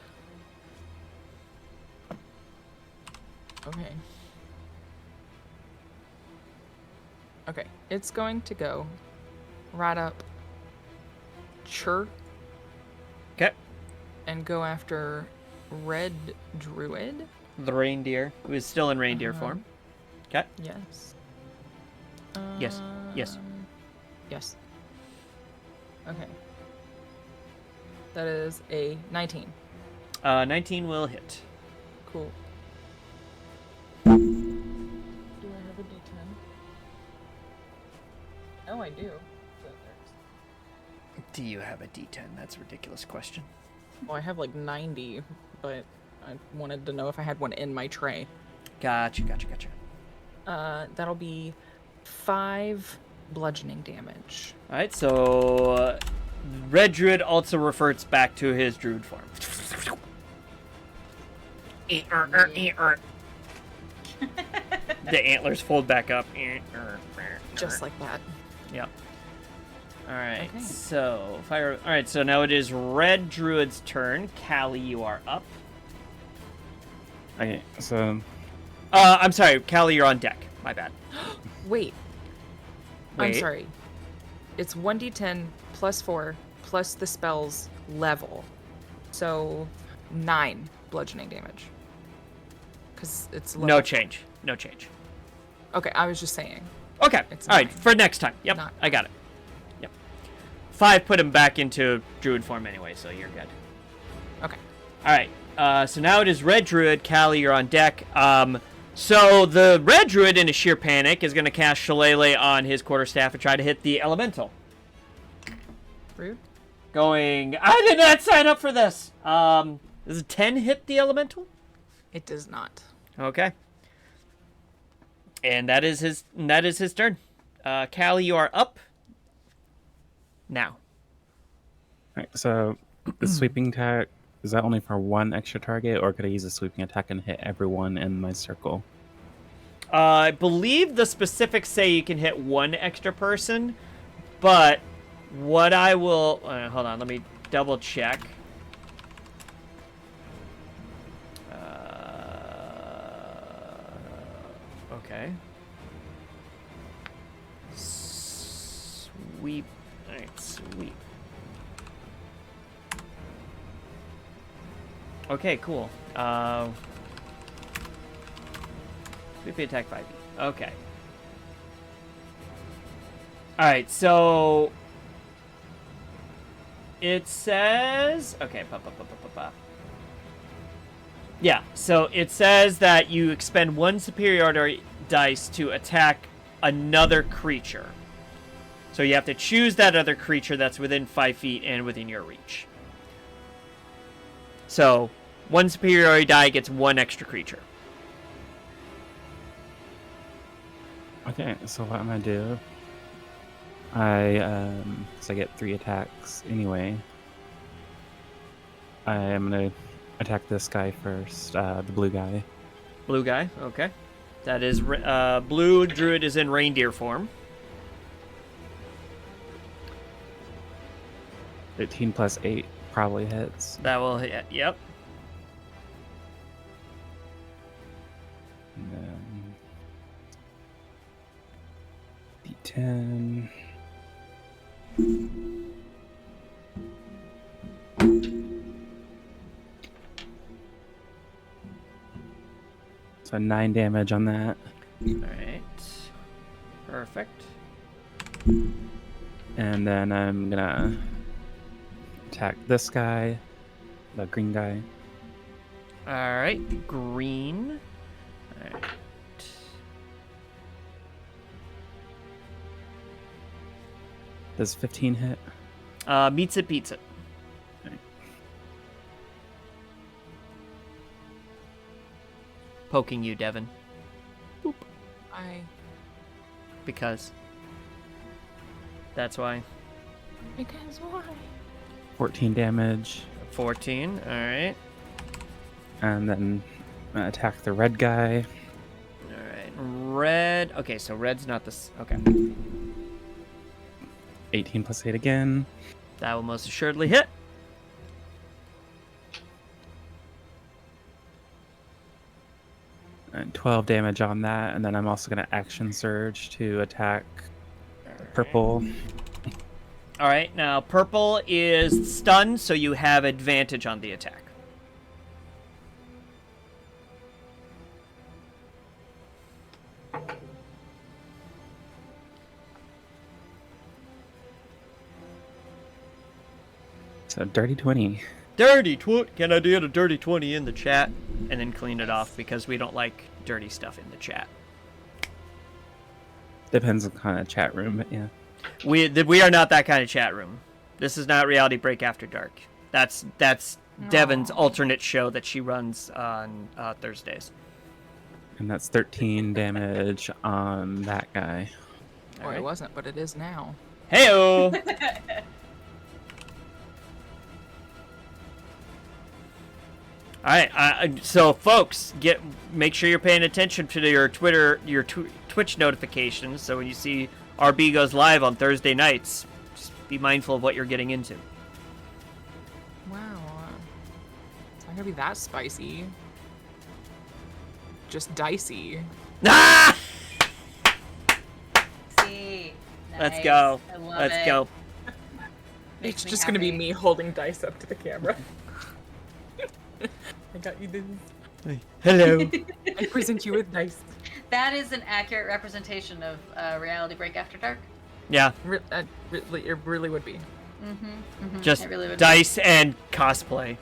Okay. Okay, it's going to go right up Chur. Okay. And go after Red Druid. The reindeer, who is still in reindeer form. Okay. Yes. Yes. Yes. Yes. Okay. That is a 19. 19 will hit. Cool. Do I have a D10? Oh, I do. Do you have a D10? That's a ridiculous question. Well, I have like 90, but I wanted to know if I had one in my tray. Gotcha. That'll be 5 bludgeoning damage. All right, so Red Druid also reverts back to his druid form. The antlers fold back up. Just like that. Yep. All right. Okay. So fire. All right. So now it is Red Druid's turn. Callie, you are up. Okay, so I'm sorry, Callie, you're on deck. My bad. Wait. I'm Wait. sorry. It's 1d10 plus 4 plus the spell's level. So 9 bludgeoning damage. Because it's level. No change. No change. Okay, I was just saying. Okay. It's All right. 9. For next time. Yep. Not- I got it. Yep. 5 put him back into druid form anyway, so you're good. Okay. All right. So now it is Red Druid. Callie, you're on deck. So the Red Druid, in a sheer panic, is going to cast Shillelagh on his quarterstaff and try to hit the elemental. Rude. Going. I did not sign up for this. Does a 10 hit the elemental? It does not. Okay. And that is his turn. Callie, you are up. Now. alright, so the sweeping attack, is that only for one extra target, or could I use a sweeping attack and hit everyone in my circle? I believe the specifics say you can hit one extra person, but what I will... hold on, let me double check. Okay. Sweep. Alright, sweep. Okay, cool. Sweep attack 5e. Okay. Alright, so... It says... Okay, yeah, so it says that you expend one superiority dice to attack another creature. So you have to choose that other creature that's within 5 feet and within your reach. So, one superiority die gets one extra creature. Okay, so what I'm gonna do, so I get 3 attacks anyway. I am gonna attack this guy first, the blue guy. Blue guy, okay. That is, blue druid is in reindeer form. 13 plus 8 probably hits. That will hit, yep. And then D10. So 9 damage on that. Alright. Perfect. And then I'm gonna attack this guy, the green guy. Alright, green. Alright. Does 15 hit? Meets it, beats it. Okay. Poking you, Devin. Boop. Because. That's why. Because why? 14 damage. 14, alright. And then attack the red guy. Alright, red. Okay, so red's not this. Okay. 18 plus 8 again. That will most assuredly hit. And 12 damage on that. And then I'm also going to action surge to attack purple. Alright, now purple is stunned, so you have advantage on the attack. So dirty 20. Dirty 20. Can I do a dirty 20 in the chat? And then clean it off because we don't like dirty stuff in the chat. Depends on kind of chat room, but yeah. We are not that kind of chat room. This is not Reality Break After Dark. That's Devin's alternate show that she runs on Thursdays. And that's 13 damage on that guy. Or it wasn't, but it is now. Heyo. All right, so folks, make sure you're paying attention to your Twitch notifications. So when you see RB goes live on Thursday nights, just be mindful of what you're getting into. Wow. It's not gonna be that spicy. Just dicey. Ah! See. Let's Nice. go. I love Let's it. go. Makes It's me just gonna be happy. me holding dice up to the camera. I got you this. Hello. I present you with dice. That is an accurate representation of Reality Break After Dark. Yeah. It really would be. Just It really would be. dice and cosplay.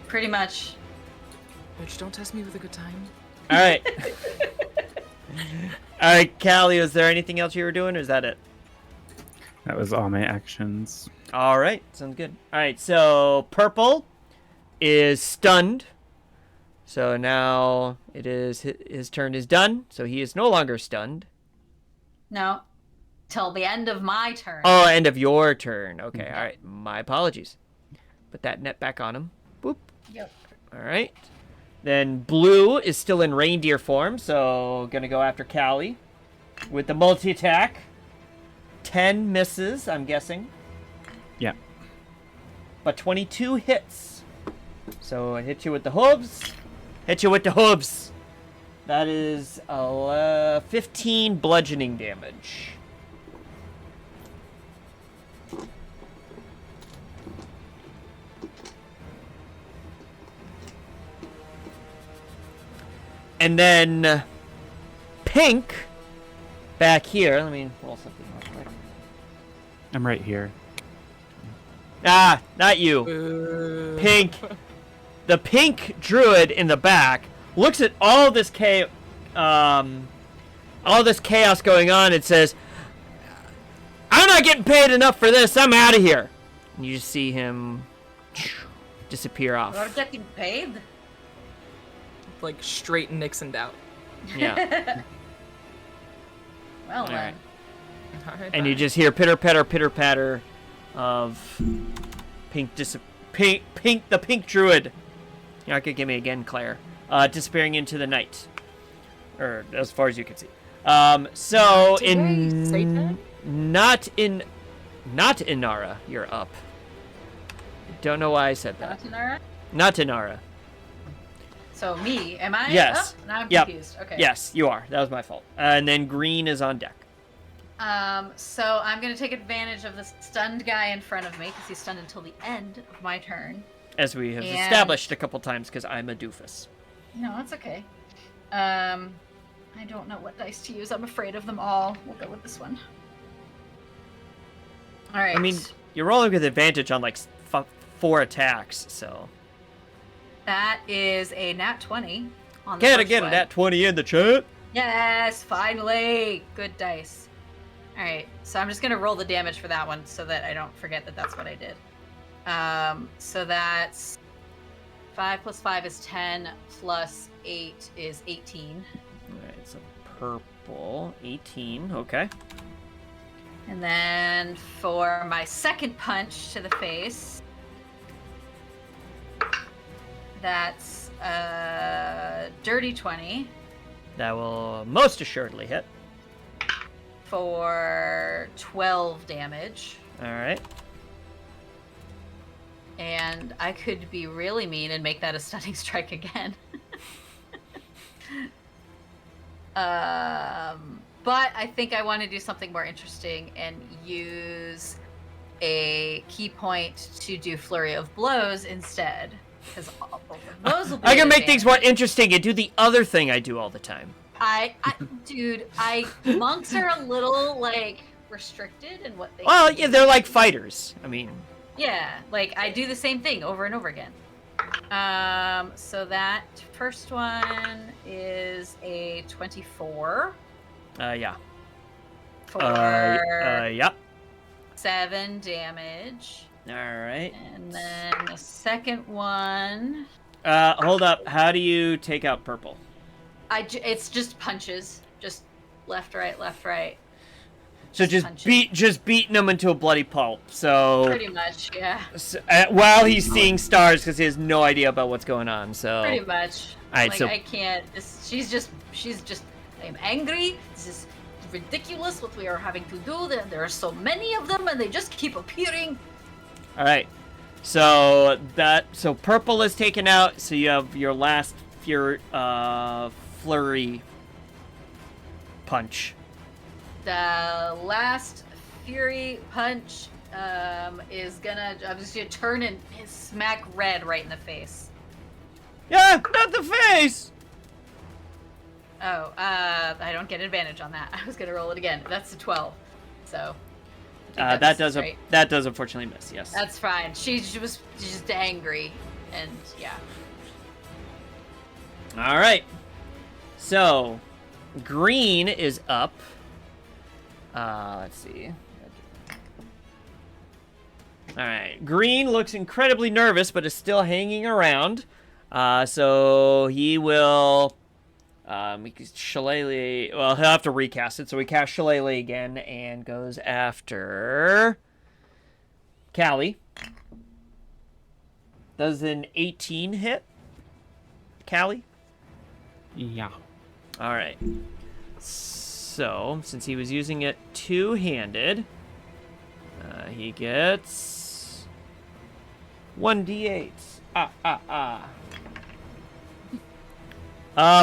Pretty much. Which don't test me with a good time. All right. All right, Callie, is there anything else you were doing, or is that it? That was all my actions. All right, sounds good. All right, so purple is stunned. So now it is his turn is done. So he is no longer stunned. No. Till the end of my turn. Oh, end of your turn. Okay, all right. My apologies. Put that net back on him. Boop. Yep. All right. Then blue is still in reindeer form, so gonna go after Callie with the multi-attack. 10 misses, I'm guessing. Yeah. But 22 hits. So I hit you with the hooves. Hit you with the hooves. That is 15 bludgeoning damage. And then pink back here. Let me roll something real quick. I'm right here. Ah, not you. Pink. The pink druid in the back looks at all this chaos going on and says, "I'm not getting paid enough for this. I'm out of here." And you just see him disappear off. You're getting paid? Like straight Nixoned out. Yeah. Well, All then. right. And you just hear pitter patter of the pink druid. You're not gonna give me again, Claire. Disappearing into the night, or as far as you can see. So not in Nara, you're up. Don't know why I said that. Latinara? Not in Nara. So me, am I Yes. up? Now I'm Yep. confused. Okay. Yes, you are. That was my fault. And then green is on deck. So I'm gonna take advantage of this stunned guy in front of me because he's stunned until the end of my turn. As we have And- established a couple times, because I'm a doofus. No, that's okay. I don't know what dice to use. I'm afraid of them all. We'll go with this one. All right. I mean, you're rolling with advantage on like 4 attacks, so. that is a nat 20 on the Get first a one. nat 20 in the chat. Yes, finally. Good dice. All right, so I'm just gonna roll the damage for that one so that I don't forget that that's what I did. So that's 5 plus 5 is 10 plus 8 is 18. Alright, so purple, 18, okay. And then for my second punch to the face, that's dirty 20 That will most assuredly hit. for 12 damage. Alright. And I could be really mean and make that a stunning strike again. But I think I want to do something more interesting and use a key point to do Flurry of Blows instead. Because both of those will be I can an make things advantage. more interesting and do the other thing I do all the time. Dude, monks are a little, like, restricted in what they Well, can yeah, do. they're like fighters. I mean, Yeah, like I do the same thing over and over again. So that first one is a 24 yeah. for Yeah. 7 damage. Alright. And then the second one, Hold up. How do you take out purple? it's just punches, just left, right, left, right. So just punches. beating him into a bloody pulp. So Pretty much, yeah. While he's seeing stars because he has no idea about what's going on. So Pretty much. All right, Like so I can't. She's just. I'm angry. ridiculous what we are having to do. There are so many of them, and they just keep appearing. All right. So purple is taken out. So you have your last flurry punch. The last fury punch is gonna. I'm just gonna turn and smack Red right in the face. Yeah, not the face. Oh, I don't get advantage on that. I was gonna roll it again. That's a 12. So. That does unfortunately miss. Yes. That's fine. She was just angry, and yeah. All right. So, green is up. Let's see. All right. Green looks incredibly nervous, but is still hanging around. So he will. Shillelagh. Well, he'll have to recast it. So we cast Shillelagh again and goes after Callie. Does an 18 hit? Callie? Yeah. All right. So, since he was using it two-handed, he gets 1d8.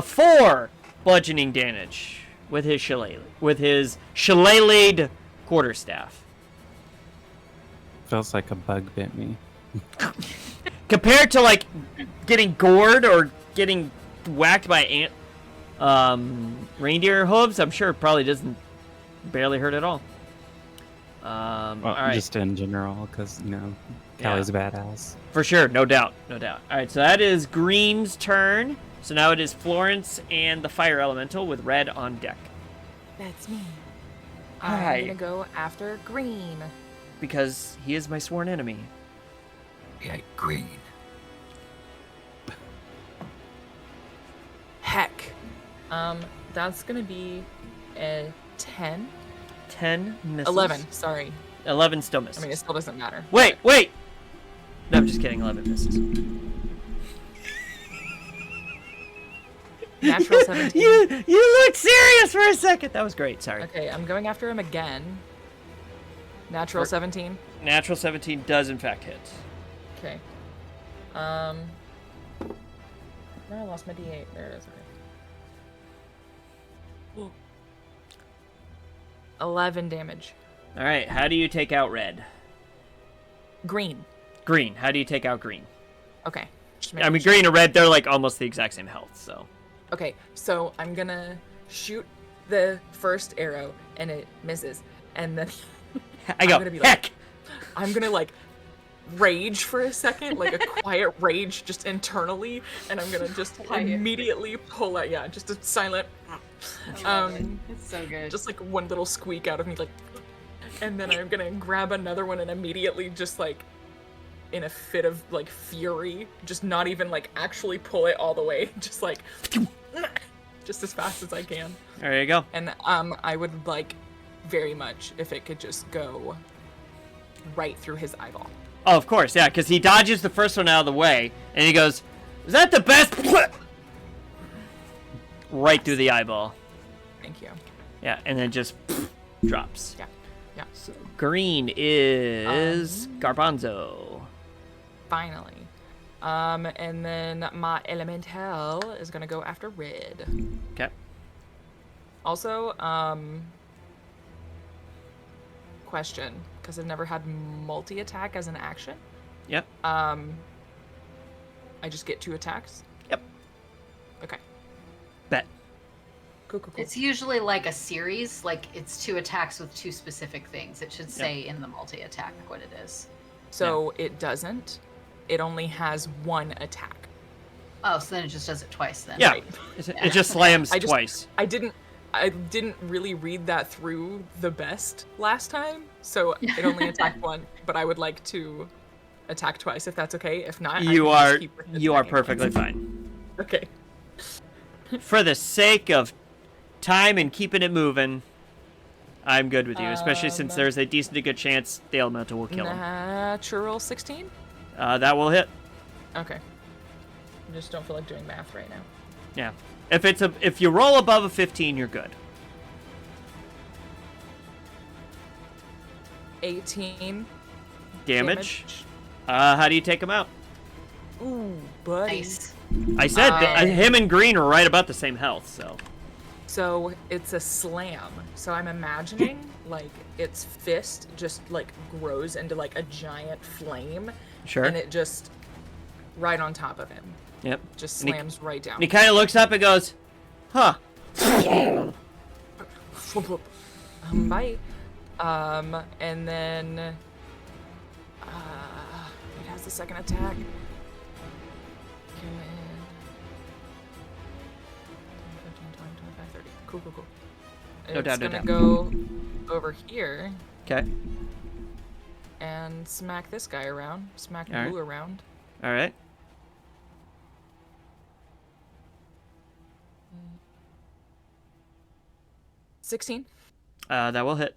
4 bludgeoning damage with his shillelagh'd quarterstaff. Feels like a bug bit me. Compared to like getting gored or getting whacked by reindeer hooves, I'm sure it probably doesn't barely hurt at all. All right. Just in general, because Callie's a badass. For sure, no doubt. All right, so that is Green's turn. So now it is Florence and the Fire Elemental with Red on deck. That's me. Hi. I'm gonna go after Green. Because he is my sworn enemy. Yeah, Green. Heck. That's gonna be a 10. 10 misses. 11, sorry. 11 still misses. I mean, it still doesn't matter. Wait! No, I'm just kidding. 11 misses. Natural 17. You looked serious for a second. That was great. Sorry. Okay, I'm going after him again. Natural 17. Natural 17 does in fact hit. Okay. No, I lost my D8. There it is. Okay. 11 damage. All right. How do you take out Red? Green. Green. How do you take out Green? Okay. I mean, Green and Red, they're like almost the exact same health, so. Okay, so I'm gonna shoot the first arrow and it misses, and then I go, heck! I'm gonna like rage for a second, like a quiet rage just internally, and I'm gonna just immediately pull out, just a silent, it's so good. Just like one little squeak out of me, like, and then I'm gonna grab another one and immediately just like, in a fit of like fury, just not even like actually pull it all the way, just like just as fast as I can. There you go. And I would like very much if it could just go right through his eyeball. Oh, of course, yeah, because he dodges the first one out of the way, and he goes, "Is that the best?" Right through the eyeball. Thank you. Yeah, and then just drops. Yeah. So green is Garbanzo. Finally. And then my elemental is gonna go after Red. Okay. Also, question, because I've never had multi-attack as an action. Yep. I just get 2 attacks? Yep. Okay. Bet. Cool. It's usually like a series, like it's 2 attacks with 2 specific things. It should say in the multi-attack what it is. So it doesn't. It only has 1 attack. Oh, so then it just does it twice then. Yeah. Right. It just slams twice. I didn't really read that through the best last time, so it only attacked 1, but I would like to attack twice if that's okay. If not, you I are can just keep you are perfectly fine. Okay. For the sake of time and keeping it moving, I'm good with you, especially since there's a decent to good chance the elemental will kill him. Natural 16? That will hit. Okay. I just don't feel like doing math right now. Yeah. If you roll above a 15, you're good. 18 damage. How do you take him out? Ooh, buddy. Nice. I said him and Green are right about the same health, so. So it's a slam. So I'm imagining like its fist just like grows into like a giant flame. Sure. And it just right on top of him. Yep. Just slams right down. And he kind of looks up and goes, huh. Bye. And then it has the second attack. Come in. 15, 20, 25, 30. Cool. No doubt, It's no gonna doubt. go over here Okay. and smack this guy around. Smack All right. Blue around. All right. 16. That will hit.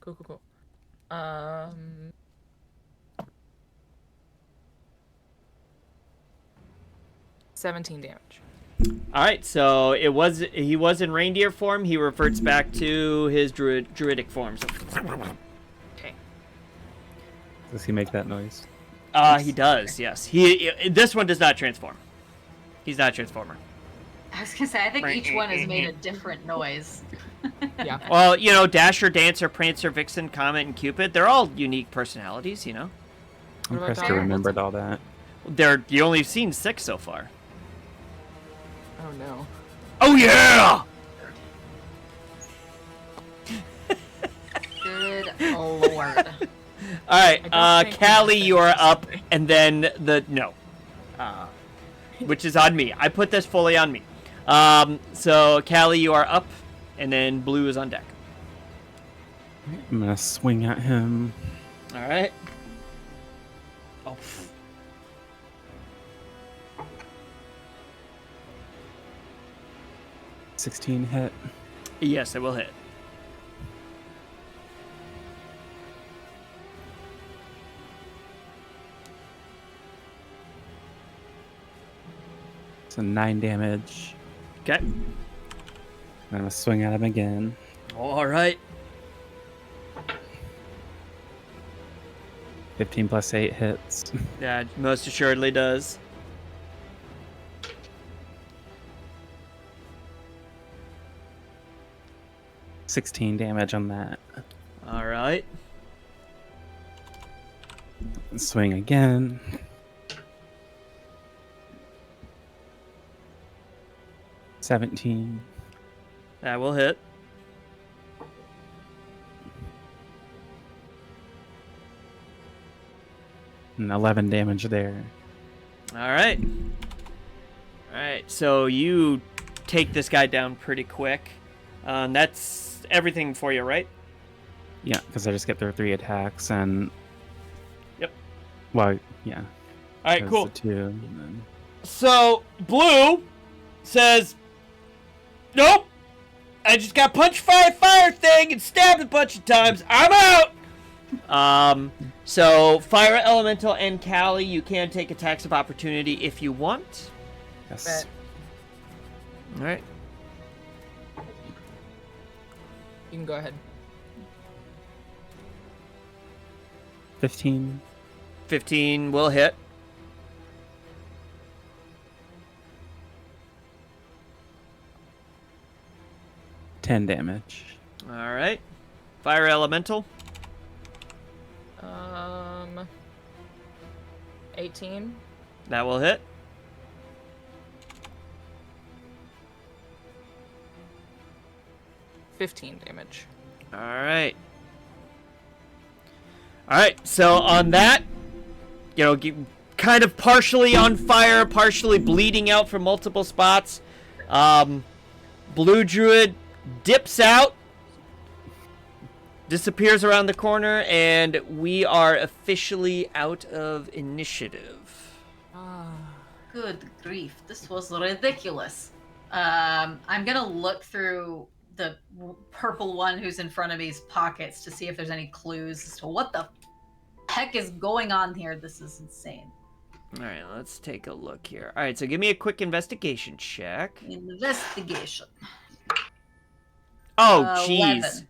Cool. 17 damage. All right, so he was in reindeer form. He reverts back to his druidic form. So. Okay. Does he make that noise? He does. Yes. This one does not transform. He's not a transformer. I was gonna say, I think each one has made a different noise. Yeah. Well, you know, Dasher, Dancer, Prancer, Vixen, Comet, and Cupid—they're all unique personalities. You know. I'm What about impressed you Dire? remembered all that. You only have seen 6 so far. Oh no. Oh yeah! Good lord. All right, I don't think Callie, anything you are is up, something. and then which is on me. I put this fully on me. So Callie, you are up, and then Blue is on deck. I'm gonna swing at him. All right. Oh. 16 hit. Yes, it will hit. So 9 damage. Okay. I'm gonna swing at him again. All right. 15 plus 8 hits. Yeah, most assuredly does. $16 damage on that. All right. Swing again. $17. That will hit. And 11 damage there. All right. All right. So you take this guy down pretty quick. That's everything for you, right? Yeah, because I just get their 3 attacks and. Yep. Well, yeah. All right, There's cool. the 2. And then... So Blue says, "Nope. I just got punched by a fire thing and stabbed a bunch of times. I'm out." So Fire Elemental and Callie, you can take attacks of opportunity if you want. Yes. All right. You can go ahead. 15. 15 will hit. $10 damage. All right. Fire Elemental. 18. That will hit. $15 damage. All right. All right. So on that, you know, kind of partially on fire, partially bleeding out from multiple spots. Blue Druid dips out, disappears around the corner, and we are officially out of initiative. Good grief, this was ridiculous. I'm gonna look through the purple one who's in front of me's pockets to see if there's any clues as to what the heck is going on here. This is insane. All right, let's take a look here. All right, so give me a quick investigation check. Investigation. Oh, 11. jeez.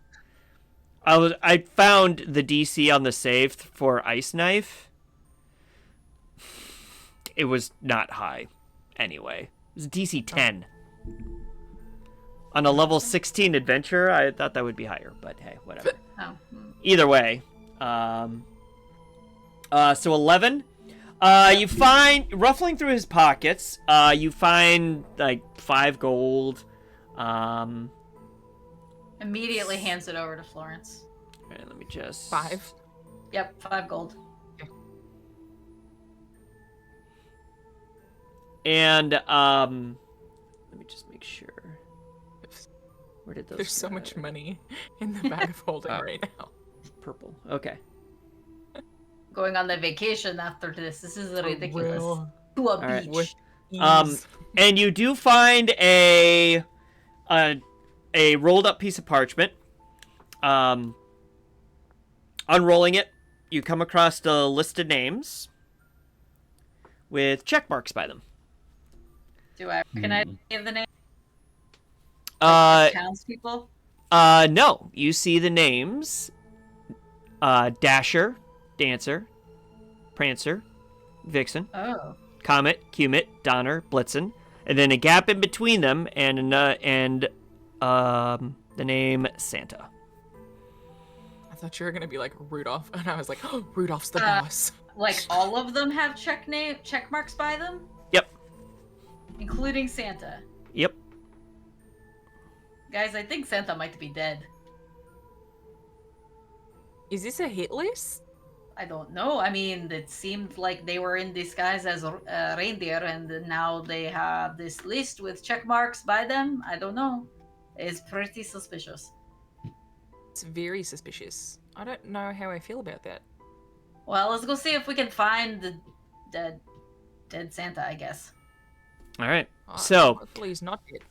I found the DC on the save for Ice Knife. It was not high. Anyway, it was DC 10. On a level 16 adventure, I thought that would be higher, but hey, whatever. Oh. Either way, so 11. You find, ruffling through his pockets, you find like 5 gold. Immediately hands it over to Florence. All right, let me just 5. Yep, 5 gold. And let me just make sure. Where did those? There's so much money in the bag of holding right now. Purple. Okay. Going on the vacation after this. This is ridiculous. To a All right. beach. And you do find a rolled up piece of parchment. Unrolling it, you come across the list of names with check marks by them. Do I recognize any of the names? Townspeople? No. You see the names. Dasher, Dancer, Prancer, Vixen, Comet, Cumit, Donner, Blitzen, and then a gap in between them, and the name Santa. I thought you were gonna be like Rudolph, and I was like, oh, Rudolph's the boss. Like all of them have check marks by them? Yep. Including Santa. Yep. Guys, I think Santa might be dead. Is this a hit list? I don't know. I mean, it seemed like they were in disguise as reindeer, and now they have this list with check marks by them. I don't know. It's pretty suspicious. It's very suspicious. I don't know how I feel about that. Well, let's go see if we can find the dead Santa, I guess. All right. So, hopefully he's not dead.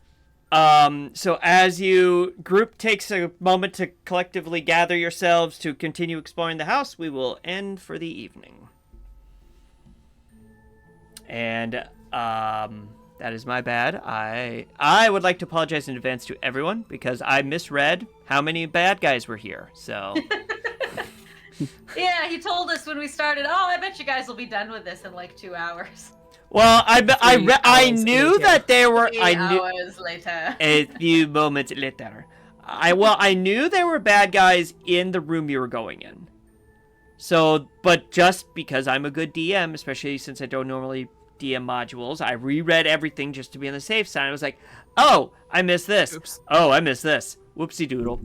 So as you group takes a moment to collectively gather yourselves to continue exploring the house, we will end for the evening. And that is my bad. I would like to apologize in advance to everyone because I misread how many bad guys were here. So yeah, he told us when we started, oh, I bet you guys will be done with this in like 2 hours. Well, I knew that there were 3 hours later. A few moments later. I knew there were bad guys in the room you were going in. So, but just because I'm a good DM, especially since I don't normally DM modules, I reread everything just to be on the safe side. I was like, oh, I missed this. Oops. Oh, I missed this. Whoopsie doodle.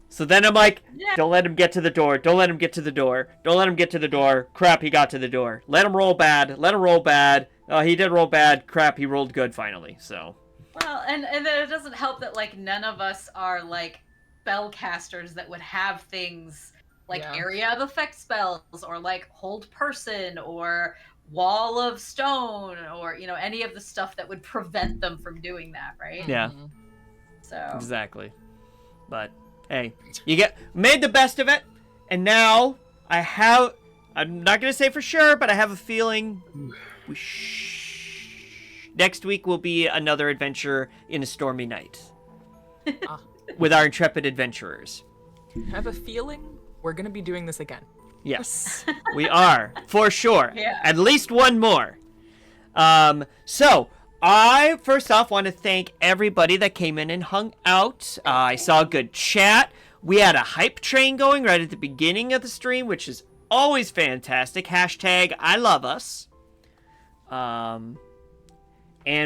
So then I'm like, don't let him get to the door. Don't let him get to the door. Don't let him get to the door. Crap, he got to the door. Let him roll bad. Let him roll bad. Oh, he did roll bad. Crap, he rolled good finally. So. Well, and then it doesn't help that like none of us are like spellcasters that would have things like area of effect spells or like hold person or wall of stone or any of the stuff that would prevent them from doing that, right? Yeah. So. Exactly. But hey, you made the best of it, and now I'm not gonna say for sure, but I have a feeling next week will be another adventure in a stormy night with our intrepid adventurers. I have a feeling we're gonna be doing this again. Yes, we are for sure. Yeah. At least one more. So I first off want to thank everybody that came in and hung out. I saw a good chat. We had a hype train going right at the beginning of the stream, which is always fantastic. Hashtag I love us. And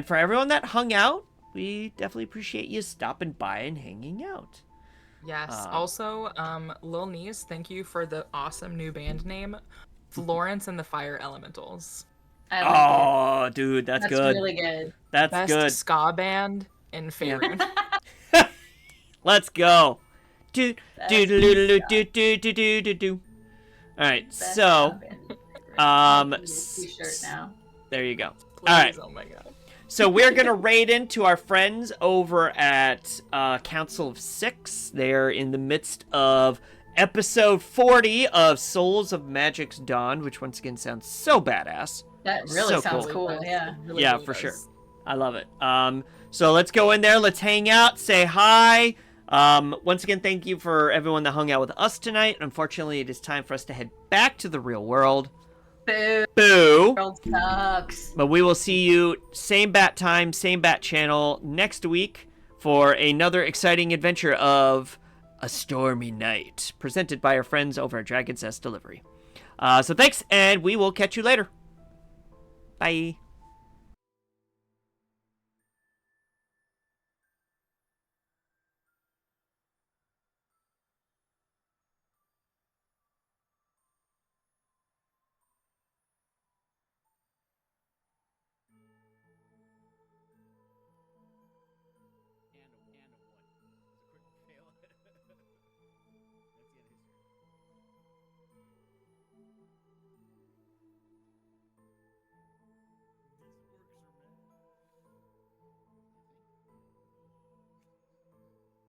for everyone that hung out, we definitely appreciate you stopping by and hanging out. Yes. Also, Lil Niece, thank you for the awesome new band name, Florence and the Fire Elementals. I like dude, that's good. That's really good. That's Best good. ska band in Faerun. Let's go. Do Best do do do do do do do do do. All right, Best so T-shirt now. there you go. Please, All right. Oh my god. So we're gonna raid into our friends over at Council of Six. They're in the midst of episode 40 of Souls of Magic's Dawn, which once again sounds so badass. That really So sounds cool. cool. Yeah. Yeah, for sure. I love it. So let's go in there. Let's hang out. Say hi. Once again, thank you for everyone that hung out with us tonight. Unfortunately, it is time for us to head back to the real world. Boo. Boo. World sucks. But we will see you same bat time, same bat channel next week for another exciting adventure of A Stormy Night, presented by our friends over at Dragon's Nest Delivery. So thanks, and we will catch you later. Bye.